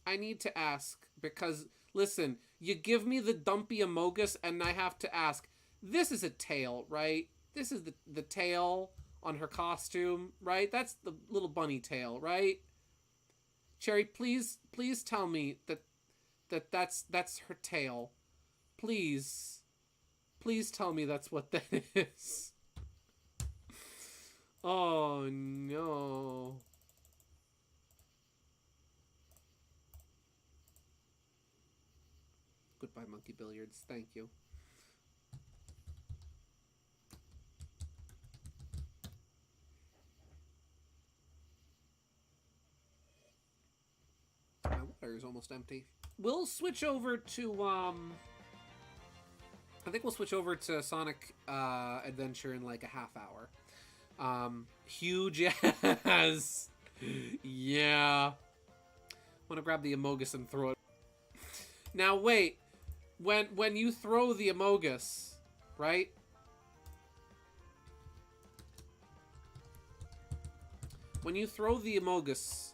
I need to ask, because, listen, you give me the dumpy Amogus, and I have to ask, this is a tail, right? This is the tail on her costume, right? That's the little bunny tail, right? Cherry, please tell me that's her tail. Please tell me that's what that is. Oh no. Goodbye, Monkey Billiards. Thank you. My water is almost empty. We'll switch over to, I think we'll switch over to Sonic Adventure in like a half hour. Huge ass. Yeah. I want to grab the Amogus and throw it. Now wait. When you throw the Amogus, right? When you throw the Amogus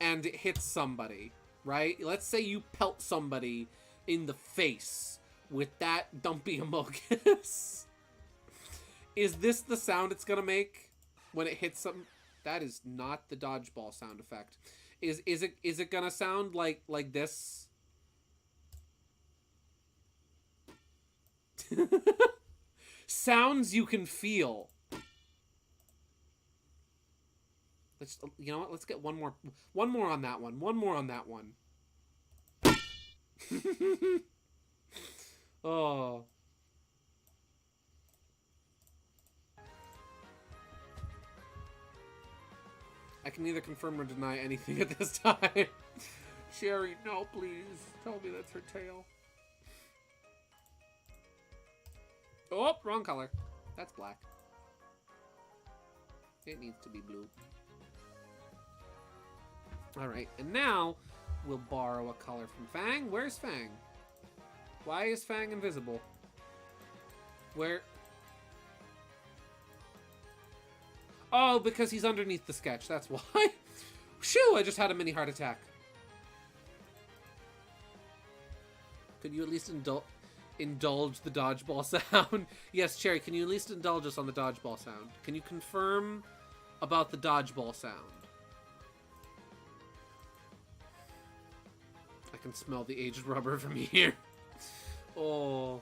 and it hits somebody, right? Let's say you pelt somebody in the face with that dumpy Amogus. Is this the sound it's gonna make when it hits something? That is not the dodgeball sound effect. Is it gonna sound like this? Sounds you can feel. You know what? Let's get one more on that one. One more on that one. Oh. I can neither confirm or deny anything at this time. Sherry, no, please. Tell me that's her tail. Oh, wrong color. That's black. It needs to be blue. Alright, and now we'll borrow a color from Fang. Where's Fang? Why is Fang invisible? Where? Oh, because he's underneath the sketch. That's why. Shoo! I just had a mini heart attack. Could you at least indulge the dodgeball sound? Yes, Cherry, can you at least indulge us on the dodgeball sound? Can you confirm about the dodgeball sound? I can smell the aged rubber from here. Oh.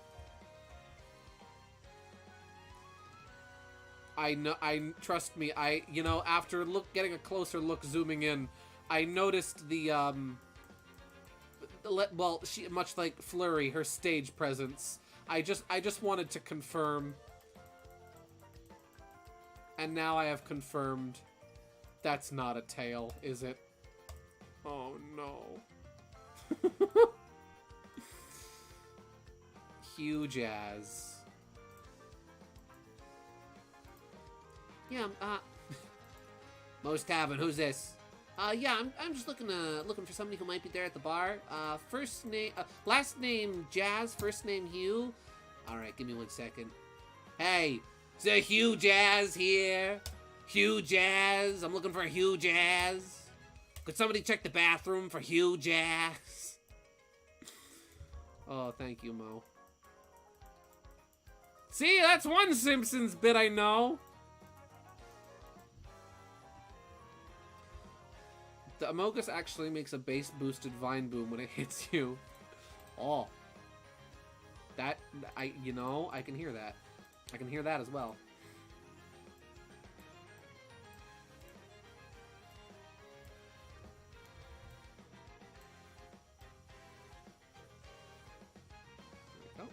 I know, trust me, you know, after getting a closer look, zooming in, I noticed well, she, much like Flurry, her stage presence. I just wanted to confirm. And now I have confirmed. That's not a tail, is it? Oh no. Huge as. Yeah, Moe's Tavern, who's this? Yeah, I'm just looking for somebody who might be there at the bar. First name, last name Jazz, first name Hugh. Alright, give me 1 second. Hey, is there Hugh Jazz here? Hugh Jazz, I'm looking for Hugh Jazz. Could somebody check the bathroom for Hugh Jazz? Oh, thank you, Mo. See, that's one Simpsons bit I know. The Amogus actually makes a bass-boosted Vine Boom when it hits you. Oh. That, you know, I can hear that. I can hear that as well. There we go.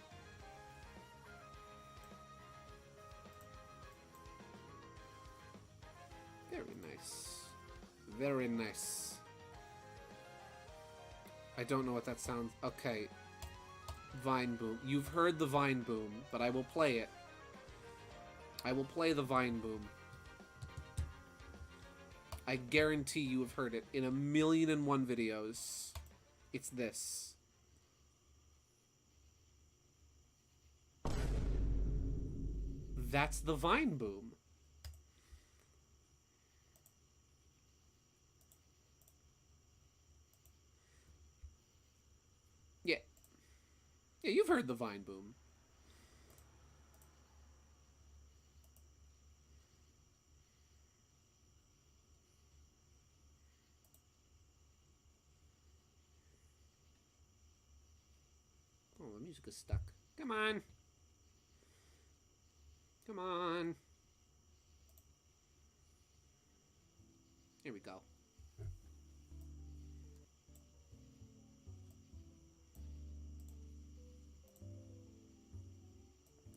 Very nice. Very nice. I don't know what that sounds... Okay. Vine Boom. You've heard the Vine Boom, but I will play it. I will play the Vine Boom. I guarantee you have heard it in 1,000,001 videos. It's this. That's the Vine Boom. Yeah. Yeah, you've heard the Vine Boom. Oh, the music is stuck. Come on. Come on. Here we go.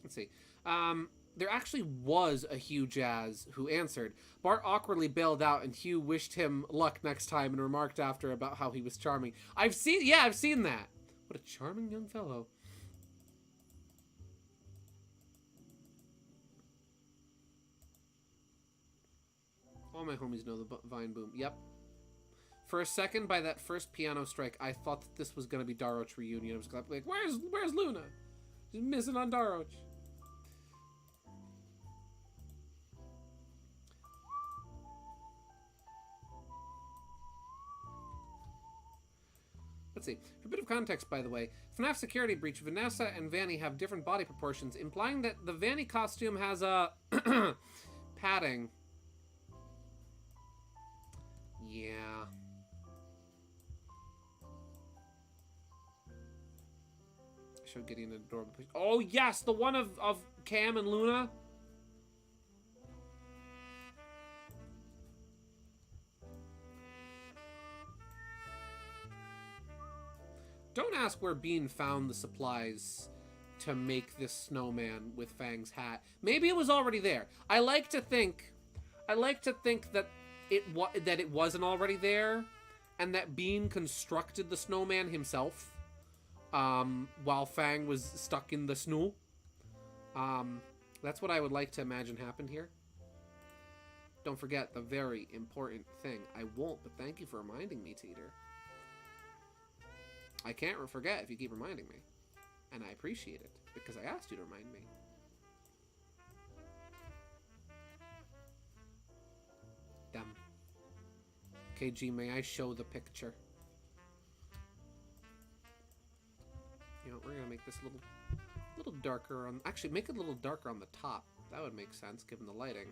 Let's see. There actually was a Hugh Jazz who answered. Bart awkwardly bailed out, and Hugh wished him luck next time and remarked after about how he was charming. I've seen that. What a charming young fellow. All my homies know the Vine Boom. Yep. For a second, by that first piano strike, I thought that this was going to be Daroch reunion. I was like, where's Luna? She's missing on Daroch. Let's see. For a bit of context, by the way, FNAF Security Breach, Vanessa and Vanny have different body proportions, implying that the Vanny costume has a padding. Yeah. Show Gideon an adorable picture. Oh, yes! The one of Cam and Luna. Don't ask where Bean found the supplies to make this snowman with Fang's hat. Maybe it was already there. I like to think that it wasn't already there, and that Bean constructed the snowman himself, while Fang was stuck in the snow. That's what I would like to imagine happened here. Don't forget the very important thing. I won't, but thank you for reminding me, Teeter. I can't forget if you keep reminding me. And I appreciate it, because I asked you to remind me. Damn. KG, may I show the picture? You know, we're gonna make this a little darker on... Actually, make it a little darker on the top. That would make sense, given the lighting.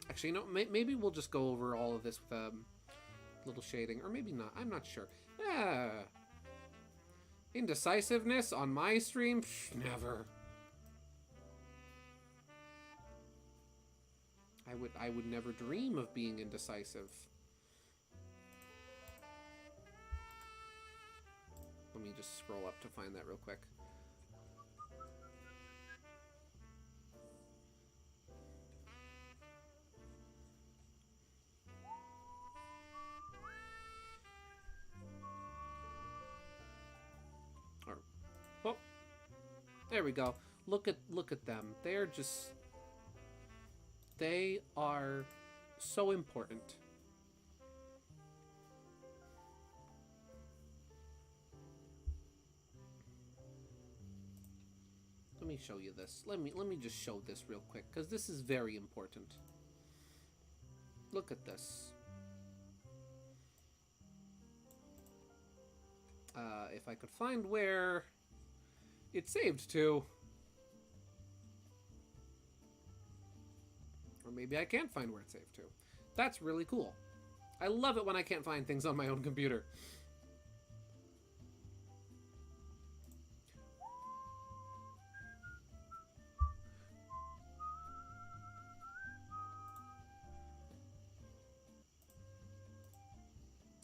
Actually, you know, maybe we'll just go over all of this with a little shading. Or maybe not. I'm not sure. Indecisiveness on my stream? Psh, never. I would never dream of being indecisive. Let me just scroll up to find that real quick. Oh, there we go. Look at them. They're just... They are so important. Let me show you this. Let me just show this real quick, because this is very important. Look at this. If I could find where it saved to. Or maybe I can't find where it saved to. That's really cool. I love it when I can't find things on my own computer.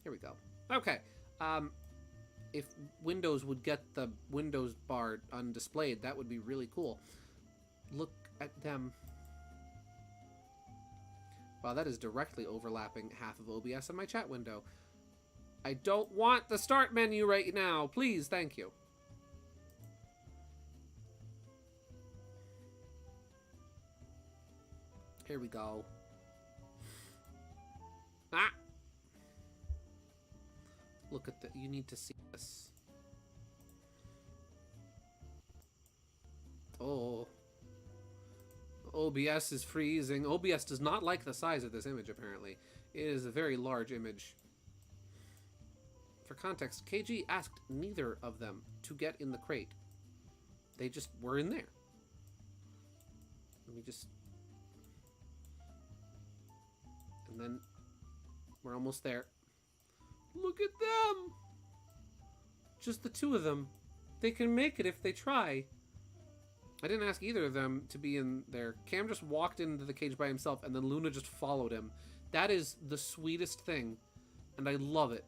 Here we go. Okay. If Windows would get the Windows bar undisplayed, that would be really cool. Look at them. Wow, that is directly overlapping half of OBS in my chat window. I don't want the start menu right now. Please, thank you. Here we go. Ah! Look at that. You need to see this. Oh. OBS is freezing. OBS does not like the size of this image, apparently. It is a very large image. For context, KG asked neither of them to get in the crate. They just were in there. Let me just... And then we're almost there. Look at them! Just the two of them. They can make it if they try. I didn't ask either of them to be in there. Cam just walked into the cage by himself, and then Luna just followed him. That is the sweetest thing, and I love it.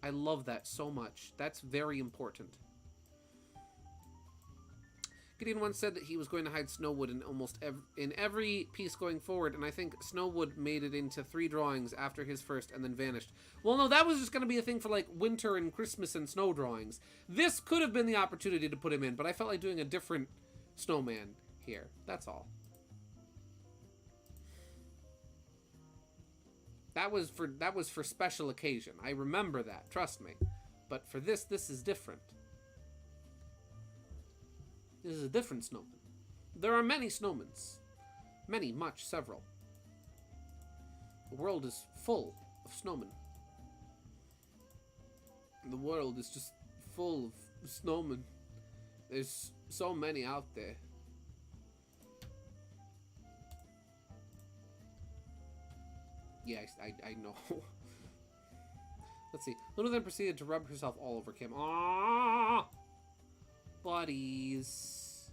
I love that so much. That's very important. Gideon once said that he was going to hide Snowwood in every piece going forward, and I think Snowwood made it into 3 drawings after his first and then vanished. Well, no, that was just going to be a thing for, like, winter and Christmas and snow drawings. This could have been the opportunity to put him in, but I felt like doing a different snowman here. That's all. That was for special occasion. I remember that, trust me. But for this is different. This is a different snowman. There are many snowmans. Many, much, several. The world is full of snowmen. The world is just full of snowmen. There's so many out there. Yeah, I know. Let's see. Luna then proceeded to rub herself all over Kim. Aww! Buddies.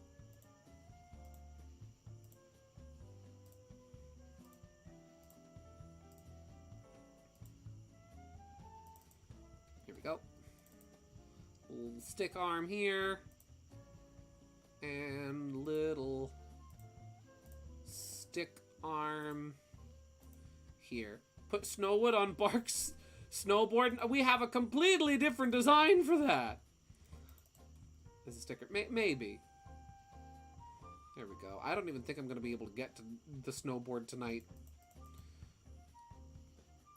Here we go. Little stick arm here. And little stick arm here. Put Snowwood on Bark's snowboard. We have a completely different design for that. There's a sticker. Maybe. There we go. I don't even think I'm going to be able to get to the snowboard tonight.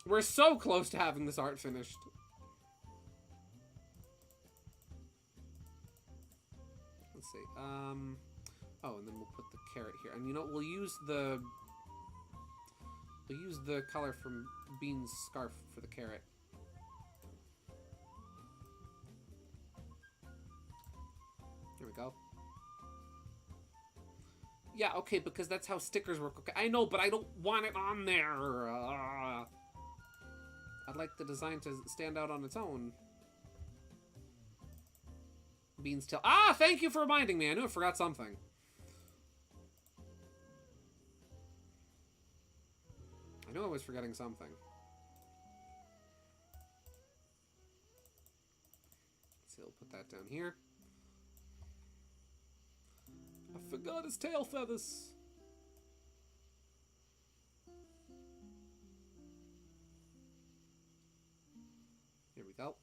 We're so close to having this art finished. Let's see. Oh, and then we'll put the carrot here. And you know, we'll use the color from Bean's scarf for the carrot. There we go. Yeah, okay, because that's how stickers work. Okay, I know, but I don't want it on there. I'd like the design to stand out on its own. Bean's tail. Ah, thank you for reminding me. I knew I forgot something. I knew I was forgetting something. So I'll put that down here. I forgot his tail feathers. Here we go.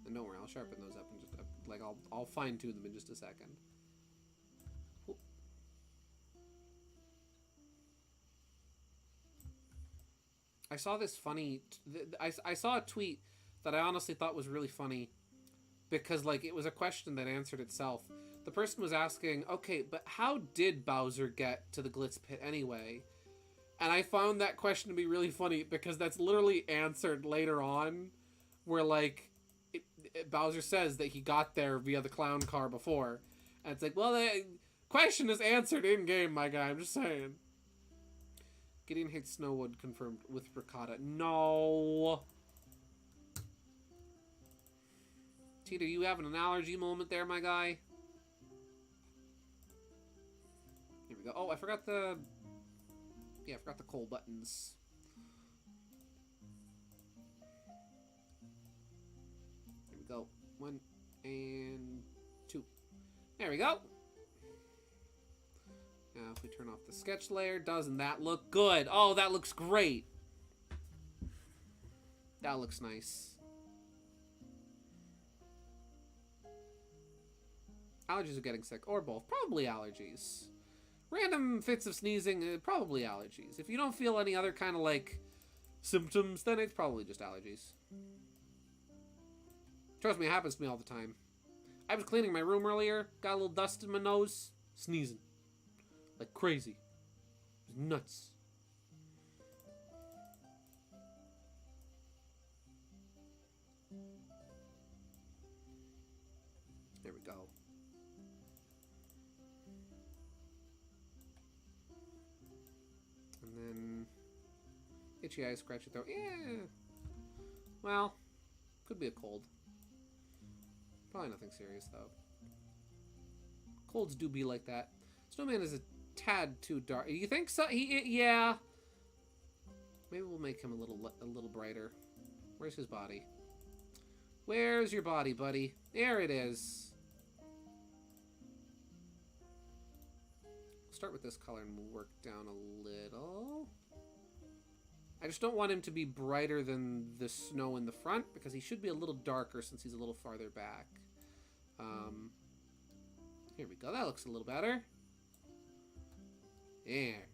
And don't worry, I'll sharpen those up in just like I'll fine tune them in just a second. Whoop. I saw this funny. I saw a tweet that I honestly thought was really funny. Because, like, it was a question that answered itself. The person was asking, okay, but how did Bowser get to the Glitz Pit anyway? And I found that question to be really funny because that's literally answered later on. Where, like, Bowser says that he got there via the clown car before. And it's like, well, the question is answered in-game, my guy. I'm just saying. Gideon hates Snowwood confirmed with Ricotta. No. Tita, you having an allergy moment there, my guy? Here we go. Oh, I forgot the... Yeah, I forgot the coal buttons. Here we go. 1 and 2. There we go. Now, if we turn off the sketch layer, doesn't that look good? Oh, that looks great. That looks nice. Allergies or getting sick, or both. Probably allergies. Random fits of sneezing, probably allergies. If you don't feel any other kind of, like, symptoms, then it's probably just allergies. Trust me, it happens to me all the time. I was cleaning my room earlier, got a little dust in my nose, sneezing. Like crazy. It was nuts. There we go. And then itchy eyes, scratchy throat. Yeah. Well, could be a cold. Probably nothing serious though. Colds do be like that. Snowman is a tad too dark. You think so? Yeah. Maybe we'll make him a little brighter. Where's his body? Where's your body, buddy? There it is. Start with this color and we'll work down a little. I just don't want him to be brighter than the snow in the front because he should be a little darker since he's a little farther back. Here we go. That looks a little better. There.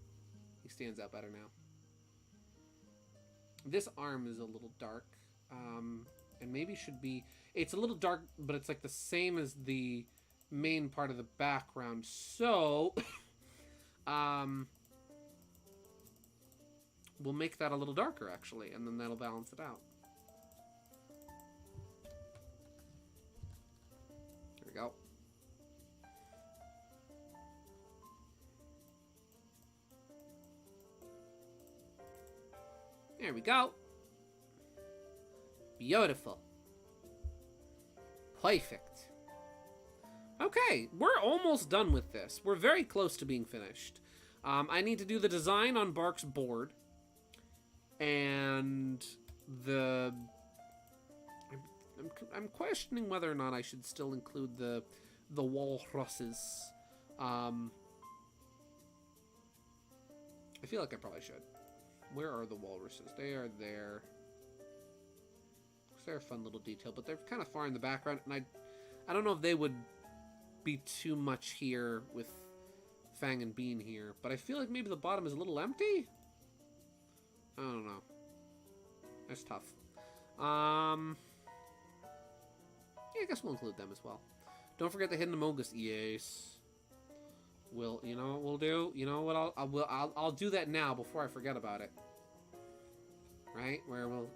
He stands out better now. This arm is a little dark. And maybe should be... It's a little dark, but it's like the same as the main part of the background. So... we'll make that a little darker, actually, and then that'll balance it out. There we go. There we go. Beautiful. Perfect. Okay, we're almost done with this. We're very close to being finished. I need to do the design on Bark's board. And the... I'm questioning whether or not I should still include the walruses. I feel like I probably should. Where are the walruses? They are there. They're a fun little detail, but they're kind of far in the background, and I don't know if they would be too much here with Fang and Bean here, but I feel like maybe the bottom is a little empty? I don't know. That's tough. Yeah, I guess we'll include them as well. Don't forget the hidden Amogus. Yes. Well, you know what we'll do? You know what? I'll do that now before I forget about it. Right? Where we'll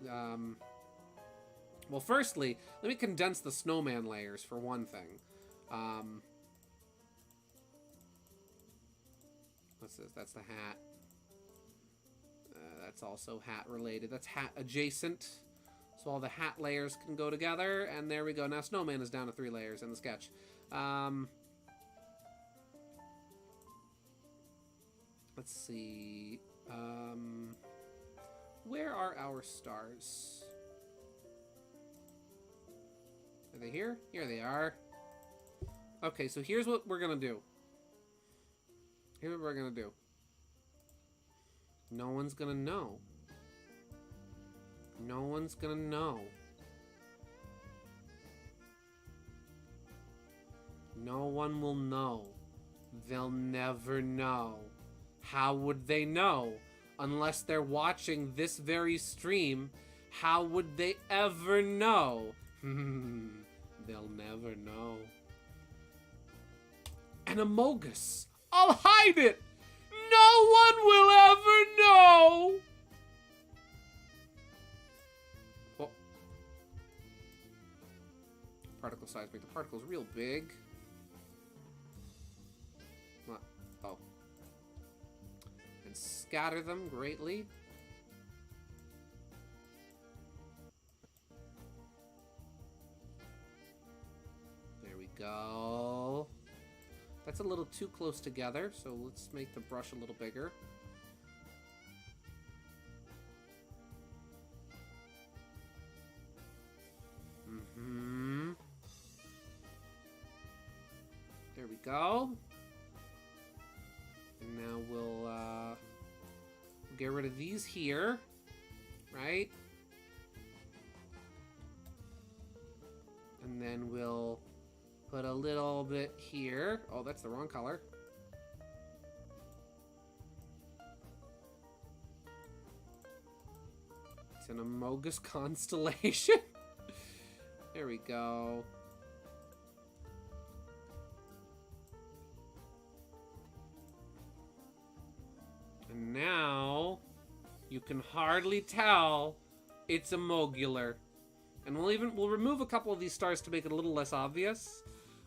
well, firstly, let me condense the snowman layers for one thing. What's this? That's the hat. That's also hat related. That's hat adjacent. So all the hat layers can go together. And there we go. Now snowman is down to 3 layers in the sketch. Let's see. Where are our stars? Are they here? Here they are. Okay, so here's what we're going to do. Here's what we're going to do. No one's going to know. No one's going to know. No one will know. They'll never know. How would they know? Unless they're watching this very stream, how would they ever know? They'll never know. An Amogus. I'll hide it! No one will ever know! Oh. Particle size, make the particles real big. What? Oh. And scatter them greatly. There we go. That's a little too close together, so let's make the brush a little bigger. There we go. And now we'll get rid of these here, right? And then we'll Put a little bit here. Oh, that's the wrong color. It's an Amogus constellation. There we go. And now you can hardly tell it's a mogular. And we'll remove a couple of these stars to make it a little less obvious.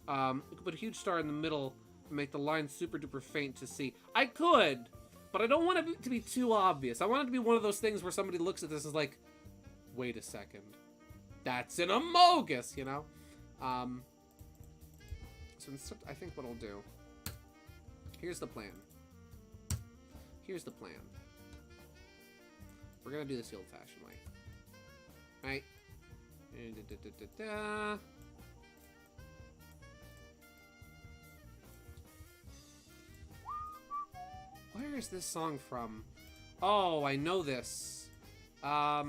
We could put a huge star in the middle and make the line super duper faint to see. I could, but I don't want it to be too obvious. I want it to be one of those things where somebody looks at this and is like, wait a second. That's an Amogus, you know? So instead, I think what I'll do, here's the plan. Here's the plan. We're gonna do this the old-fashioned way. Right? Where is this song from? Oh, I know this. Oh,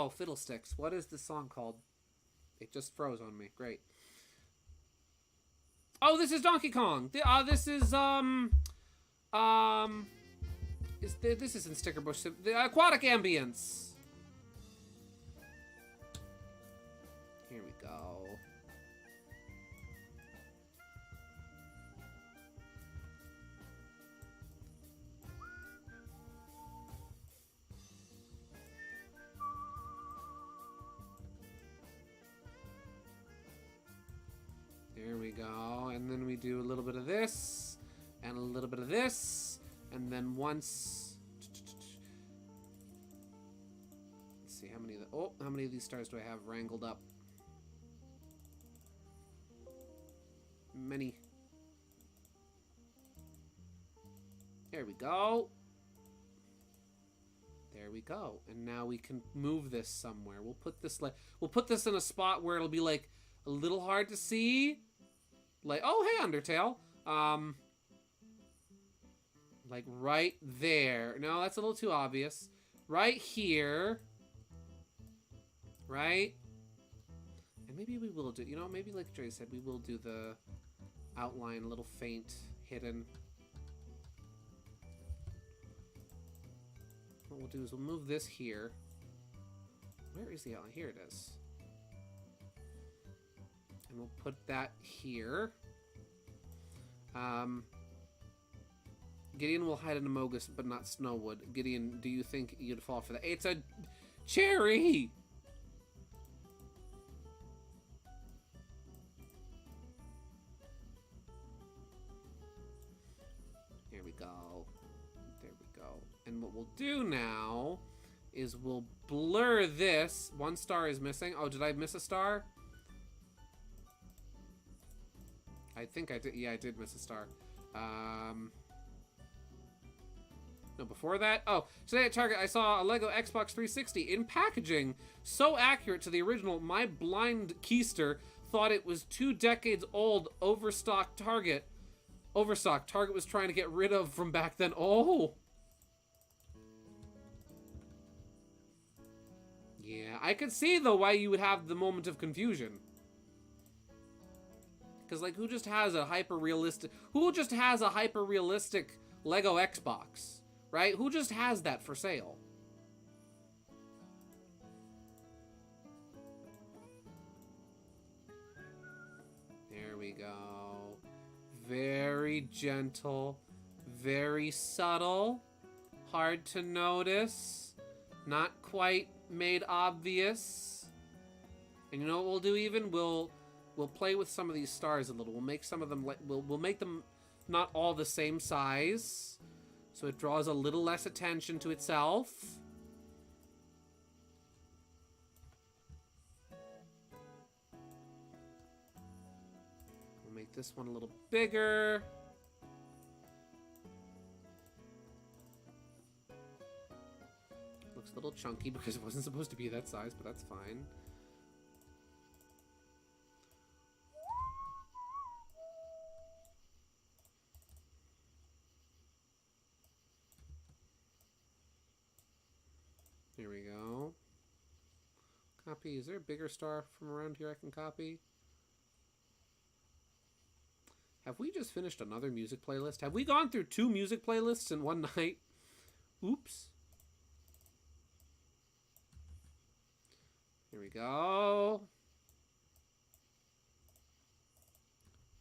fiddlesticks. What is this song called? It just froze on me. Great. Oh, this is Donkey Kong. This is this isn't Sticker Bush. The Aquatic Ambience. Here we go. There we go. And then we do a little bit of this, and a little bit of this, and then once... Let's see, how many of these stars do I have wrangled up? Many. There we go. There we go. And now we can move this somewhere. We'll put this in a spot where it'll be like a little hard to see. Like, oh hey, Undertale. Like right there. No, that's a little too obvious. Right here. Right? And maybe we will do, you know, maybe like Dre said, we will do the outline a little faint, hidden. What we'll do is we'll move this here. Where is the outline? Here it is. And we'll put that here. Gideon will hide an Amogus, but not Snowwood. Gideon, do you think you'd fall for that? It's a cherry! Here we go. There we go. And what we'll do now is we'll blur this. One star is missing. Oh, did I miss a star? I think I did. Yeah, I did miss a star. No, before that? Oh, today at Target I saw a Lego Xbox 360 in packaging. So accurate to the original, my blind keister thought it was 2 decades old, overstocked Target. Overstock Target was trying to get rid of from back then. Oh! Yeah, I could see, though, why you would have the moment of confusion. Because, like, who just has a hyper-realistic Lego Xbox? Right? Who just has that for sale? There we go. Very gentle. Very subtle. Hard to notice. Not quite made obvious. And you know what we'll do even? We'll play with some of these stars a little. We'll make some of them, we'll make them not all the same size. So it draws a little less attention to itself. We'll make this one a little bigger. Looks a little chunky because it wasn't supposed to be that size, but that's fine. Here we go. Copy. Is there a bigger star from around here I can copy? Have we just finished another music playlist? Have we gone through 2 music playlists in one night? Oops. Here we go.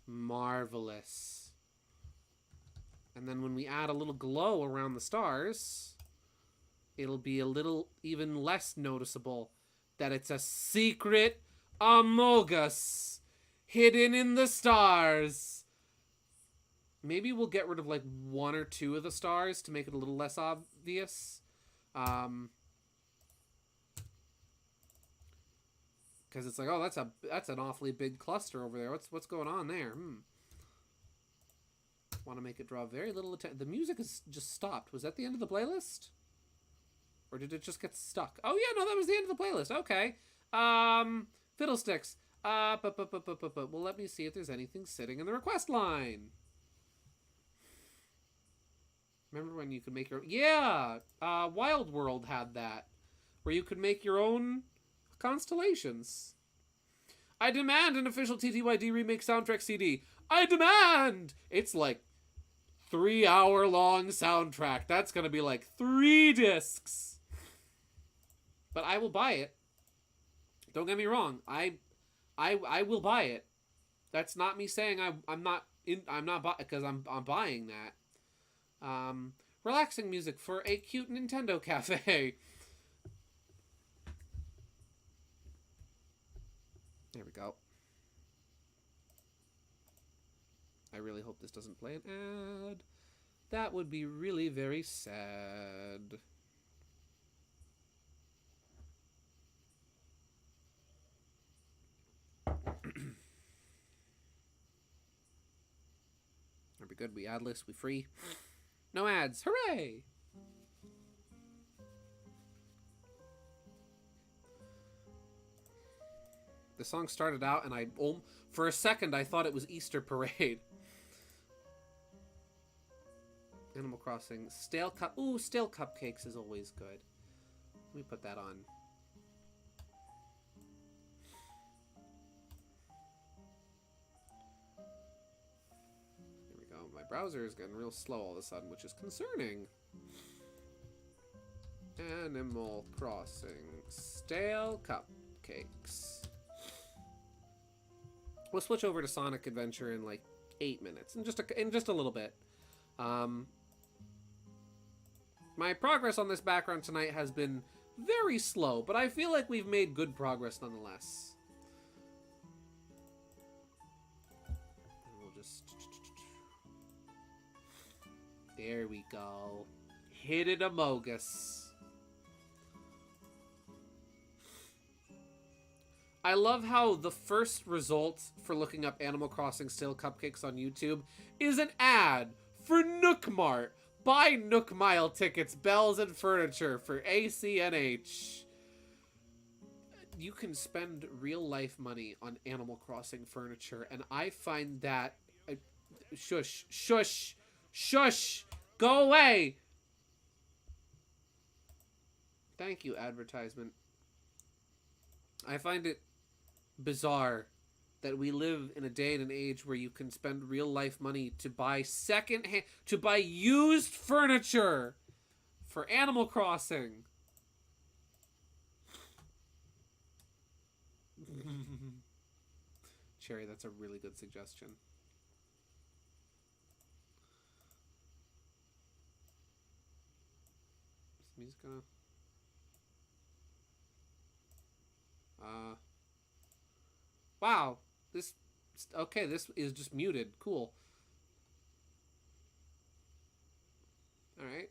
Marvelous. And then when we add a little glow around the stars, it'll be a little even less noticeable that it's a secret Amogus hidden in the stars. Maybe we'll get rid of like 1 or 2 of the stars to make it a little less obvious. Because it's like, oh, that's an awfully big cluster over there. What's going on there? Want to make it draw very little attention. The music has just stopped. Was that the end of the playlist? Or did it just get stuck? Oh yeah, no, that was the end of the playlist. Okay. Fiddlesticks. Well, let me see if there's anything sitting in the request line. Remember when you could make your... Yeah! Wild World had that. Where you could make your own constellations. I demand an official TTYD remake soundtrack CD. I demand! It's like 3-hour-long soundtrack. That's gonna be like 3 discs. But I will buy it. Don't get me wrong. I will buy it. That's not me saying I'm not because I'm buying that. Relaxing music for a cute Nintendo cafe. There we go. I really hope this doesn't play an ad. That would be really very sad. Are we good? We adless? We free? No ads. Hooray! The song started out and for a second I thought it was Easter Parade. Animal Crossing. Stale cupcakes is always good. Let me put that on. There we go. My browser is getting real slow all of a sudden, which is concerning. Animal Crossing. Stale cupcakes. We'll switch over to Sonic Adventure in like 8 minutes, in just a little bit. My progress on this background tonight has been very slow, but I feel like we've made good progress nonetheless. And we'll just... There we go. Hidden Amogus. I love how the first result for looking up Animal Crossing Stale Cupcakes on YouTube is an ad for Nook Mart. Buy Nook Mile tickets, bells, and furniture for ACNH. You can spend real-life money on Animal Crossing furniture, and I find that... shush, shush, shush! Go away! Thank you, advertisement. I find it bizarre that we live in a day and an age where you can spend real life money to buy to buy used furniture for Animal Crossing. Cherry, that's a really good suggestion. Is the music gonna... Wow. Okay, this is just muted. Cool. Alright.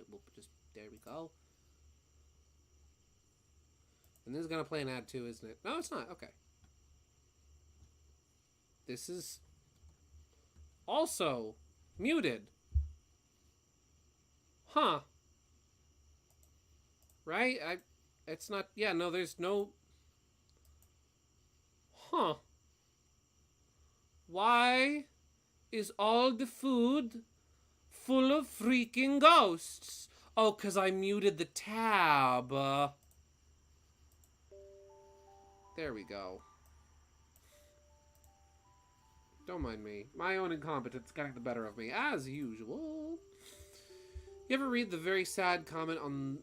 We'll just, there we go. And this is gonna play an ad too, isn't it? No, it's not. Okay. This is also muted. Huh. Right? It's not... Yeah, no, there's no... Huh. Why is all the food full of freaking ghosts? Oh, 'cause I muted the tab. There we go. Don't mind me. My own incompetence getting the better of me, as usual. You ever read the very sad comment on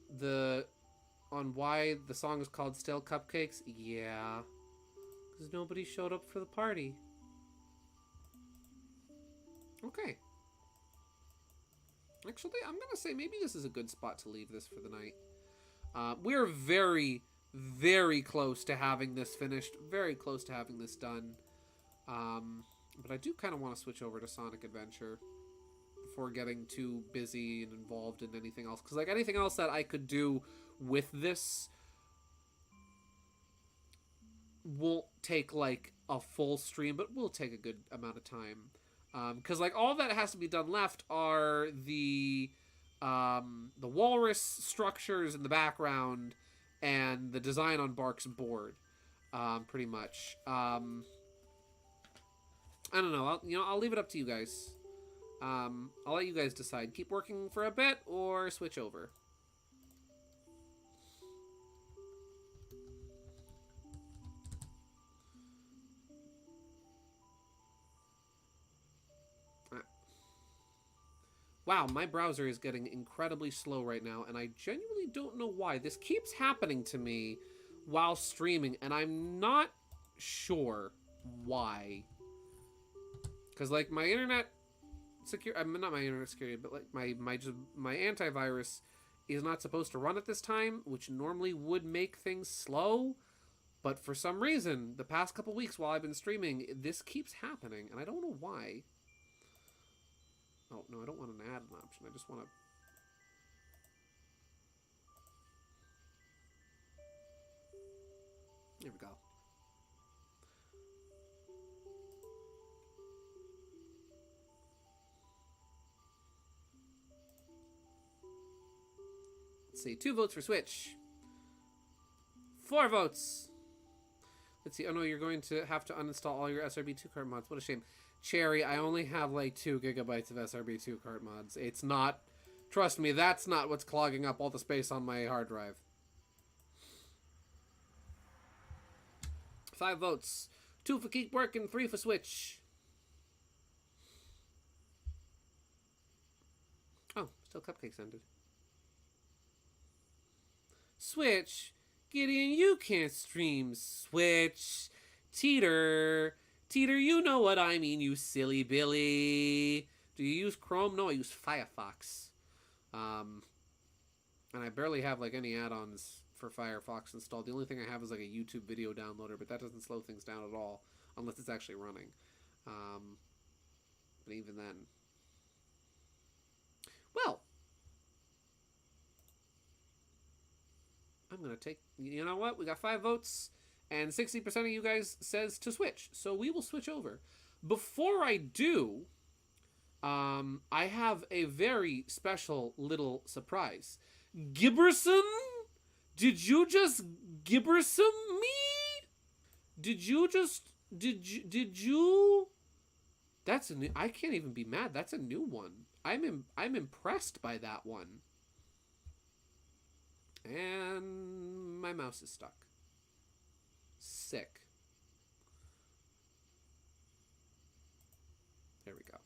why the song is called Stale Cupcakes? Yeah. Because nobody showed up for the party. Okay. Actually, I'm going to say maybe this is a good spot to leave this for the night. We're very, very close to having this finished. Very close to having this done. But I do kind of want to switch over to Sonic Adventure before getting too busy and involved in anything else. Because, like, anything else that I could do with this won't take, like, a full stream, but will take a good amount of time. Because, like, all that has to be done left are the walrus structures in the background and the design on Bark's board, pretty much. I don't know. I'll leave it up to you guys. I'll let you guys decide. Keep working for a bit or switch over. Wow, my browser is getting incredibly slow right now, and I genuinely don't know why. This keeps happening to me while streaming, and I'm not sure why. Because, like, my internet security, not my internet security, but, like, my antivirus is not supposed to run at this time, which normally would make things slow. But for some reason, the past couple weeks while I've been streaming, this keeps happening, and I don't know why. Oh, no, I don't want an add option. I just want to... There we go. Let's see. 2 votes for Switch. 4 votes. Let's see. Oh, no, you're going to have to uninstall all your SRB2 cart mods. What a shame. Cherry, I only have like 2 gigabytes of SRB2 cart mods. It's not... Trust me, that's not what's clogging up all the space on my hard drive. 5 votes. 2 for Keep Working, 3 for Switch. Oh, still Cupcakes ended. Switch. Gideon, you can't stream Switch. Teeter. Teeter, you know what I mean, you silly Billy. Do you use Chrome? No, I use Firefox. And I barely have, like, any add-ons for Firefox installed. The only thing I have is, like, a YouTube video downloader, but that doesn't slow things down at all, unless it's actually running. But even then. Well. I'm going to take... You know what? We got 5 votes. And 60% of you guys says to switch. So we will switch over. Before I do, I have a very special little surprise. Gibberson? Did you just Gibberson me? Did you? That's a new... I can't even be mad. That's a new one. I'm impressed by that one. And my mouse is stuck. Sick. There we go.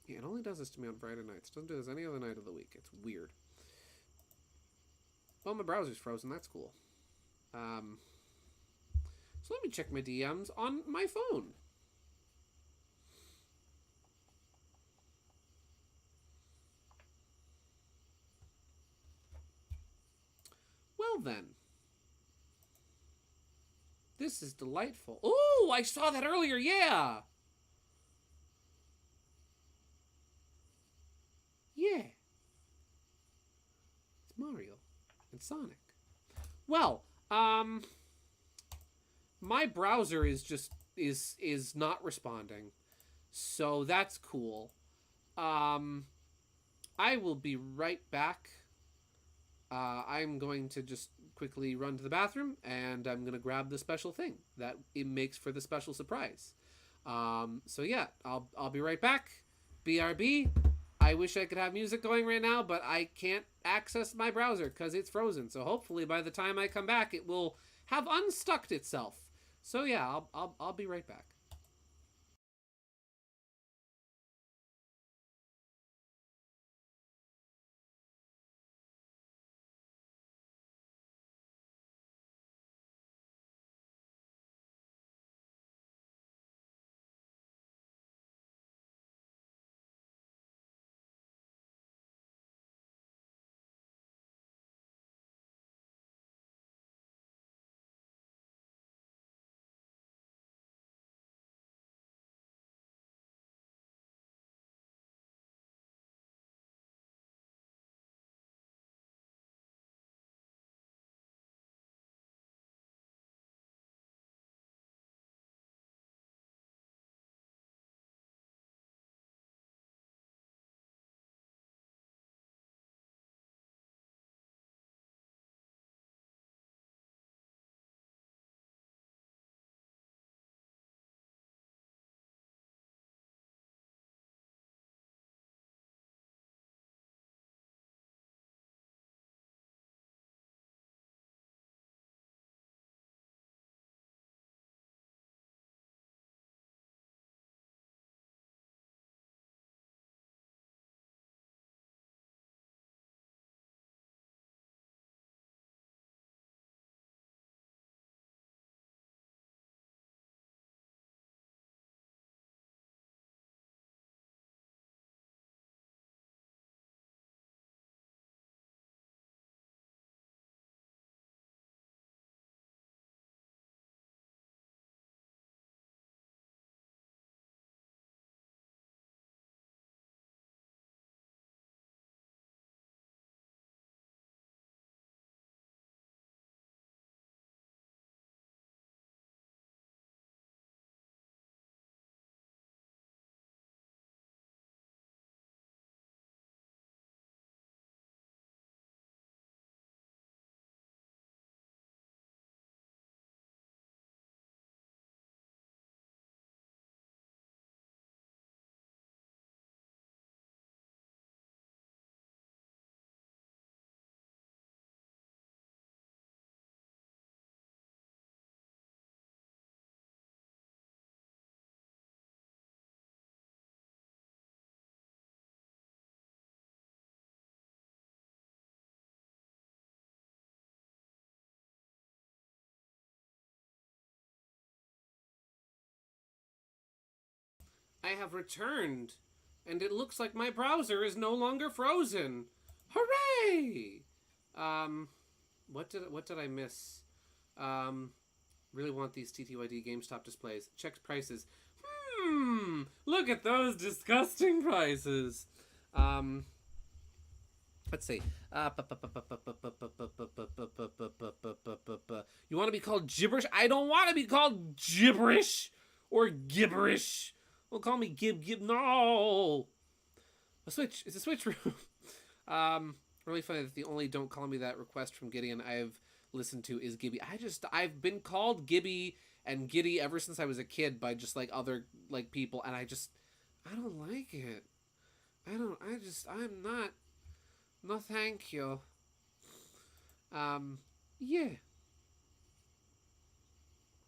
Yeah, it only does this to me on Friday nights. It doesn't do this any other night of the week. It's weird. Oh, my browser's frozen. That's cool. So let me check my DMs on my phone. Well then. This is delightful. Oh, I saw that earlier, yeah! Yeah. It's Mario and Sonic. Well, my browser is just is not responding. So that's cool. I will be right back. I'm going to just quickly run to the bathroom, and I'm gonna grab the special thing that it makes for the special surprise. So yeah, I'll be right back. BRB. I wish I could have music going right now, but I can't access my browser because it's frozen. So hopefully by the time I come back, it will have unstuck itself. So yeah, I'll be right back. I have returned, and it looks like my browser is no longer frozen. Hooray! Um, what did I miss? Um, really want these TTYD GameStop displays. Check prices. Look at those disgusting prices. Let's see. You want to be called gibberish? I don't want to be called gibberish or gibberish. Well, call me Gib. No, a switch. It's a switch room. Really funny that the only "don't call me that" request from Gideon I've listened to is Gibby. I've been called Gibby and Giddy ever since I was a kid by just like other like people, and I don't like it. I'm not. No, thank you. Yeah.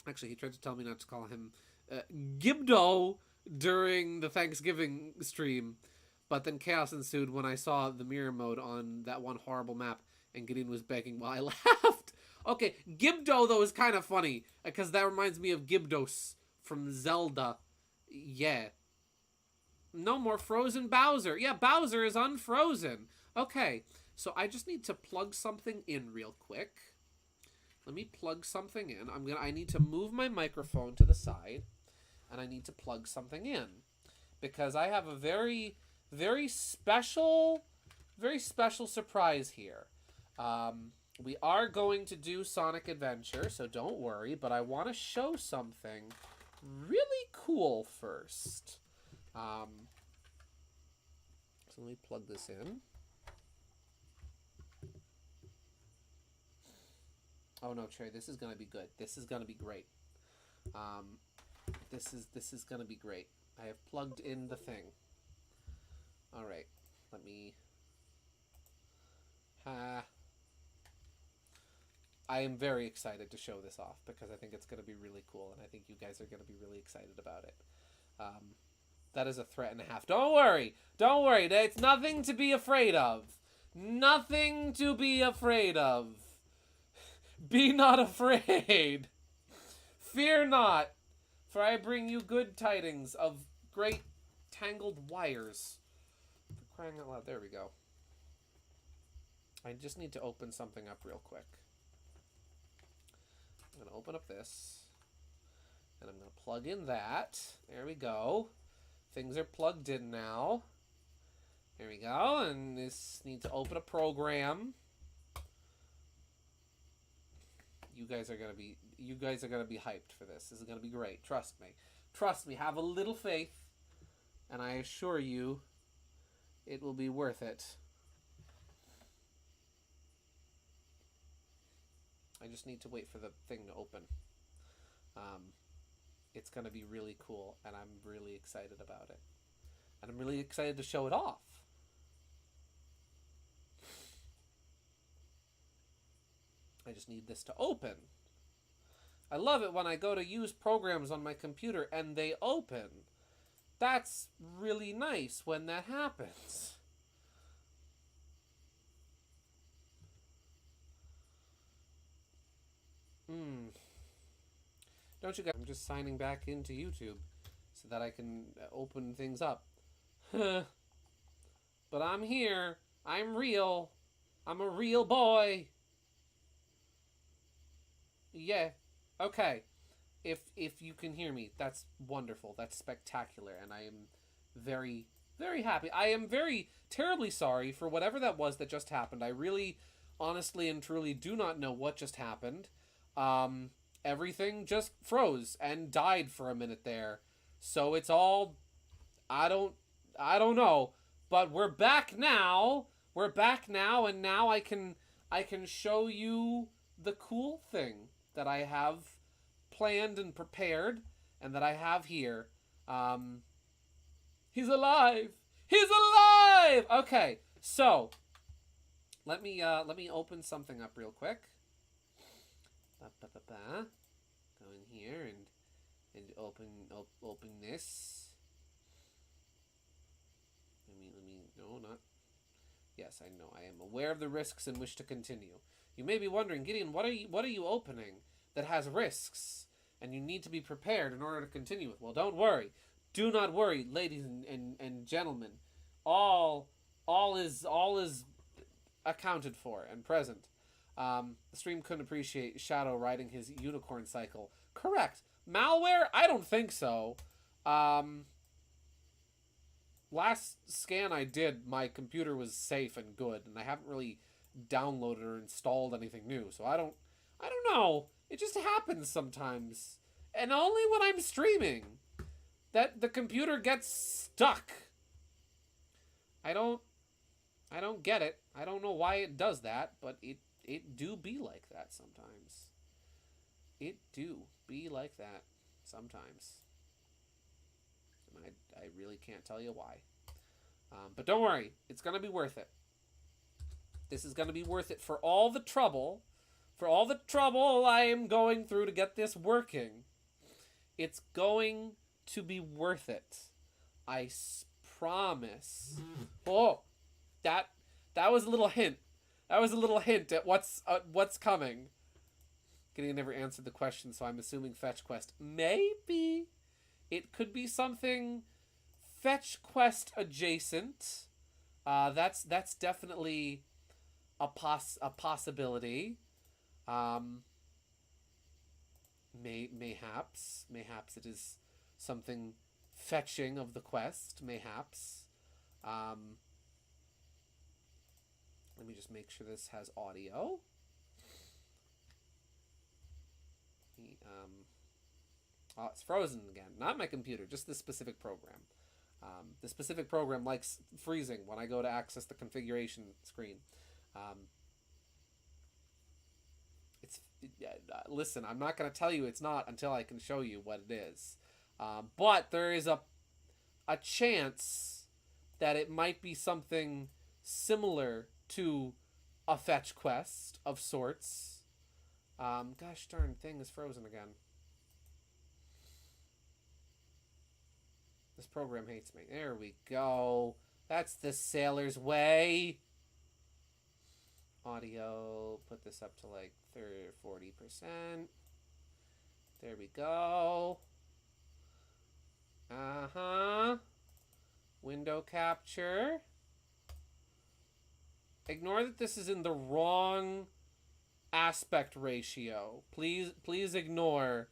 Actually, he tried to tell me not to call him Gibdo during the Thanksgiving stream, but then chaos ensued when I saw the mirror mode on that one horrible map, and Gideon was begging while I laughed. Okay, Gibdo, though, is kind of funny, because that reminds me of Gibdos from Zelda. Yeah. No more frozen Bowser. Yeah, Bowser is unfrozen. Okay, so I just need to plug something in real quick. Let me plug something in. I need to move my microphone to the side, and I need to plug something in because I have a very, very special surprise here. We are going to do Sonic Adventure, so don't worry, but I want to show something really cool first. So let me plug this in. Oh no, Cherry, this is gonna be good. This is gonna be great. This is gonna be great. I have plugged in the thing. All right, let me. I am very excited to show this off because I think it's gonna be really cool, and I think you guys are gonna be really excited about it. That is a threat and a half. Don't worry. Don't worry. It's nothing to be afraid of. Nothing to be afraid of. Be not afraid. Fear not, for I bring you good tidings of great tangled wires. For crying out loud. There we go. I just need to open something up real quick. I'm going to open up this. And I'm going to plug in that. There we go. Things are plugged in now. There we go. And this needs to open a program. You guys are gonna be hyped for this. This is gonna be great. Trust me. Trust me. Have a little faith, and I assure you, it will be worth it. I just need to wait for the thing to open. It's gonna be really cool, and I'm really excited about it. And I'm really excited to show it off. I just need this to open. I love it when I go to use programs on my computer and they open. That's really nice when that happens. Don't you guys? I'm just signing back into YouTube so that I can open things up. But I'm here. I'm real. I'm a real boy. Yeah. Okay. If you can hear me, that's wonderful. That's spectacular, and I am very, very happy. I am very terribly sorry for whatever that was that just happened. I really, honestly and truly do not know what just happened. Everything just froze and died for a minute there. So it's all, I don't know. But we're back now. We're back now, and now I can show you the cool thing that I have planned and prepared, and that I have here. He's alive! He's alive! Okay, so let me open something up real quick. Go in here and open this. No, not. Yes, I know. I am aware of the risks and wish to continue. You may be wondering, Gideon, what are you opening that has risks and you need to be prepared in order to continue with? Well, don't worry. Do not worry, ladies and gentlemen. All is accounted for and present. The stream couldn't appreciate Shadow riding his unicorn cycle. Correct. Malware? I don't think so. Last scan I did, my computer was safe and good, and I haven't really downloaded or installed anything new, so I don't know. It just happens sometimes, and only when I'm streaming that the computer gets stuck. I don't get it. I don't know why it does that, but it do be like that sometimes. It do be like that sometimes. And I really can't tell you why. But don't worry, it's gonna be worth it. This is gonna be worth it for all the trouble I am going through to get this working. It's going to be worth it. I promise. Oh, that was a little hint. That was a little hint at what's coming. Gideon never answered the question, so I'm assuming fetch quest. Maybe it could be something fetch quest adjacent. That's definitely a possibility. Mayhaps it is something fetching of the quest. Mayhaps. Let me just make sure this has audio. Oh, it's frozen again. Not my computer, just this specific program. The specific program likes freezing when I go to access the configuration screen. listen, I'm not going to tell you it's not until I can show you what it is. But there is a chance that it might be something similar to a fetch quest of sorts. Gosh darn, thing is frozen again. This program hates me. There we go. That's the sailor's way. Audio, put this up to like 30 or 40%. There we go. Window capture. Ignore that this is in the wrong aspect ratio. Please ignore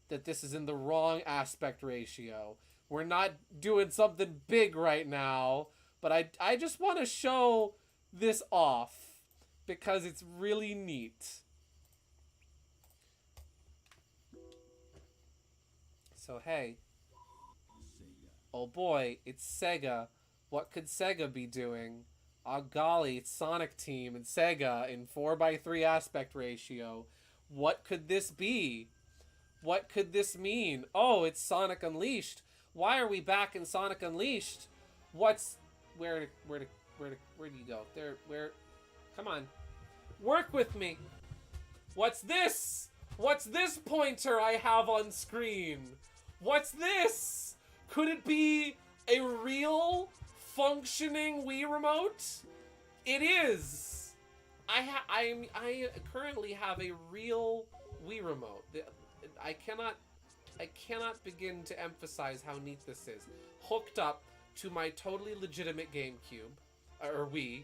that this is in the wrong aspect ratio. We're not doing something big right now, but I just want to show this off because it's really neat. So hey, oh boy, it's Sega. What could Sega be doing? Oh golly, it's Sonic Team and Sega in 4:3 aspect ratio. What could this be? What could this mean? Oh, it's Sonic Unleashed. Why are we back in Sonic Unleashed? What's... Where do you go? Where... Come on. Work with me. What's this? What's this pointer I have on screen? What's this? Could it be a real functioning Wii remote? It is. I currently have a real Wii remote. I cannot begin to emphasize how neat this is. Hooked up to my totally legitimate GameCube or Wii,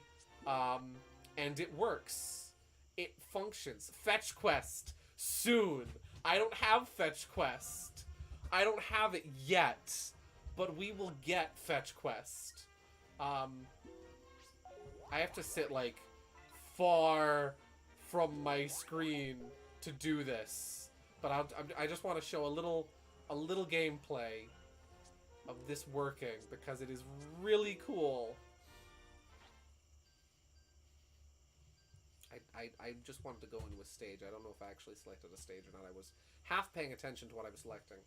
and it works. It functions. Fetch Quest soon. I don't have Fetch Quest. I don't have it yet, but we will get Fetch Quest. I have to sit like far from my screen to do this, but I just want to show a little gameplay of this working because it is really cool. I just wanted to go into a stage. I don't know if I actually selected a stage or not. I was half paying attention to what I was selecting.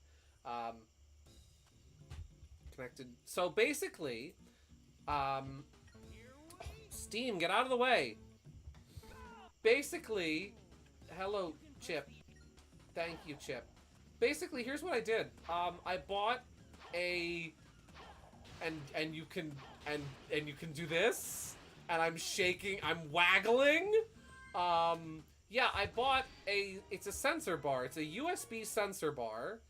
Connected. So basically, Steam, get out of the way. Basically, hello, Chip. Thank you, Chip. Basically, here's what I did. I bought a, and you can do this, and I'm shaking, I'm waggling. Yeah, I bought it's a sensor bar. It's a USB sensor bar,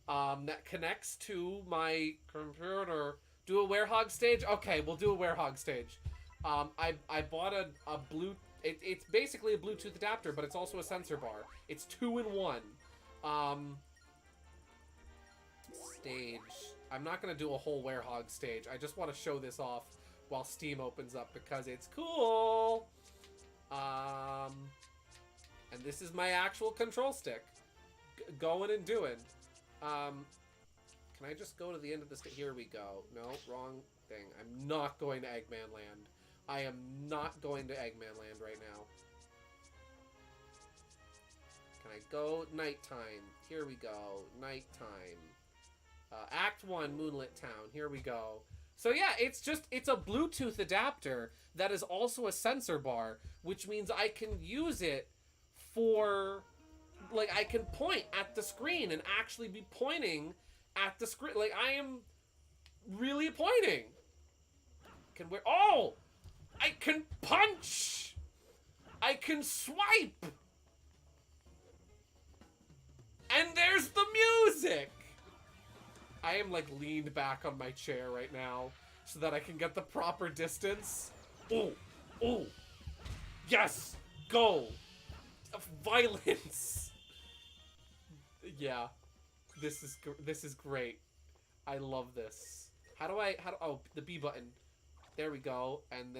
that connects to my computer. Do a werehog stage? Okay, we'll do a werehog stage. I bought a it's basically a Bluetooth adapter, but it's also a sensor bar. It's 2-in-1. Stage. I'm not gonna do a whole werehog stage. I just want to show this off while Steam opens up because it's cool. And this is my actual control stick. Going and doing. Can I just go to the end of this? Here we go. No, wrong thing. I'm not going to Eggman Land. I am not going to Eggman Land right now. Can I go? Nighttime. Here we go. Nighttime. Act 1, Moonlit Town. Here we go. So yeah, it's a Bluetooth adapter that is also a sensor bar, which means I can use it for, like, I can point at the screen and actually be pointing at the screen. Like, I am really pointing. Oh! I can punch! I can swipe! And there's the music! I am, like, leaned back on my chair right now so that I can get the proper distance. Oh! Oh! Yes! Go! Violence! Yeah. This is great. I love this. Oh, the B button. There we go. And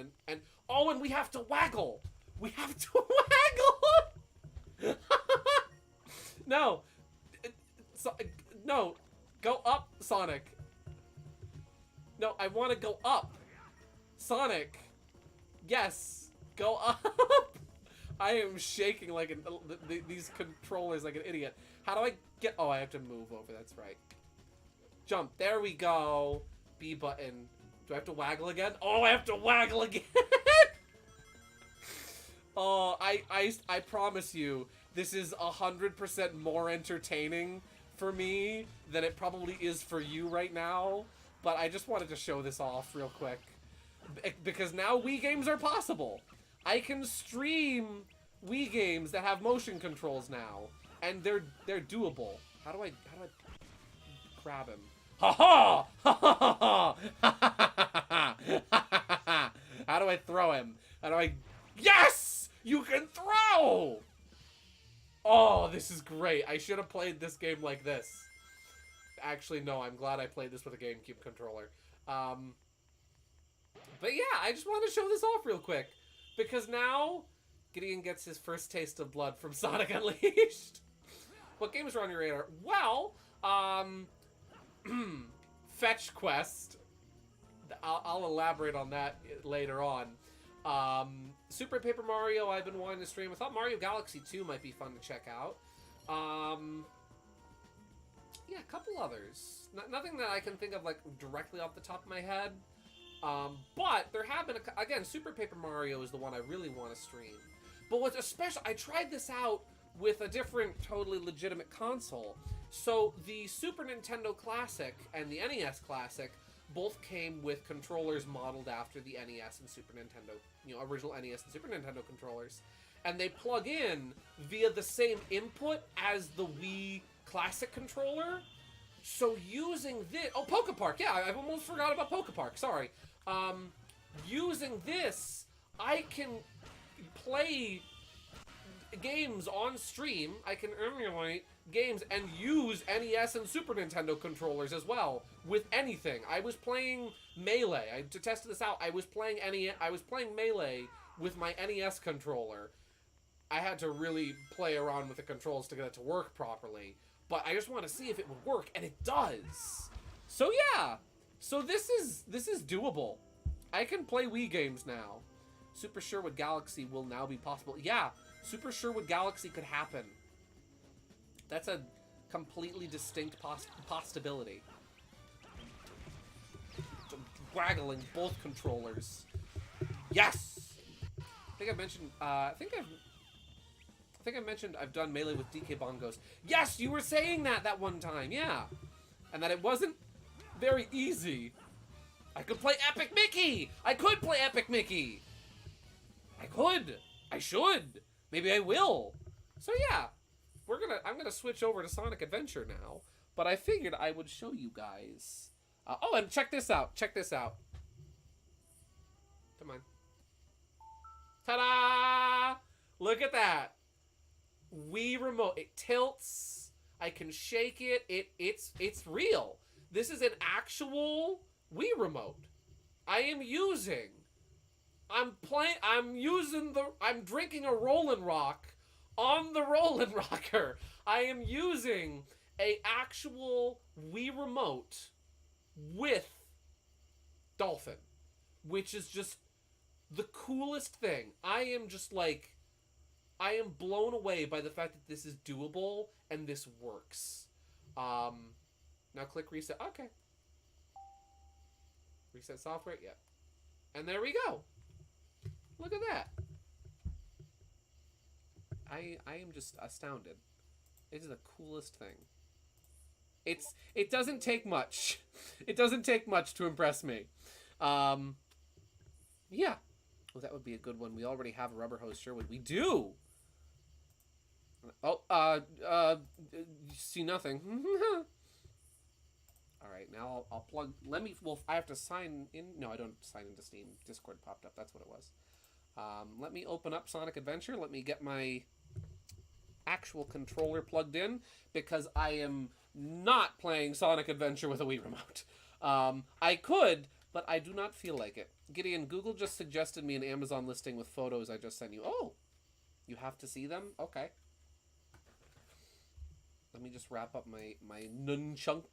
we have to waggle! We have to waggle! No! No! Go up, Sonic! No, I want to go up! Sonic! Yes! Go up! I am shaking like these controllers like an idiot. How do I get... Oh, I have to move over. That's right. Jump. There we go. B button. Do I have to waggle again? Oh, I have to waggle again. Oh, I promise you, this is 100% more entertaining for me than it probably is for you right now. But I just wanted to show this off real quick. Because now Wii games are possible. I can stream Wii games that have motion controls now. And they're doable. How do I grab him? Ha ha! Ha ha ha ha! How do I throw him? How do I... Yes! You can throw! Oh, this is great. I should have played this game like this. Actually, no, I'm glad I played this with a GameCube controller. But yeah, I just wanted to show this off real quick. Because now, Gideon gets his first taste of blood from Sonic Unleashed. What games are on your radar? Well, Fetch Quest. I'll elaborate on that later on. Super Paper Mario I've been wanting to stream. I thought Mario Galaxy 2 might be fun to check out. Yeah, a couple others. Nothing that I can think of like directly off the top of my head. But there have been, again, Super Paper Mario is the one I really want to stream. But what's special, I tried this out with a different, totally legitimate console. So the Super Nintendo Classic and the NES Classic both came with controllers modeled after the NES and Super Nintendo, you know, original NES and Super Nintendo controllers. And they plug in via the same input as the Wii Classic controller. So using this... Oh, Poke Park! Yeah, I almost forgot about Poke Park, sorry. Using this, I can play games on stream. I can emulate games and use NES and Super Nintendo controllers as well with anything. I was playing Melee. To test this out, I was playing Melee with my NES controller. I had to really play around with the controls to get it to work properly. But I just want to see if it would work, and it does. So yeah. So this is doable. I can play Wii games now. Super Sherwood Galaxy will now be possible. Yeah, Super Sherwood Galaxy could happen. That's a completely distinct possibility. Waggling both controllers. Yes! I think I mentioned, I think I mentioned I've done Melee with DK Bongos. Yes, you were saying that one time, yeah. And that it wasn't very easy. I could play Epic Mickey! I could play Epic Mickey! I could! I should! Maybe I will! So yeah, I'm gonna switch over to Sonic Adventure now. But I figured I would show you guys. Oh, and check this out. Check this out. Come on. Ta-da! Look at that. Wii Remote. It tilts. I can shake it. It's real. This is an actual Wii Remote. I'm drinking a Rollin' Rock on the Rollin' Rocker. I am using a actual Wii Remote with Dolphin, which is just the coolest thing. I am blown away by the fact that this is doable and this works. Now click reset. Okay. Reset software. Yep. And there we go. Look at that. I am just astounded. It is the coolest thing. It doesn't take much. It doesn't take much to impress me. Yeah. Well, that would be a good one. We already have a rubber hose Sherwood. We do. Oh, you see nothing. All right, now I'll plug. I have to sign in. No, I don't sign into Steam. Discord popped up. That's what it was. Let me open up Sonic Adventure. Let me get my actual controller plugged in because I am not playing Sonic Adventure with a Wii Remote. I could, but I do not feel like it. Gideon, Google just suggested me an Amazon listing with photos I just sent you. Oh, you have to see them? Okay. Let me just wrap up my nunchunk.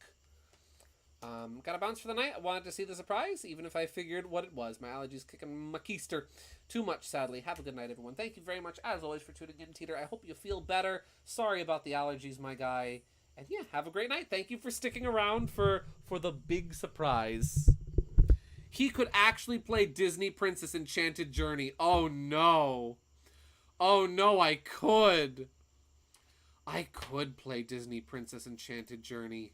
Got a bounce for the night. I wanted to see the surprise, even if I figured what it was. My allergies kicking my keister too much, sadly. Have a good night, everyone. Thank you very much, as always, for tuning in, Teeter. I hope you feel better. Sorry about the allergies, my guy. And yeah, have a great night. Thank you for sticking around for the big surprise. He could actually play Disney Princess Enchanted Journey. Oh, no. Oh, no, I could. I could play Disney Princess Enchanted Journey.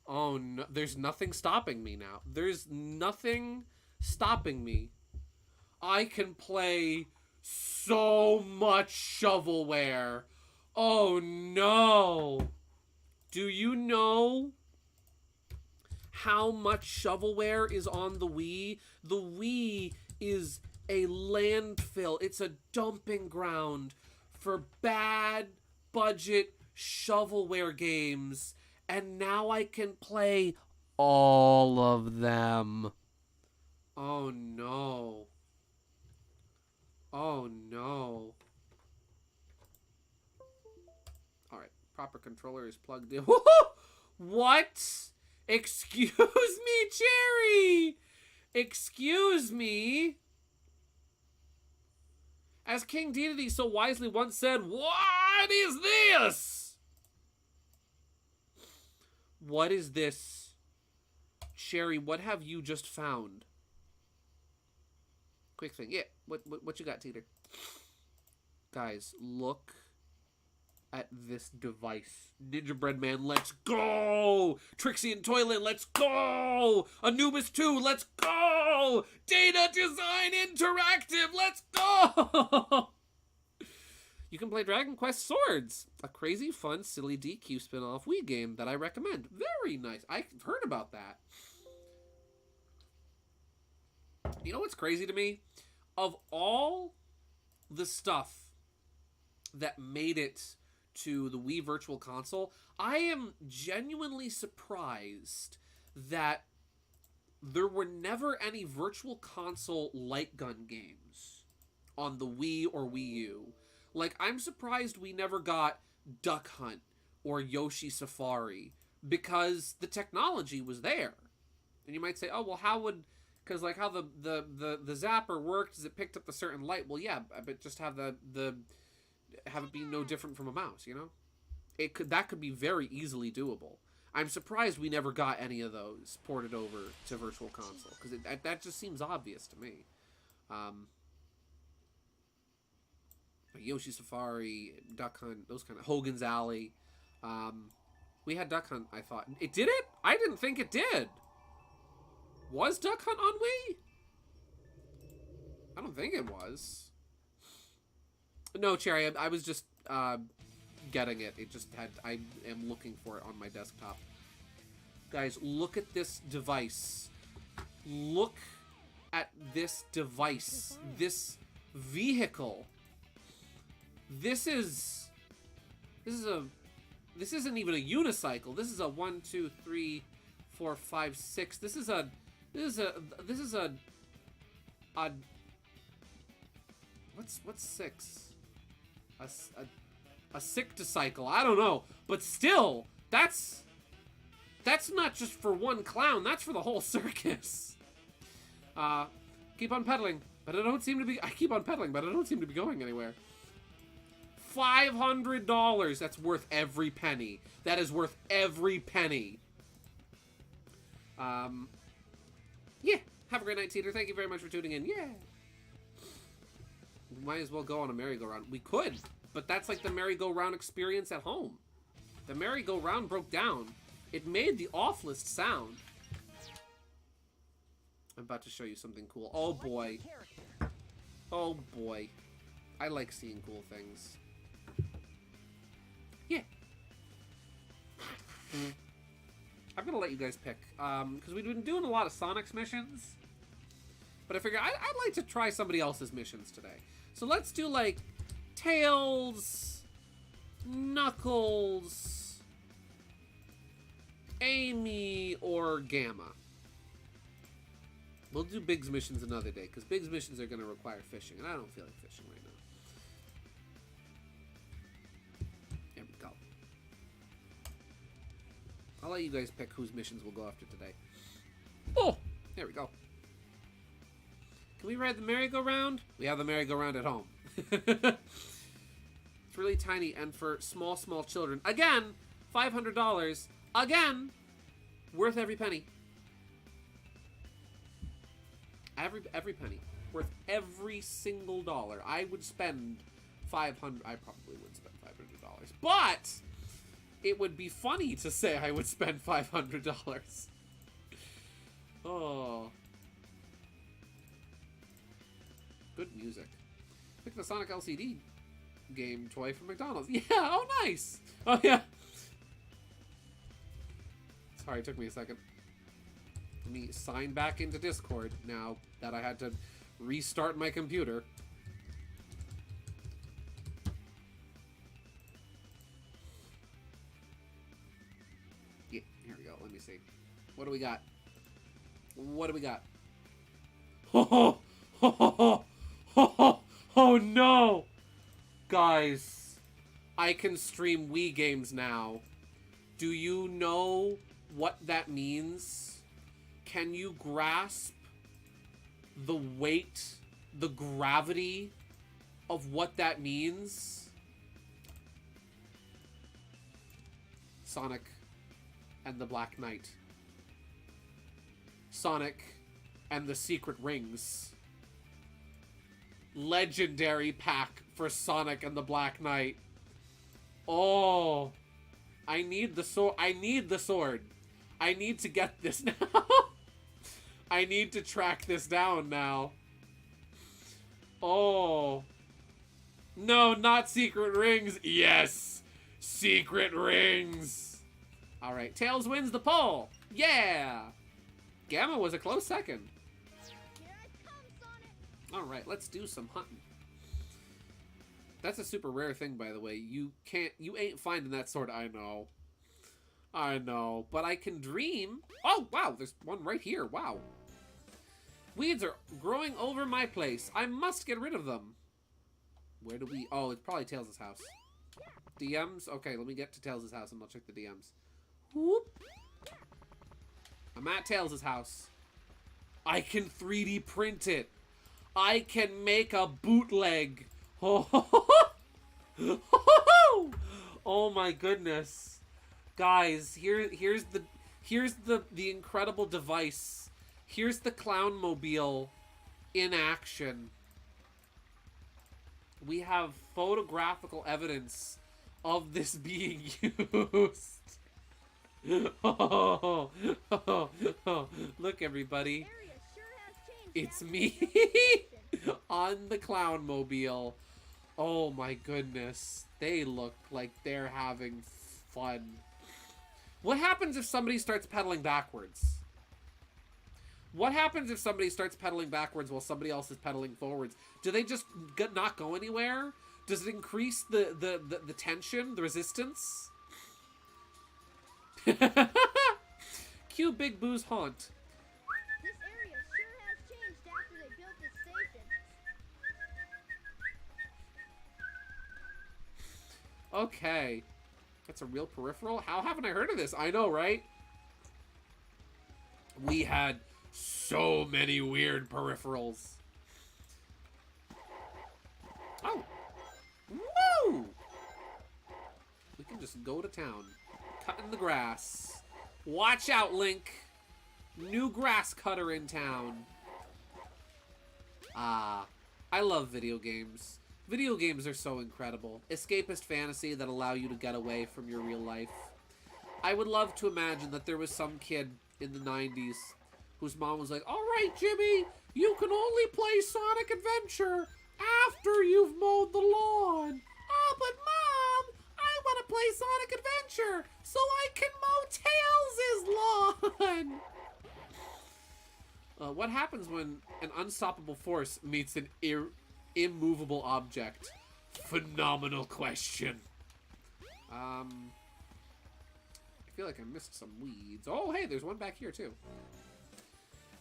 Oh, no. There's nothing stopping me now. There's nothing stopping me. I can play so much shovelware. Oh, no. Do you know how much shovelware is on the Wii? The Wii is a landfill. It's a dumping ground for bad budget shovelware games. And now I can play all of them. Oh, no. Oh, no. Alright, proper controller is plugged in. What? Excuse me, Cherry! Excuse me? As King Dedede so wisely once said, what is this? What is this? Cherry, what have you just found? Quick thing. Yeah, what you got, Teeter? Guys, look at this device. Ninja Man, let's go! Trixie and Toyland, let's go! Anubis 2, let's go! Data Design Interactive, let's go! You can play Dragon Quest Swords, a crazy, fun, silly DQ spin-off Wii game that I recommend. Very nice. I've heard about that. You know what's crazy to me? Of all the stuff that made it to the Wii Virtual Console, I am genuinely surprised that there were never any Virtual Console light gun games on the Wii or Wii U. Like, I'm surprised we never got Duck Hunt or Yoshi Safari, because the technology was there. And you might say, oh, well, how would... Because, like, how the zapper worked is it picked up a certain light. Well, yeah, but just have have it be no different from a mouse, you know? That could be very easily doable. I'm surprised we never got any of those ported over to Virtual Console, because that just seems obvious to me. Yoshi Safari, Duck Hunt, those kind of... Hogan's Alley. We had Duck Hunt, I thought. It did it? I didn't think it did. Was Duck Hunt on Wii? I don't think it was. No, Cherry, I was just getting it. It just had... I am looking for it on my desktop. Guys, look at this device. Look at this device. This vehicle. This isn't even a unicycle. This is a 1, 2, 3, 4, 5, 6. This is a what's 6? A sick-to-cycle. I don't know, but still, that's not just for one clown. That's for the whole circus. Keep on pedaling, but I don't seem to be. I keep on pedaling, but I don't seem to be going anywhere. $500. That's worth every penny. That is worth every penny. Yeah. Have a great night, Teeter. Thank you very much for tuning in. Yeah. We might as well go on a merry-go-round. We could, but that's like the merry-go-round experience at home. The merry-go-round broke down. It made the awfulest sound. I'm about to show you something cool. Oh, boy. Oh, boy. I like seeing cool things. Yeah. I'm gonna let you guys pick, because we've been doing a lot of Sonic's missions, but I figure I'd like to try somebody else's missions today. So let's do, like, Tails, Knuckles, Amy, or Gamma. We'll do Big's missions another day, because Big's missions are gonna require fishing, and I don't feel like fishing right now. There we go. I'll let you guys pick whose missions we'll go after today. Oh! There we go. Can we ride the merry-go-round? We have the merry-go-round at home. It's really tiny, and for small, small children. Again, $500. Again, worth every penny. Every penny. Worth every single dollar. I would spend $500. I probably would spend $500. But it would be funny to say I would spend $500. Oh. Good music. Pick the Sonic LCD game toy from McDonald's. Yeah, oh nice! Oh yeah. Sorry, it took me a second. Let me sign back into Discord now that I had to restart my computer. Yeah, here we go. Let me see. What do we got? What do we got? Oh, oh, oh, oh, oh, oh no! Guys, I can stream Wii games now. Do you know what that means? Can you grasp the weight, the gravity of what that means? Sonic and the Black Knight. Sonic and the Secret Rings. Legendary pack for Sonic and the Black Knight. Oh, I need the sword. I need the sword. I need to get this now. I need to track this down now. Oh. No, not Secret Rings. Yes. Secret Rings. All right. Tails wins the poll. Yeah. Gamma was a close second. Here I come, Sonic. All right. Let's do some hunting. That's a super rare thing, by the way. You ain't finding that sword. I know. I know. But I can dream. Oh, wow. There's one right here. Wow. Weeds are growing over my place. I must get rid of them. Where do we... Oh, it's probably Tails' house. DMs? Okay, let me get to Tails' house and I'll check the DMs. Whoop. I'm at Tails' house. I can 3D print it. I can make a bootleg. Oh, oh my goodness. Guys, here's the incredible device. Here's the Clownmobile in action. We have photographical evidence of this being used. Oh, look, everybody. It's me on the Clownmobile. Oh my goodness. They look like they're having fun. What happens if somebody starts pedaling backwards? What happens if somebody starts pedaling backwards while somebody else is pedaling forwards? Do they just not go anywhere? Does it increase the tension, the resistance? Cue Big Boo's haunt. This area sure has changed after they built this station. Okay. That's a real peripheral? How haven't I heard of this? I know, right? We had so many weird peripherals. Oh. Woo! We can just go to town. Cutting the grass. Watch out, Link. New grass cutter in town. Ah. I love video games. Video games are so incredible. Escapist fantasy that allow you to get away from your real life. I would love to imagine that there was some kid in the 90s whose mom was like, all right, Jimmy, you can only play Sonic Adventure after you've mowed the lawn. Oh, but Mom, I want to play Sonic Adventure so I can mow Tails' lawn. What happens when an unstoppable force meets an immovable object? Phenomenal question. I feel like I missed some weeds. Oh, hey, there's one back here, too.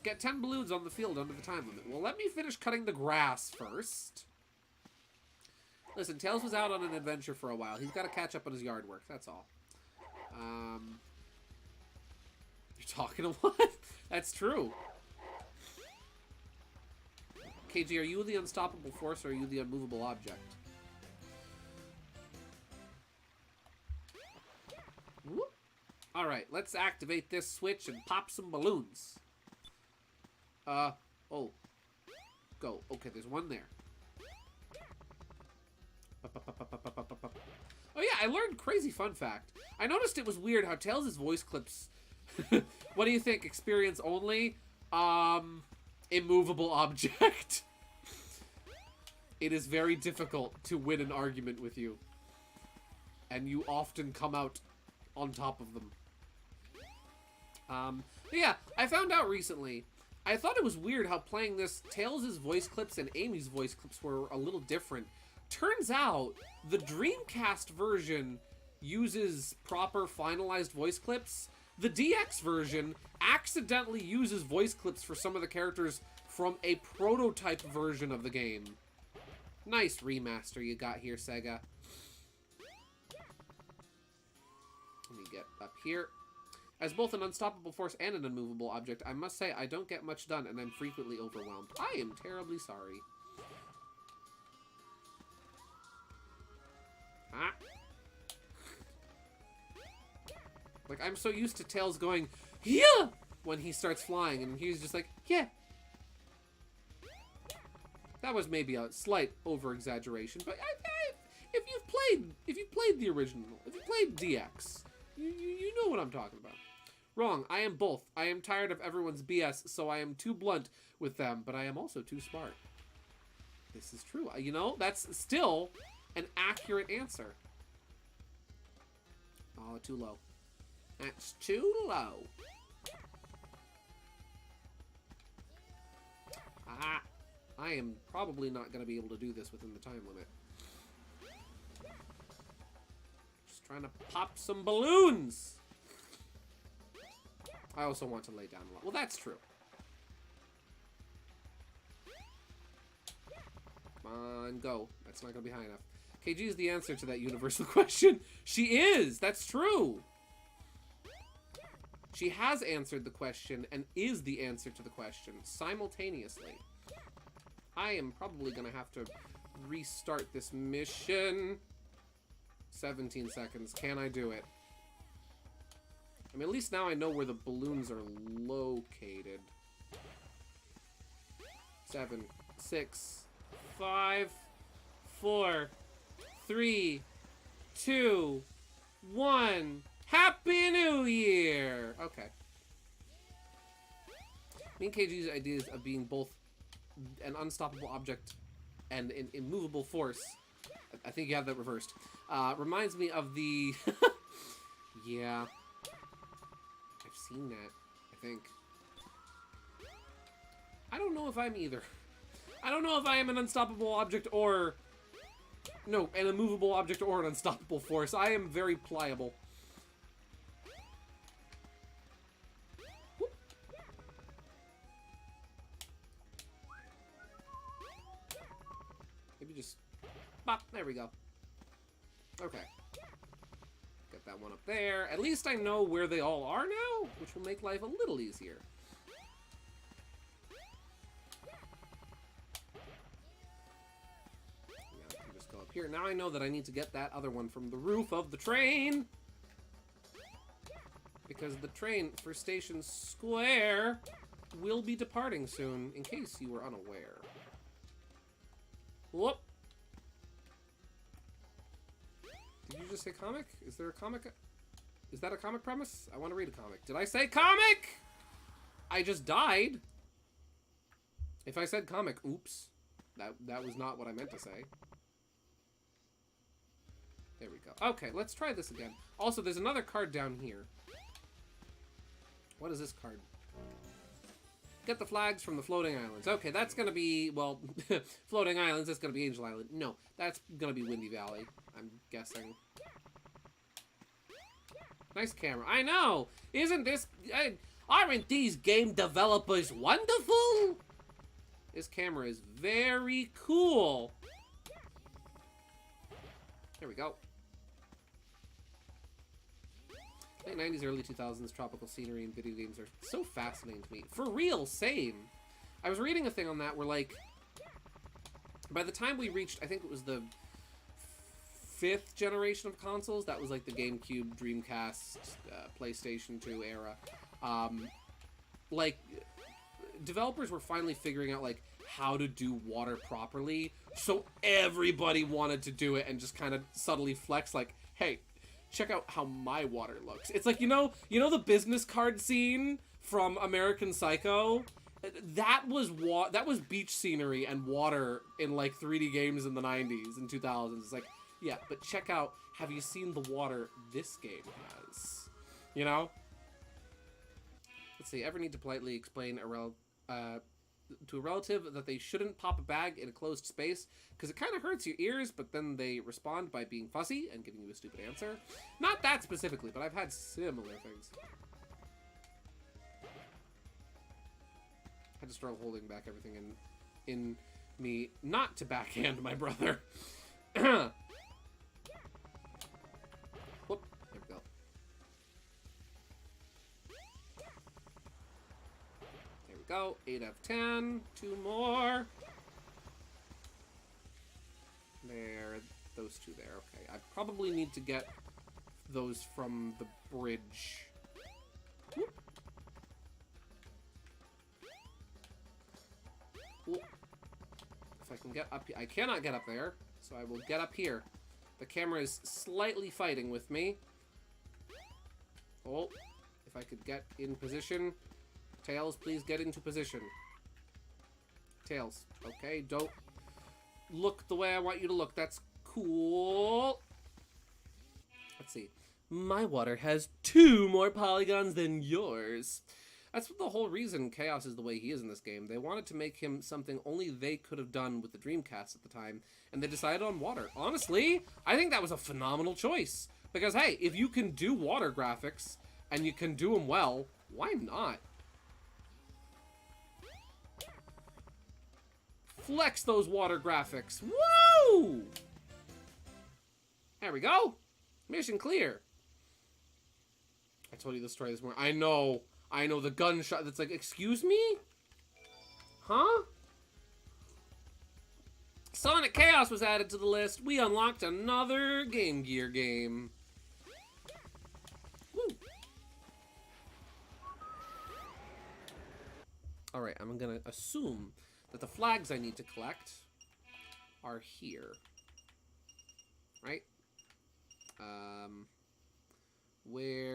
Get 10 balloons on the field under the time limit. Well, let me finish cutting the grass first. Listen, Tails was out on an adventure for a while. He's got to catch up on his yard work, that's all. talking a lot. That's true. KG, are you the unstoppable force or are you the unmovable object? Whoop. All right, let's activate this switch and pop some balloons. Oh. Go. Okay, there's one there. Oh yeah, I learned crazy fun fact. I noticed it was weird how Tails' voice clips... What do you think? Experience only? Immovable object. It is very difficult to win an argument with you. And you often come out on top of them. Yeah, I found out recently. I thought it was weird how playing this, Tails' voice clips and Amy's voice clips were a little different. Turns out, the Dreamcast version uses proper finalized voice clips. The DX version accidentally uses voice clips for some of the characters from a prototype version of the game. Nice remaster you got here, Sega. Let me get up here. As both an unstoppable force and an unmovable object, I must say I don't get much done and I'm frequently overwhelmed. I am terribly sorry. Ah. Like, I'm so used to Tails going, yeah, when he starts flying, and he's just like, yeah. That was maybe a slight over-exaggeration, but if you've played the original, if you played DX, you know what I'm talking about. Wrong, I am both. I am tired of everyone's BS, so I am too blunt with them, but I am also too smart. This is true. You know, that's still an accurate answer. Oh, too low. That's too low. Ah, I am probably not going to be able to do this within the time limit. Just trying to pop some balloons. I also want to lay down a lot. Well, that's true. Come on, go. That's not going to be high enough. KG is the answer to that universal question. She is! That's true! She has answered the question and is the answer to the question simultaneously. I am probably going to have to restart this mission. 17 seconds. Can I do it? I mean, at least now I know where the balloons are located. 7, 6, 5, 4, 3, 2, 1. Happy New Year! Okay. Me and KG's ideas of being both an unstoppable object and an immovable force, I think you have that reversed, reminds me of the... Yeah. I've seen that, I think. I don't know if I'm either. I don't know if I am an unstoppable object or... No, an immovable object or an unstoppable force. I am very pliable. Whoop. Maybe just... Bop, there we go. Okay. Get that one up there. At least I know where they all are now, which will make life a little easier. Now I can just go up here. Now I know that I need to get that other one from the roof of the train. Because the train for Station Square will be departing soon, in case you were unaware. Whoop. Did you just say comic? Is there a comic? Is that a comic premise? I want to read a comic. Did I say comic? I just died. If I said comic, oops. That was not what I meant to say. There we go. Okay, let's try this again. Also, there's another card down here. What is this card? Get the flags from the floating islands. Okay, that's going to be, well, floating islands, that's going to be Angel Island. No, that's going to be Windy Valley, I'm guessing. Nice camera. I know! Isn't this... aren't these game developers wonderful? This camera is very cool. There we go. Late 90s, early 2000s tropical scenery in video games are so fascinating to me. For real, same. I was reading a thing on that where, like, by the time we reached, I think it was the 5th generation of consoles, that was like the GameCube, Dreamcast, PlayStation 2 era, like, developers were finally figuring out, like, how to do water properly, so everybody wanted to do it and just kind of subtly flex, like, hey, check out how my water looks. It's like, you know the business card scene from American Psycho? That was beach scenery and water in, like, 3D games in the 90s and 2000s. It's like, yeah, but check out, have you seen the water this game has? You know? Let's see, ever need to politely explain to a relative that they shouldn't pop a bag in a closed space because it kind of hurts your ears, but then they respond by being fussy and giving you a stupid answer? Not that specifically, but I've had similar things. I had to struggle holding back everything in me not to backhand my brother. Whoop, there we go. There we go, 8 out of 10, 2 more. There, those 2 there, okay. I probably need to get those from the bridge. Whoop. Whoop. If I can get up, I cannot get up there, so I will get up here. The camera is slightly fighting with me. Oh, if I could get in position. Tails, please get into position. Tails, okay, don't look the way I want you to look. That's cool. Let's see. My water has 2 more polygons than yours. That's the whole reason Chaos is the way he is in this game. They wanted to make him something only they could have done with the Dreamcast at the time, and they decided on water. Honestly, I think that was a phenomenal choice. Because, hey, if you can do water graphics, and you can do them well, why not? Flex those water graphics. Woo! There we go. Mission clear. I told you the story this morning. I know the gunshot that's like, excuse me? Huh? Sonic Chaos was added to the list. We unlocked another Game Gear game. Woo. Alright, I'm gonna assume that the flags I need to collect are here. Right?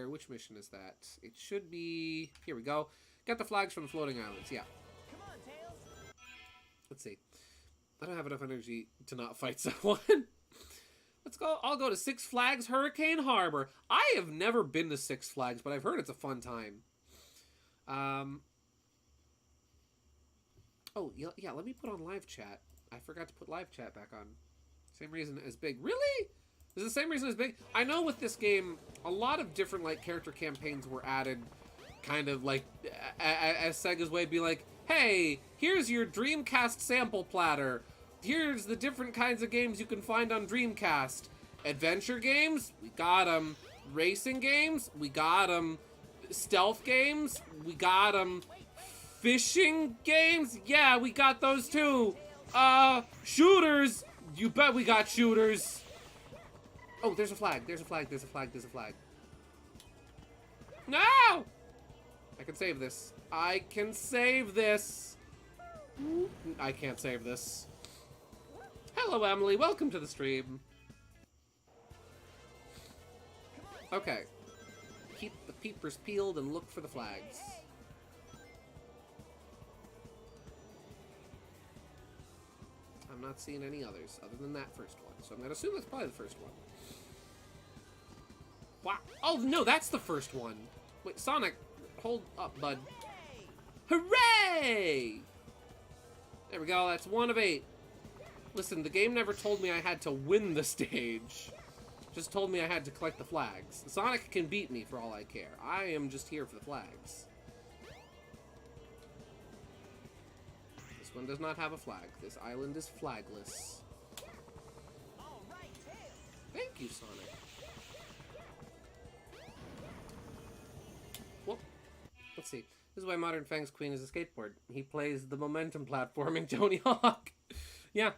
Which mission is that? It should be, here we go. Get the flags from the floating islands, yeah. Come on, Tails. Let's see. I don't have enough energy to not fight someone. Let's go, I'll go to Six Flags Hurricane Harbor. I have never been to Six Flags, but I've heard it's a fun time. Oh, yeah, let me put on live chat. I forgot to put live chat back on. Same reason as Big. Really? Is it the same reason as Big? I know with this game, a lot of different, like, character campaigns were added, kind of, like, as Sega's way of being like, hey, here's your Dreamcast sample platter. Here's the different kinds of games you can find on Dreamcast. Adventure games? We got them. Racing games? We got them. Stealth games? We got them. Fishing games? Yeah, we got those too. Shooters? You bet we got shooters. Oh, there's a flag. There's a flag. There's a flag. There's a flag. No! I can save this. I can save this. I can't save this. Hello, Emily. Welcome to the stream. Okay. Keep the peepers peeled and look for the flags. I'm not seeing any others other than that first one. So I'm going to assume that's probably the first one. Wow. Oh, no, that's the first one. Wait, Sonic, hold up, bud. Hooray! There we go. That's 1 of 8. Listen, the game never told me I had to win the stage. Just told me I had to collect the flags. Sonic can beat me for all I care. I am just here for the flags. This one does not have a flag. This island is flagless. All right, Tails. Thank you, Sonic. Let's see. This is why Modern Fang's Queen is a skateboard. He plays the momentum platforming Tony Hawk. Yeah.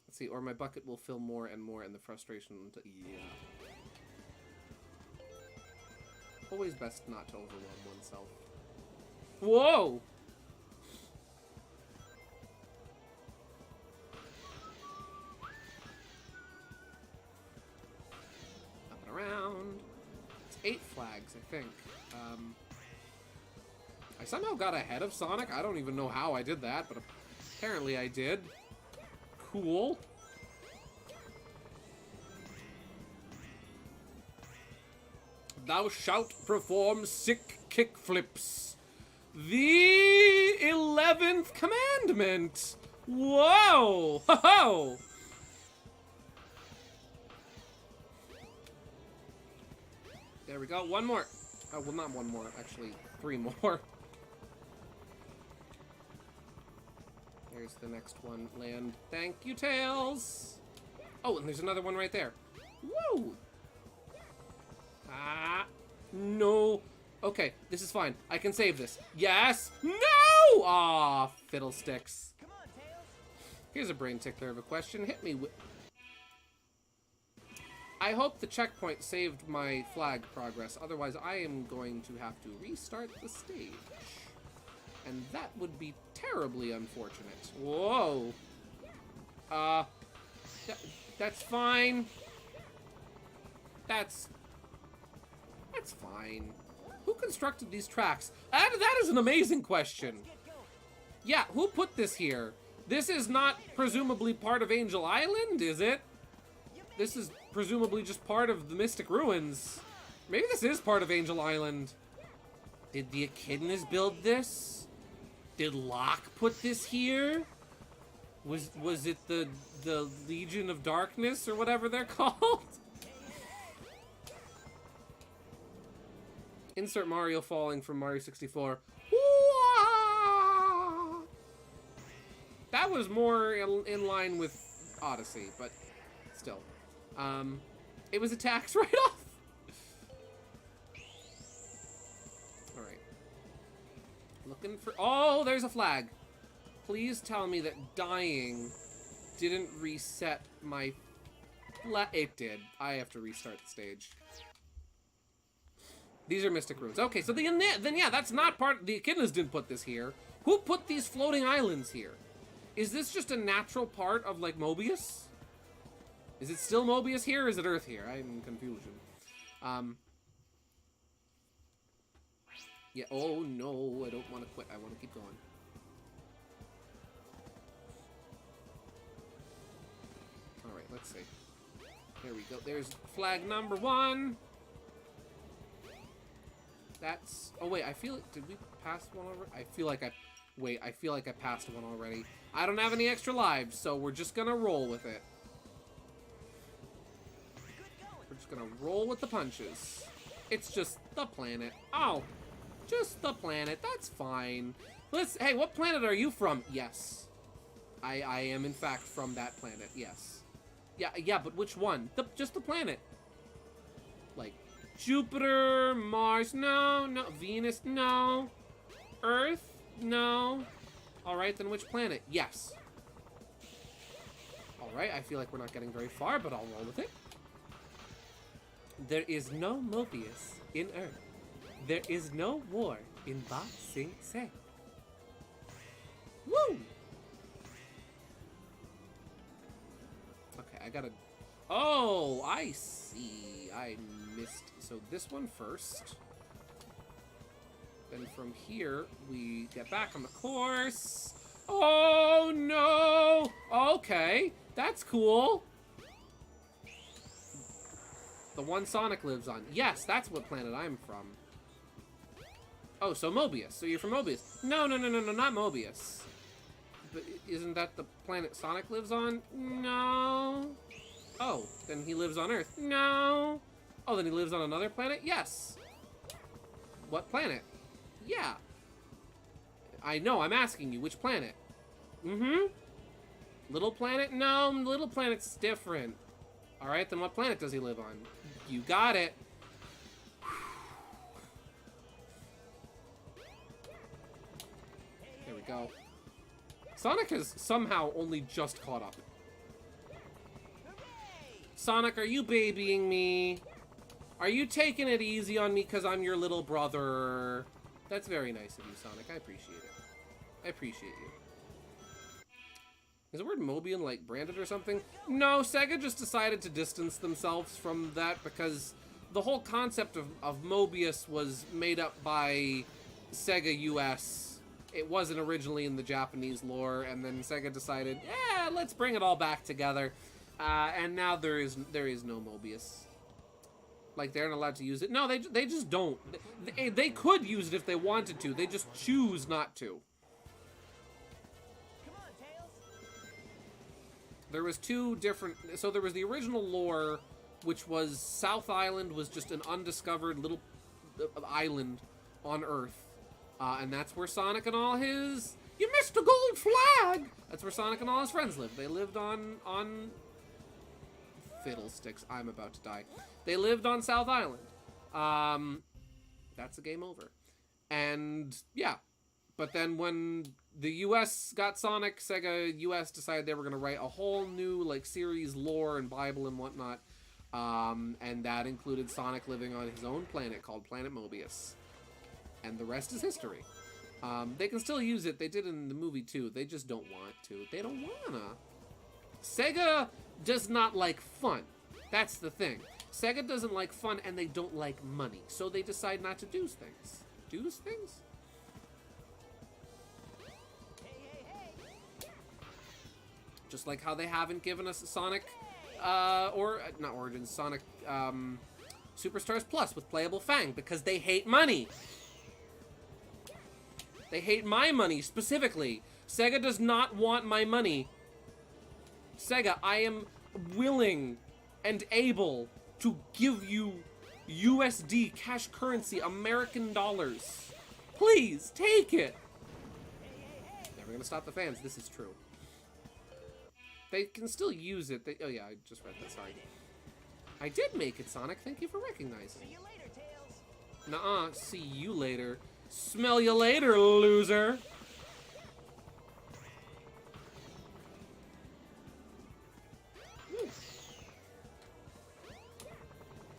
Let's see. Or my bucket will fill more and more, and the frustration. Yeah. Always best not to overwhelm oneself. Whoa! Up and around. It's 8 flags, I think. I somehow got ahead of Sonic. I don't even know how I did that, but apparently I did. Cool. Thou shalt perform sick kickflips. The 11th commandment. Whoa! Ho ho! There we go. One more. Oh, well, not one more. Actually, 3 more. There's the next one. Land. Thank you, Tails. Oh, and there's another one right there. Woo! Ah, no. Okay, this is fine. I can save this. Yes. No! Aw, fiddlesticks. Come on, Tails. Here's a brain tickler of a question. Hit me with... I hope the checkpoint saved my flag progress. Otherwise, I am going to have to restart the stage. And that would be terribly unfortunate. Whoa. That's fine. That's fine. Who constructed these tracks? That is an amazing question. Yeah, who put this here? This is not presumably part of Angel Island, is it? This is presumably just part of the Mystic Ruins. Maybe this is part of Angel Island. Did the Echidnas build this? Did Locke put this here? Was it the Legion of Darkness or whatever they're called? Insert Mario falling from Mario 64. That was more in line with Odyssey, but still. It was a tax write-off. Alright. Looking for... Oh, there's a flag. Please tell me that dying didn't reset my... It did. I have to restart the stage. These are Mystic Ruins. Okay, so then yeah, that's not part... The Echidnas didn't put this here. Who put these floating islands here? Is this just a natural part of, like, Mobius? Is it still Mobius here, or is it Earth here? I'm in confusion. Yeah, oh no, I don't want to quit. I want to keep going. Alright, let's see. There we go. There's flag number 1. That's... Oh, wait, I feel... Did we pass one already? I feel like I... Wait, I feel like I passed one already. I don't have any extra lives, so we're just gonna roll with it. We're just gonna roll with the punches. It's just the planet. Oh, just the planet. That's fine. Hey, what planet are you from? Yes. I am, in fact, from that planet. Yes. Yeah, but which one? Just the planet. Like, Jupiter, Mars, no. Venus, no. Earth, no. Alright, then which planet? Yes. Alright, I feel like we're not getting very far, but I'll roll with it. There is no Mobius in Earth. There is no war in Ba Sing Se. Woo! Okay, I gotta... Oh, I see. I missed... So this one first. Then from here, we get back on the course. Oh, no! Okay, that's cool. The one Sonic lives on. Yes, that's what planet I'm from. Oh, so Mobius. So you're from Mobius. No, not Mobius. But isn't that the planet Sonic lives on? No. Oh, then he lives on Earth. No. Oh, then he lives on another planet? Yes. What planet? Yeah. I know, I'm asking you, which planet? Mm-hmm. Little planet? No, Little Planet's different. Alright, then what planet does he live on? You got it. go. Sonic has somehow only just caught up. Sonic, are you babying me? Are you taking it easy on me because I'm your little brother? That's very nice of you, Sonic. I appreciate it. I appreciate you. Is the word Mobian, like, branded or something? No, Sega just decided to distance themselves from that because the whole concept of Mobius was made up by Sega US. It wasn't originally in the Japanese lore, and then Sega decided, yeah, let's bring it all back together. And now there is no Mobius. Like, they aren't allowed to use it. No, they just don't. They could use it if they wanted to. They just choose not to. There was two different... So there was the original lore, which was South Island was just an undiscovered little island on Earth. And that's where Sonic and all his... You missed a gold flag! That's where Sonic and all his friends lived. They lived on Fiddlesticks. I'm about to die. They lived on South Island. That's a game over. And, yeah. But then when the US got Sonic, Sega US decided they were going to write a whole new, like, series lore and Bible and whatnot. And that included Sonic living on his own planet called Planet Mobius. And the rest is history. They can still use it. They did in the movie, too. They just don't want to. They don't wanna. Sega does not like fun. That's the thing. Sega doesn't like fun, and they don't like money. So they decide not to do things. Do things? Just like how they haven't given us Sonic, or, not Origins, Sonic, Superstars Plus with playable Fang, because they hate money. They hate my money, specifically. Sega does not want my money. Sega, I am willing and able to give you USD, cash currency, American dollars. Please, take it. Never gonna stop the fans, this is true. They can still use it. Oh yeah, I just read that, sorry. I did make it, Sonic. Thank you for recognizing. See you later, Tails. Nuh-uh, see you later. Smell you later, loser.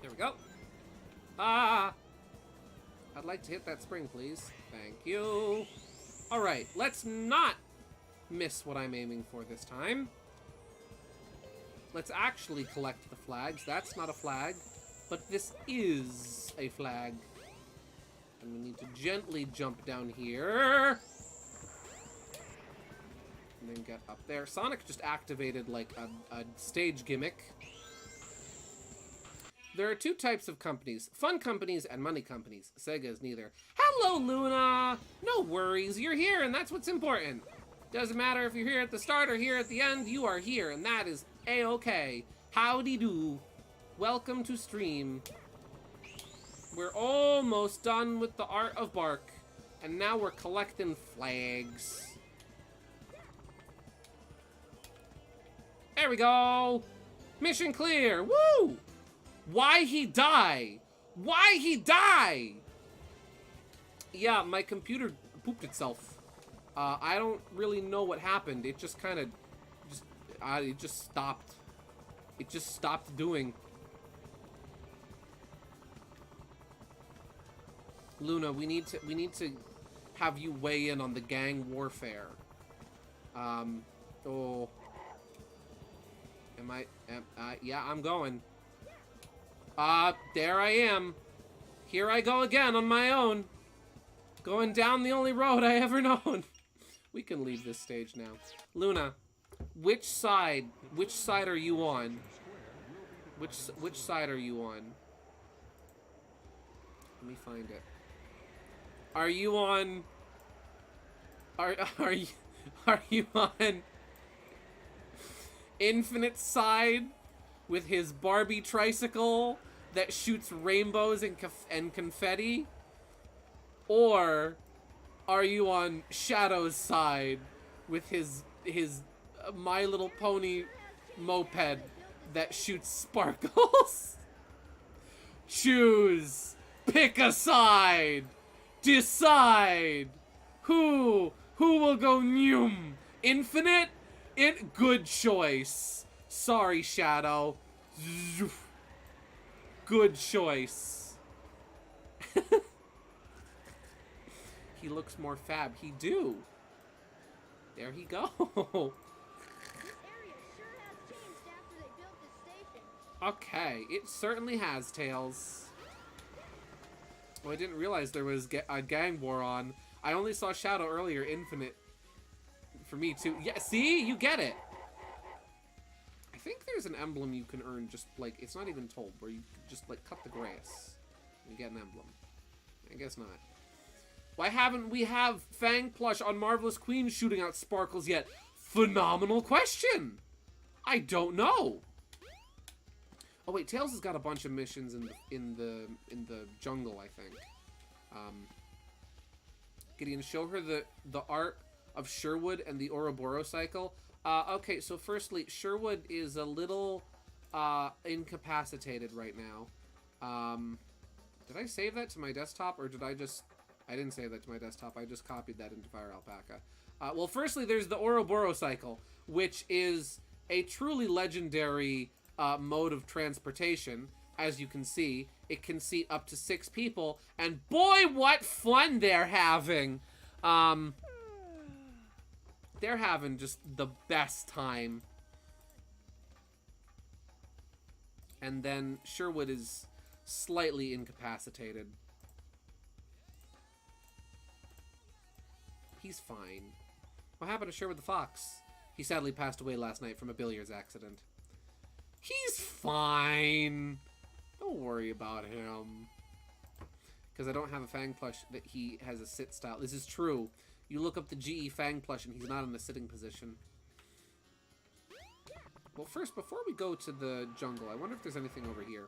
There we go. Ah! I'd like to hit that spring, please. Thank you. Alright, let's not miss what I'm aiming for this time. Let's actually collect the flags. That's not a flag, but this is a flag. And we need to gently jump down here. And then get up there. Sonic just activated, like, a stage gimmick. There are two types of companies. Fun companies and money companies. Sega is neither. Hello, Luna! No worries, you're here, and that's what's important. Doesn't matter if you're here at the start or here at the end, you are here, and that is A-okay. Howdy do. Welcome to stream. We're almost done with the art of bark, and now we're collecting flags. There we go. Mission clear. Woo! Why he die? Why he die? Yeah, my computer pooped itself. I don't really know what happened. It just kind of, it just stopped. It just stopped doing. Luna, we need to have you weigh in on the gang warfare. Oh. Yeah, I'm going. There I am. Here I go again on my own. Going down the only road I ever known. We can leave this stage now. Luna, which side are you on? Which side are you on? Let me find it. Are you on... Are you on Infinite's side with his Barbie tricycle that shoots rainbows and confetti? Or are you on Shadow's side with his My Little Pony moped that shoots sparkles? Choose. Pick a side. Decide. Who Who will go Noom? Infinite? Good choice. Sorry, Shadow. Zoof. Good choice. He looks more fab. He do. There he go. This area sure has changed after they built this station. Okay, it certainly has, Tails. Oh, I didn't realize there was a gang war on. I only saw Shadow earlier. Infinite. For me, too. Yeah, see? You get it. I think there's an emblem you can earn just, like, it's not even told, where you just, like, cut the grass. You get an emblem. I guess not. Why haven't we have Fang plush on Marvelous Queen shooting out sparkles yet? Phenomenal question! I don't know. Oh wait, Tails has got a bunch of missions in the jungle, I think. Gideon, show her the art of Sherwood and the Ouroboros cycle. Okay, so firstly, Sherwood is a little incapacitated right now. Did I save that to my desktop, or did I just... I didn't save that to my desktop. I just copied that into Fire Alpaca. Well, firstly, there's the Ouroboros cycle, which is a truly legendary mode of transportation. As you can see, it can seat up to 6 people, and boy, what fun they're having! They're having just the best time. And then Sherwood is slightly incapacitated. He's fine. What happened to Sherwood the Fox? He sadly passed away last night from a billiards accident. He's fine. Don't worry about him. Because I don't have a Fang plush that he has a sit style. This is true. You look up the GE Fang plush and he's not in a sitting position. Well, first, before we go to the jungle, I wonder if there's anything over here.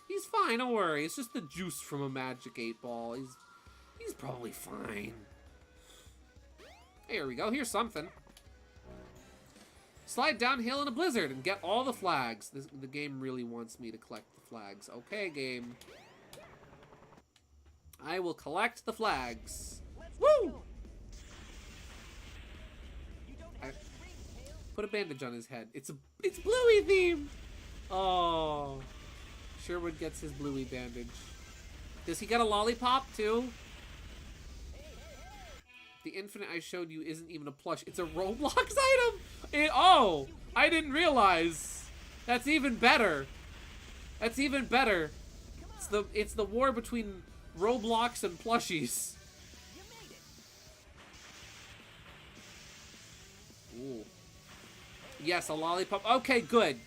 He's fine, don't worry. It's just the juice from a magic 8-ball. He's probably fine. Here we go. Here's something. Slide downhill in a blizzard and get all the flags. The game really wants me to collect the flags. Okay, game. I will collect the flags. Woo! I put a bandage on his head. It's Bluey theme. Oh, Sherwood gets his Bluey bandage. Does he get a lollipop too? The infinite I showed you isn't even a plush. It's a Roblox item. Oh, I didn't realize. That's even better. That's even better. It's the war between Roblox and plushies. Ooh. Yes, a lollipop. Okay, good.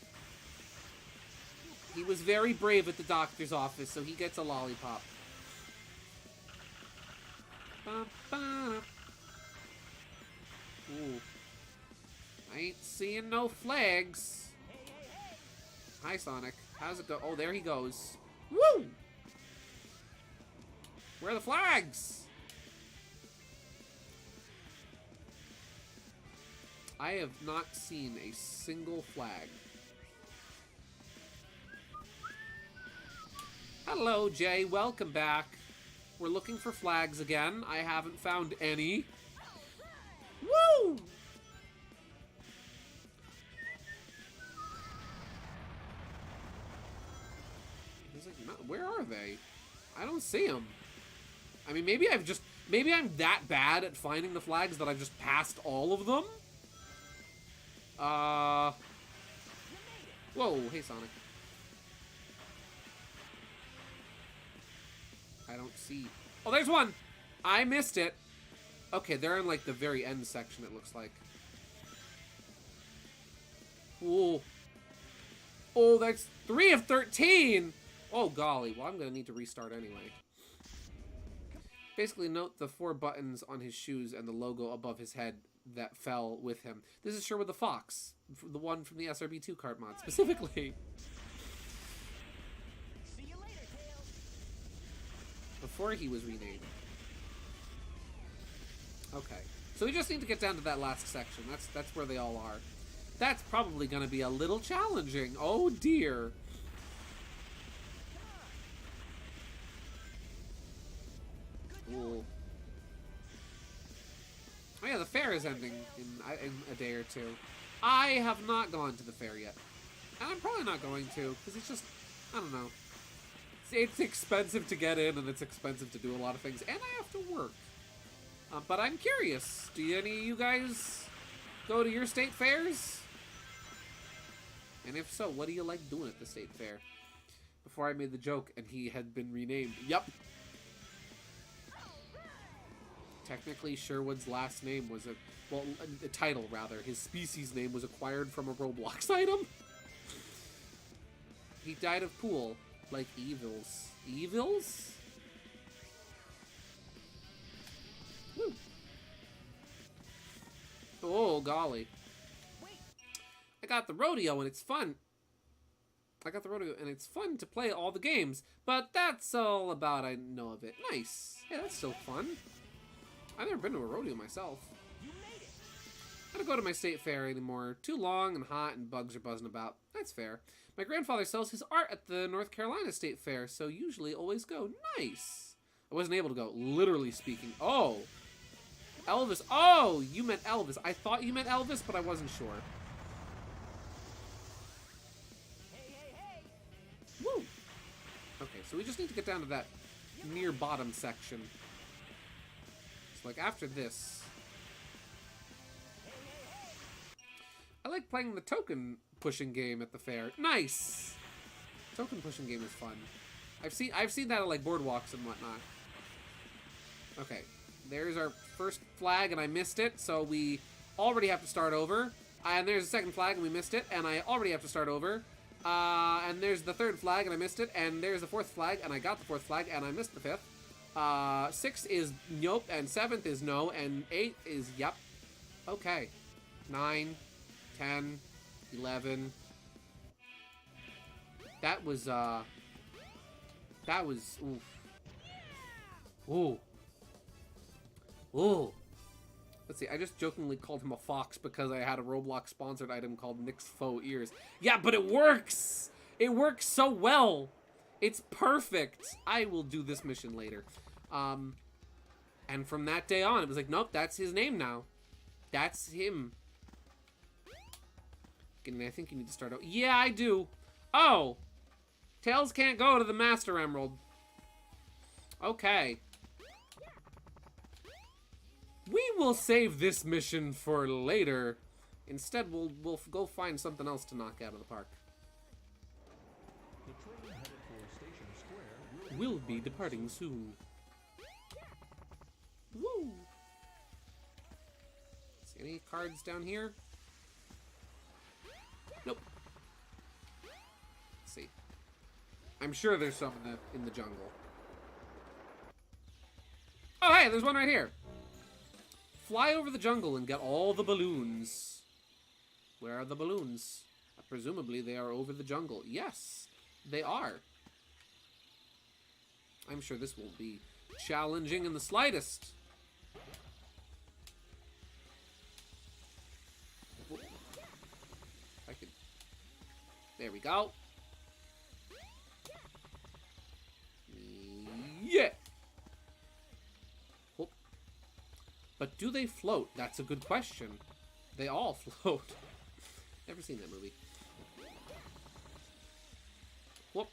He was very brave at the doctor's office, so he gets a lollipop. Ooh. I ain't seeing no flags. Hi, Sonic. How's it go? Oh, there he goes. Woo! Where are the flags? I have not seen a single flag. Hello, Jay. Welcome back. We're looking for flags again. I haven't found any. Woo! Where are they? I don't see them. I mean, maybe I'm that bad at finding the flags that I've just passed all of them. Whoa, hey Sonic. I don't see. Oh, there's one! I missed it. Okay, they're in like the very end section, it looks like. Ooh. Oh, that's 3 of 13! Oh, golly. Well, I'm gonna need to restart anyway. Basically, note the 4 buttons on his shoes and the logo above his head that fell with him. This is Sherwood the Fox, the one from the SRB2 cart mod, specifically. See you later, Tails. Before he was renamed. Okay, so we just need to get down to that last section. That's where they all are. That's probably going to be a little challenging. Oh dear. Ooh. fair is ending in a day or two. I have not gone to the fair yet. And I'm probably not going to, because it's just, I don't know. It's expensive to get in, and it's expensive to do a lot of things, and I have to work. But I'm curious, do any of you guys go to your state fairs? And if so, what do you like doing at the state fair? Before I made the joke, and he had been renamed. Yep. Technically, Sherwood's last name was a title, rather. His species name was acquired from a Roblox item. He died of pool, like evils. Evils? Woo. Oh, golly. I got the rodeo, and it's fun. To play all the games, but that's all about I know of it. Nice. Yeah, that's still fun. I've never been to a rodeo myself. I don't go to my state fair anymore. Too long and hot and bugs are buzzing about. That's fair. My grandfather sells his art at the North Carolina State Fair, so usually always go. Nice. I wasn't able to go, literally speaking. Oh. Elvis. Oh, you meant Elvis. I thought you meant Elvis, but I wasn't sure. Woo. Okay, so we just need to get down to that near bottom section. So, like, after this... I like playing the token pushing game at the fair. Nice! Token pushing game is fun. I've seen that at, like, boardwalks and whatnot. Okay, there's our first flag, and I missed it, so we already have to start over. And there's a second flag, and we missed it, and I already have to start over. And there's the third flag, and I missed it, and there's the fourth flag, and I got the fourth flag, and I missed the fifth. 6 is nope, and 7th is no, and 8 is yep. Okay. 9, 10, 11. That was, oof. Ooh. Ooh. Let's see, I just jokingly called him a fox because I had a Roblox sponsored item called Nick's Faux Ears. Yeah, but it works! It works so well! It's perfect! I will do this mission later. And from that day on, it was like, nope, that's his name now. That's him. And I think you need to start out. Yeah, I do. Oh! Tails can't go to the Master Emerald. Okay. We will save this mission for later. Instead, we'll go find something else to knock out of the park. The train headed for Station Square We'll be departing soon. Woo! See any cards down here? Nope. Let's see. I'm sure there's some in the jungle. Oh, hey, there's one right here. Fly over the jungle and get all the balloons. Where are the balloons? Presumably they are over the jungle. Yes, they are. I'm sure this won't be challenging in the slightest. I could... There we go. Yeah. Oh. But do they float? That's a good question. They all float. Never seen that movie. Whoop.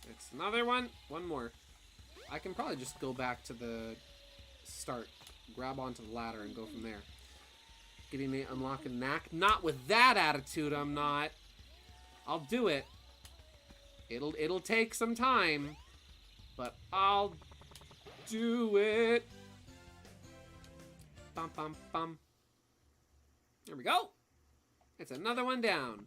That's another one. One more. I can probably just go back to the start. Grab onto the ladder and go from there. Getting the unlock and knack. Not with that attitude, I'm not. I'll do it. It'll take some time. But I'll do it. Bum, bum, bum. There we go. It's another one down.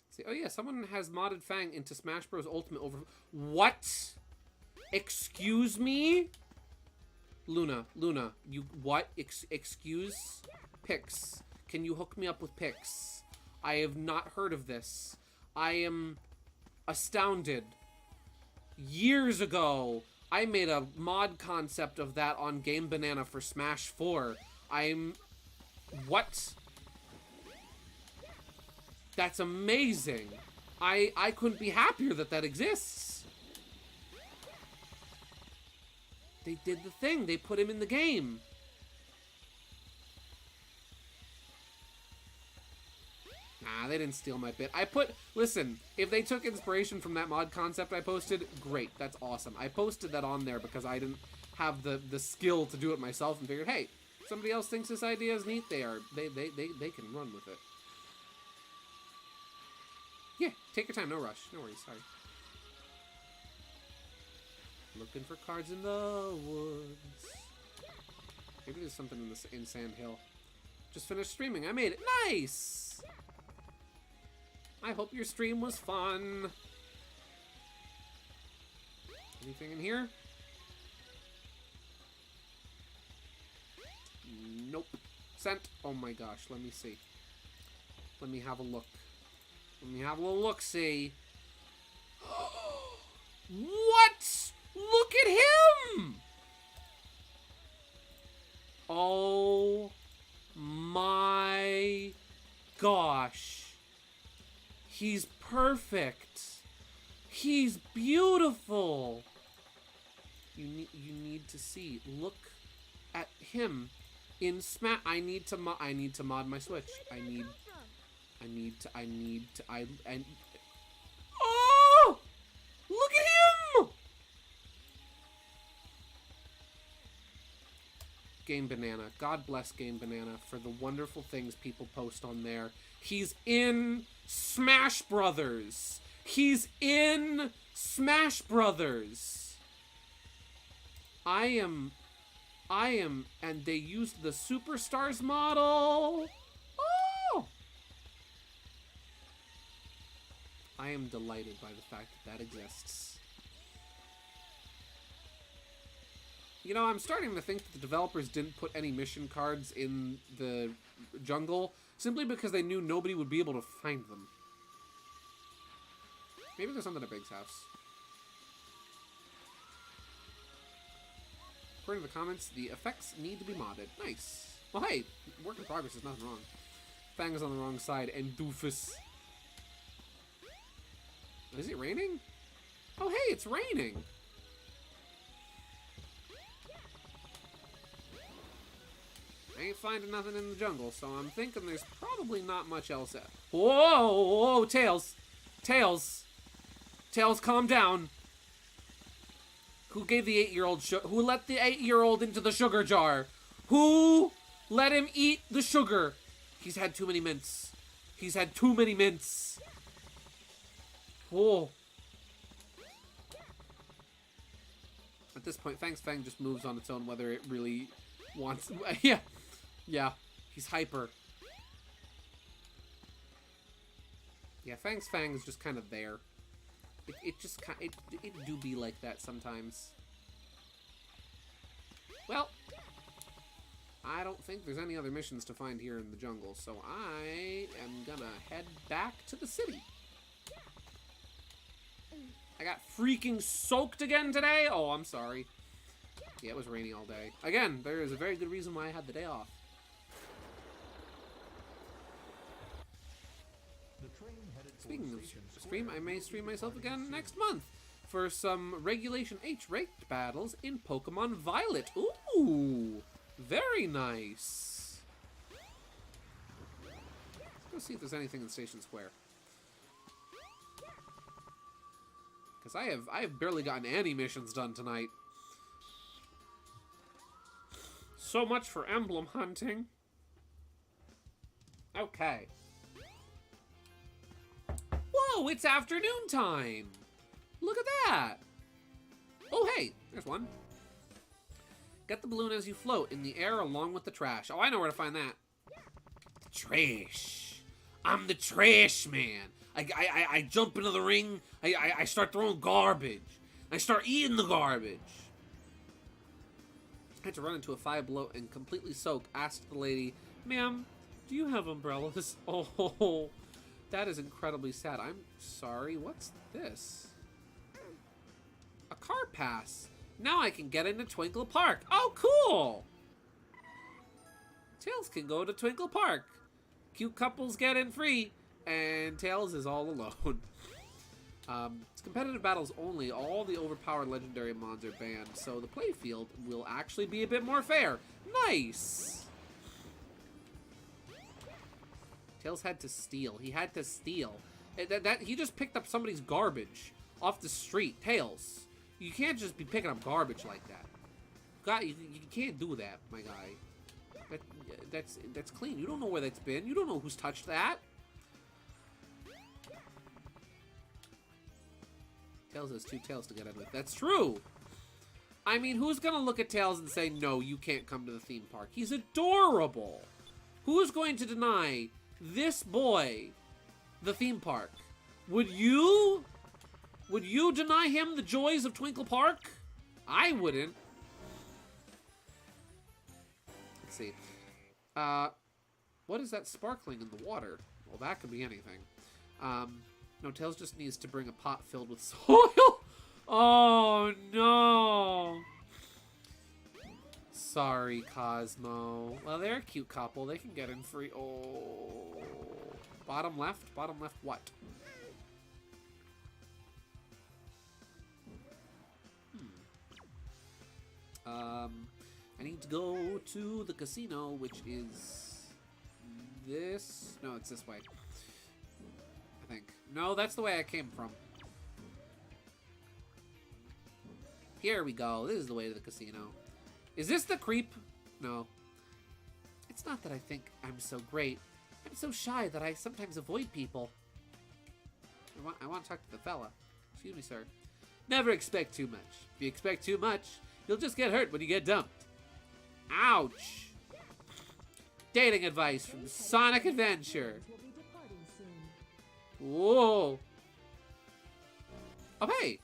See, oh yeah, someone has modded Fang into Smash Bros. Ultimate over... What? Excuse me? Luna, you... What? Excuse? Pix. Can you hook me up with Pix? I have not heard of this. I am astounded. Years ago... I made a mod concept of that on Game Banana for Smash 4. I'm... What? That's amazing. I couldn't be happier that that exists. They did the thing. They put him in the game. Nah, they didn't steal my bit. Listen, if they took inspiration from that mod concept I posted, great. That's awesome. I posted that on there because I didn't have the skill to do it myself and figured, hey, somebody else thinks this idea is neat. They can run with it. Yeah, take your time. No rush. No worries. Sorry. Looking for cards in the woods. Maybe there's something in Sand Hill. Just finished streaming. I made it. Nice! I hope your stream was fun. Anything in here? Nope. Sent. Oh my gosh. Let me see. Let me have a look. Let me have a little look-see. What? Look at him! Oh my gosh. He's perfect. He's beautiful. You need to see. Look at him in Smash. I need to mod my Switch. Oh! Look at him! Game Banana. God bless Game Banana for the wonderful things people post on there. He's in Smash Brothers. He's in Smash Brothers. I am, and they used the Superstars model. Oh! I am delighted by the fact that that exists. You know, I'm starting to think that the developers didn't put any mission cards in the jungle simply because they knew nobody would be able to find them. Maybe there's something at Big's house. According to the comments, the effects need to be modded. Nice. Well, hey, work in progress, there's nothing wrong. Fang is on the wrong side, and doofus. Is it raining? Oh, hey, it's raining. I ain't finding nothing in the jungle, so I'm thinking there's probably not much else at. Whoa, whoa, Tails. Tails. Tails, calm down. Who gave the 8-year-old who let the 8-year-old into the sugar jar? Who let him eat the sugar? He's had too many mints. He's had too many mints. Whoa. At this point, Fang's Fang just moves on its own whether it really wants... Yeah. Yeah. He's hyper. Yeah, Fang's Fang is just kind of there. It just kind it do be like that sometimes. Well, I don't think there's any other missions to find here in the jungle, so I am gonna head back to the city. I got freaking soaked again today? Oh, I'm sorry. Yeah, it was rainy all day. Again, there is a very good reason why I had the day off. Speaking of stream, I may stream myself again next month for some Regulation H ranked battles in Pokemon Violet. Ooh, very nice. Let's go see if there's anything in Station Square. Because I have barely gotten any missions done tonight. So much for emblem hunting. Okay. Whoa, it's afternoon time! Look at that! Oh, hey, there's one. Get the balloon as you float in the air along with the trash. Oh, I know where to find that. The trash. I'm the trash man. I jump into the ring. I start throwing garbage. I start eating the garbage. I had to run into a Five Below and completely soak. Asked the lady, "Ma'am, do you have umbrellas?" Oh, that is incredibly sad. I'm sorry. What's this? A car pass. Now I can get into Twinkle Park. Oh, cool. Tails can go to Twinkle Park. Cute couples get in free, and Tails is all alone. It's competitive battles only. All the overpowered legendary mons are banned, so the playfield will actually be a bit more fair. Nice! Tails had to steal. He had to steal. He just picked up somebody's garbage off the street. Tails, you can't just be picking up garbage like that. You can't do that, my guy. That's clean. You don't know where that's been. You don't know who's touched that. Tails has 2 tails to get in with. That's true. I mean, who's gonna look at Tails and say, no, you can't come to the theme park? He's adorable. Who's going to deny this boy the theme park? Would you? Would you deny him the joys of Twinkle Park? I wouldn't. Let's see. What is that sparkling in the water? Well, that could be anything. No, Tails just needs to bring a pot filled with soil. Oh, no. Sorry, Cosmo. Well, they're a cute couple. They can get in free. Oh. Bottom left? Bottom left what? I need to go to the casino, which is this. No, it's this way. I think. No, that's the way I came from. Here we go. This is the way to the casino. Is this the creep? No. It's not that I think I'm so great. I'm so shy that I sometimes avoid people. I want to talk to the fella. Excuse me, sir. Never expect too much. If you expect too much, you'll just get hurt when you get dumped. Ouch. Dating advice from Sonic Adventure. Whoa. Oh, hey.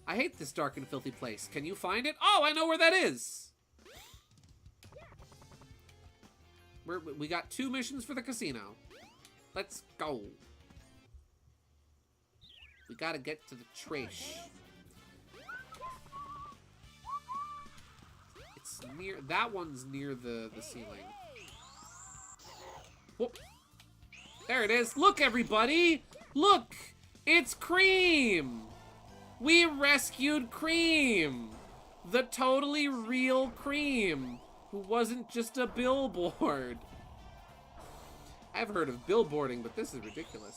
I hate this dark and filthy place. Can you find it? Oh, I know where that is. We got 2 missions for the casino. Let's go. We gotta get to the trash. It's near, that one's near the ceiling. Whoop. There it is. Look, everybody. Look. It's Cream. We rescued Cream. The totally real Cream, who wasn't just a billboard. I've heard of billboarding, but this is ridiculous.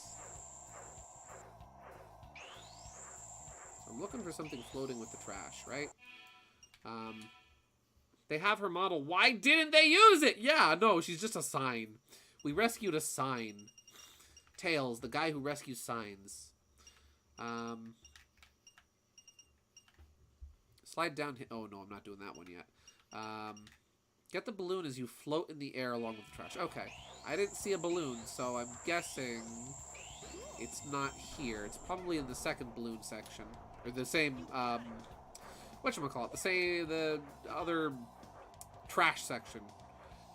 So I'm looking for something floating with the trash, right? They have her model. Why didn't they use it? Yeah, no, she's just a sign. We rescued a sign. Tails, the guy who rescues signs. Slide down. Oh, no, I'm not doing that one yet. Get the balloon as you float in the air along with the trash. Okay. I didn't see a balloon, so I'm guessing it's not here. It's probably in the second balloon section. Or the same, whatchamacallit? The other trash section.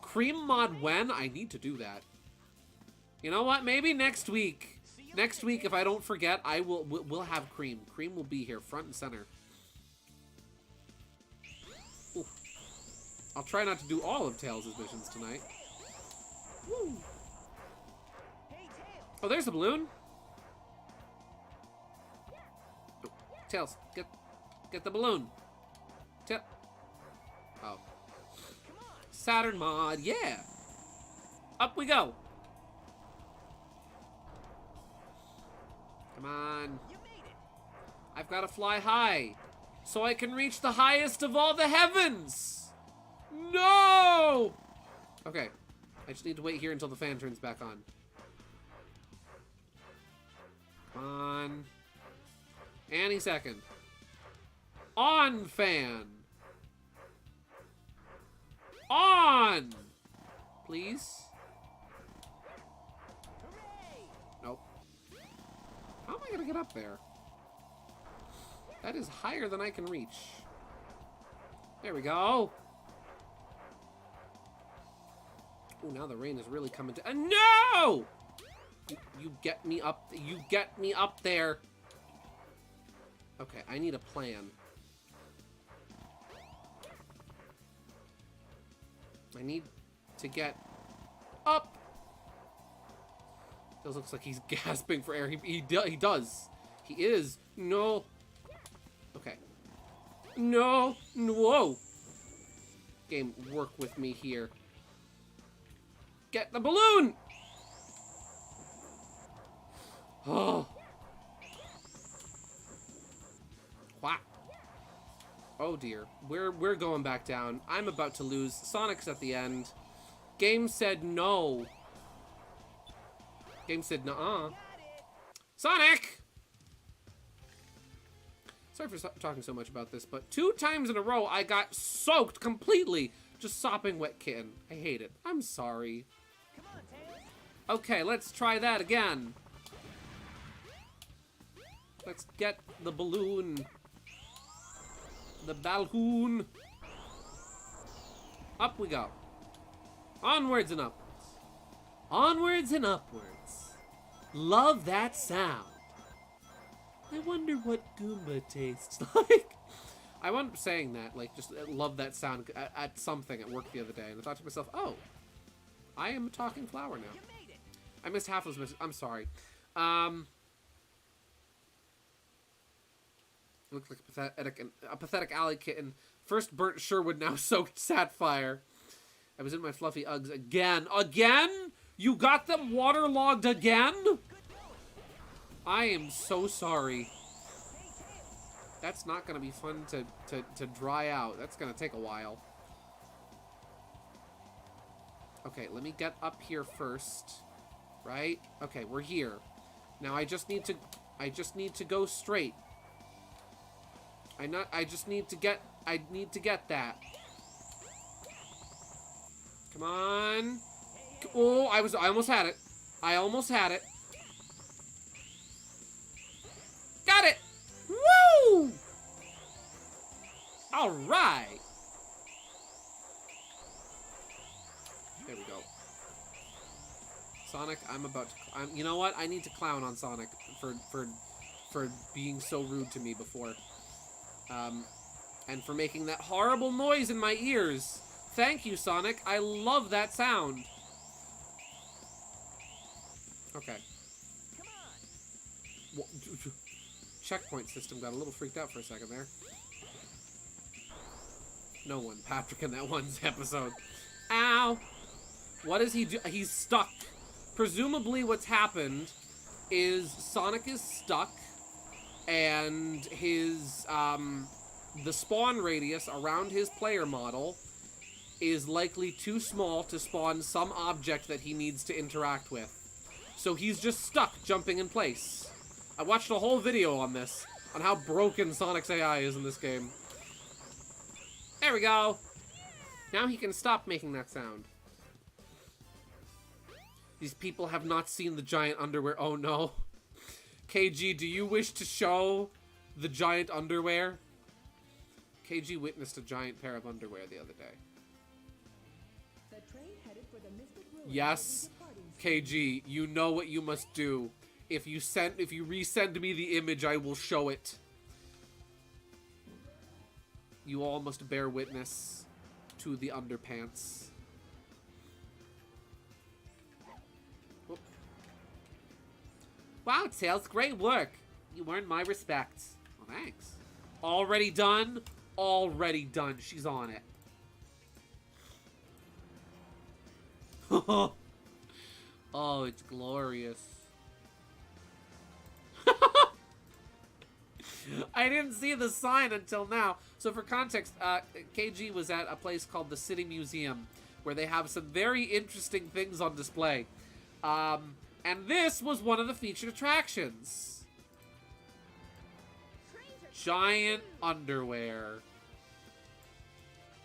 Cream mod when? I need to do that. You know what? Maybe next week. Next week, if I don't forget, we'll have Cream. Cream will be here, front and center. Ooh. I'll try not to do all of Tails' missions tonight. Woo. Oh, there's the balloon. Oh, Tails, get the balloon. Oh. Saturn mod, yeah. Up we go. Come on. I've got to fly high so I can reach the highest of all the heavens. No! Okay. I just need to wait here until the fan turns back on. Come on. Any second. On, fan. On! Please? Nope. How am I gonna get up there? That is higher than I can reach. There we go. Oh, now the rain is really coming to... no! You get me up... You get me up there. Okay, I need a plan. I need to get up. It looks like he's gasping for air. He does. He is. No. Okay. No. Whoa. Game, work with me here. Get the balloon! Oh. Wow. Oh dear. We're going back down. I'm about to lose. Sonic's at the end. Game said no. Game said nuh-uh. Sonic! Sorry for talking so much about this, but 2 times in a row I got soaked completely. Just sopping wet kitten. I hate it. I'm sorry. Okay, let's try that again. Let's get the balloon. The balloon. Up we go. Onwards and upwards. Onwards and upwards. Love that sound. I wonder what Goomba tastes like. I wound up saying that, like, just love that sound at something at work the other day, and I thought to myself, oh, I am a talking flower now. I missed half of those. I'm sorry. Looks like a pathetic alley kitten. First burnt Sherwood, now soaked Sapphire. I was in my fluffy Uggs again. Again? You got them waterlogged again? I am so sorry. That's not going to be fun to dry out. That's going to take a while. Okay, let me get up here first. Right? Okay, we're here. Now I just need to go straight. I need to get that. Come on. Oh, I almost had it. I almost had it. Got it! Woo! All right. There we go. Sonic, you know what? I need to clown on Sonic for being so rude to me before. And for making that horrible noise in my ears. Thank you, Sonic. I love that sound. Okay. Checkpoint system got a little freaked out for a second there. No one, Patrick, in that one episode. Ow! What does he do? He's stuck. Presumably what's happened is Sonic is stuck, and his, the spawn radius around his player model is likely too small to spawn some object that he needs to interact with. So he's just stuck jumping in place. I watched a whole video on this, on how broken Sonic's AI is in this game. There we go. Now he can stop making that sound. These people have not seen the giant underwear. Oh no. KG, do you wish to show the giant underwear? KG witnessed a giant pair of underwear the other day. Yes, KG, you know what you must do. If you resend me the image, I will show it. You all must bear witness to the underpants. Oh. Wow, Tails, great work. You earned my respect. Well, thanks. Already done? Already done. She's on it. Oh, it's glorious. I didn't see the sign until now. So for context, KG was at a place called the City Museum, where they have some very interesting things on display. And this was one of the featured attractions. Giant underwear.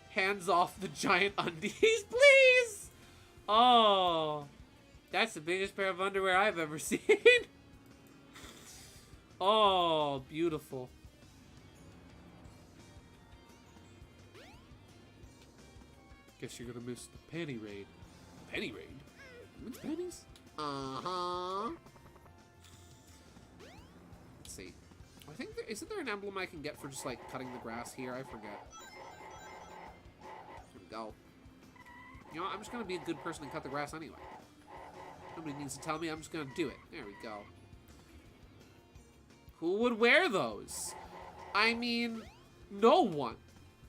Hands off the giant undies, please! Oh, that's the biggest pair of underwear I've ever seen. Oh, beautiful. Guess you're gonna miss the penny raid. Penny raid? What's pennies? Uh-huh. Let's see. I think isn't there an emblem I can get for just like cutting the grass here? I forget. There we go. You know what? I'm just gonna be a good person and cut the grass anyway. Nobody needs to tell me. I'm just gonna do it. There we go. Who would wear those? I mean, no one.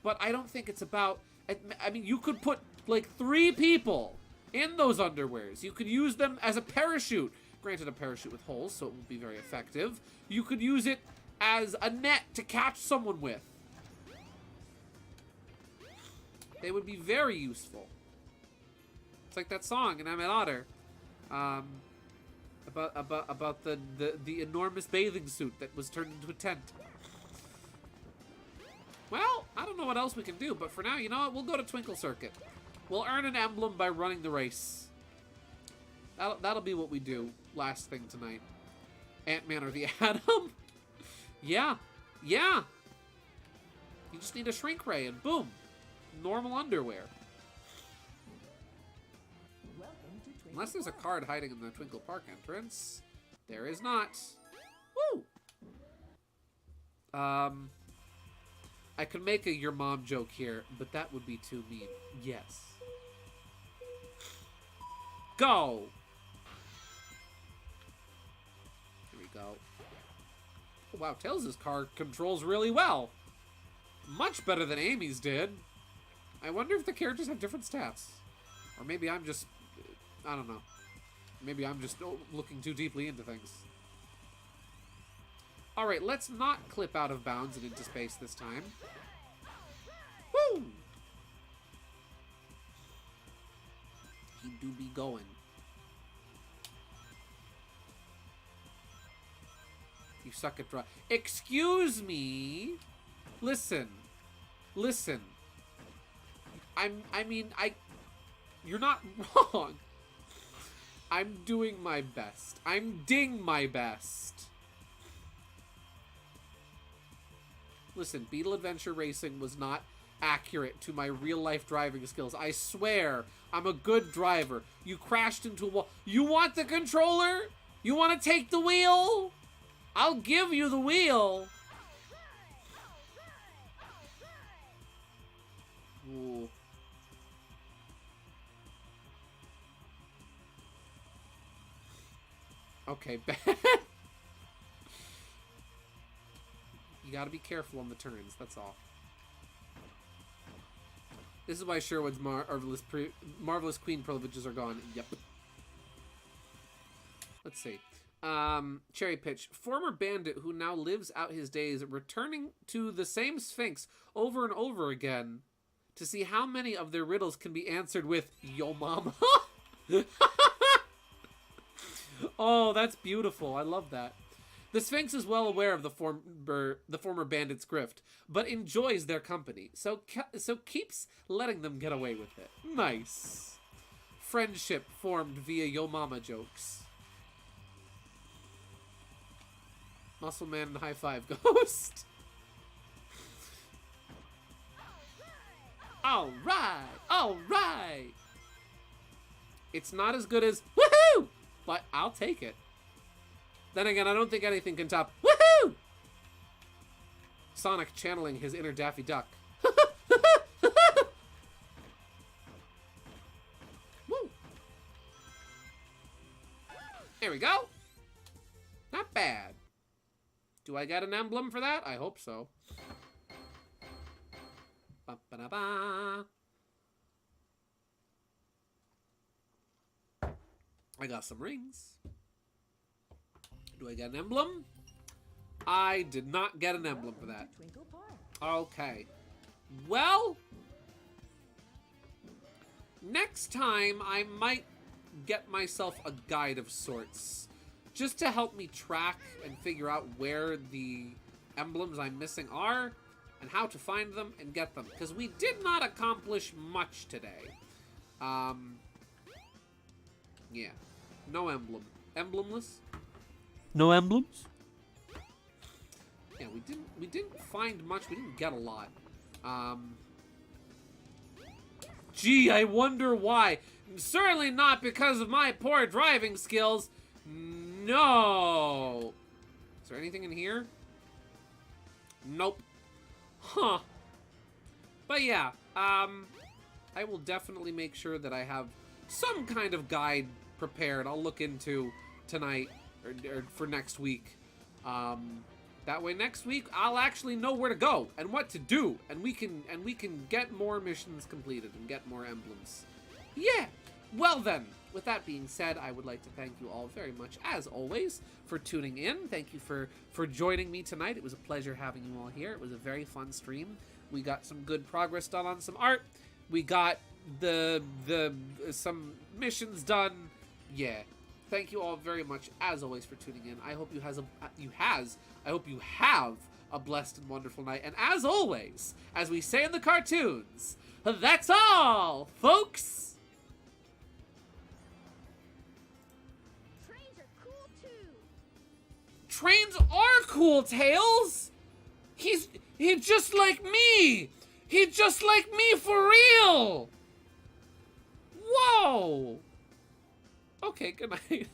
But I don't think it's about... I mean, you could put, like, 3 people in those underwears. You could use them as a parachute. Granted, a parachute with holes, so it won't be very effective. You could use it as a net to catch someone with. They would be very useful. It's like that song in I'm an Otter. About the enormous bathing suit that was turned into a tent. Well, I don't know what else we can do, but for now, you know what? We'll go to Twinkle Circuit. We'll earn an emblem by running the race. That'll be what we do last thing tonight. Ant-Man or the Atom? Yeah. Yeah. You just need a shrink ray and boom. Normal underwear. Unless there's a card hiding in the Twinkle Park entrance. There is not. Woo! I could make a your mom joke here, but that would be too mean. Yes. Go! Here we go. Oh, wow, Tails' car controls really well. Much better than Amy's did. I wonder if the characters have different stats. Or maybe I'm just... I don't know. Maybe I'm just looking too deeply into things. Alright, let's not clip out of bounds and into space this time. Woo! He do be going. You suck at draw. Excuse me. Listen. Listen. You're not wrong. I'm doing my best. I'm ding my best. Listen, Beetle Adventure Racing was not accurate to my real-life driving skills. I swear, I'm a good driver. You crashed into a wall. You want the controller? You want to take the wheel? I'll give you the wheel. Ooh. Okay, bad. You gotta be careful on the turns, that's all. This is why Sherwood's Marvelous Queen privileges are gone. Yep. Let's see. Cherry Pitch. Former bandit who now lives out his days returning to the same Sphinx over and over again to see how many of their riddles can be answered with Yo Mama. Oh, that's beautiful. I love that. The Sphinx is well aware of the former bandit's grift, but enjoys their company, so keeps letting them get away with it. Nice. Friendship formed via Yo Mama jokes. Muscle Man and High Five Ghost. Alright! Alright! It's not as good as woohoo! But I'll take it. Then again, I don't think anything can top woohoo! Sonic channeling his inner Daffy Duck. Woo! There we go. Not bad. Do I get an emblem for that? I hope so. Ba-ba-da-ba. I got some rings. Do I get an emblem? I did not get an emblem for that. Okay. Well, next time I might get myself a guide of sorts. Just to help me track and figure out where the emblems I'm missing are and how to find them and get them. Because we did not accomplish much today. Yeah. No emblem. Emblemless? No emblems? Yeah, we didn't find much. We didn't get a lot. Gee, I wonder why. Certainly not because of my poor driving skills. No. Is there anything in here? Nope. Huh. But yeah, I will definitely make sure that I have some kind of guide prepared. I'll look into tonight or for next week. That way next week I'll actually know where to go and what to do, and we can get more missions completed and get more emblems. Yeah. Well then, with that being said, I would like to thank you all very much, as always, for tuning in. Thank you for joining me tonight. It was a pleasure having you all here. It was a very fun stream. We got some good progress done on some art. We got some missions done. Yeah. Thank you all very much, as always, for tuning in. I hope you have a blessed and wonderful night. And as always, as we say in the cartoons, that's all, folks. Trains are cool too. Trains are cool, Tails. He's just like me. He's just like me for real. Whoa. Okay, good night.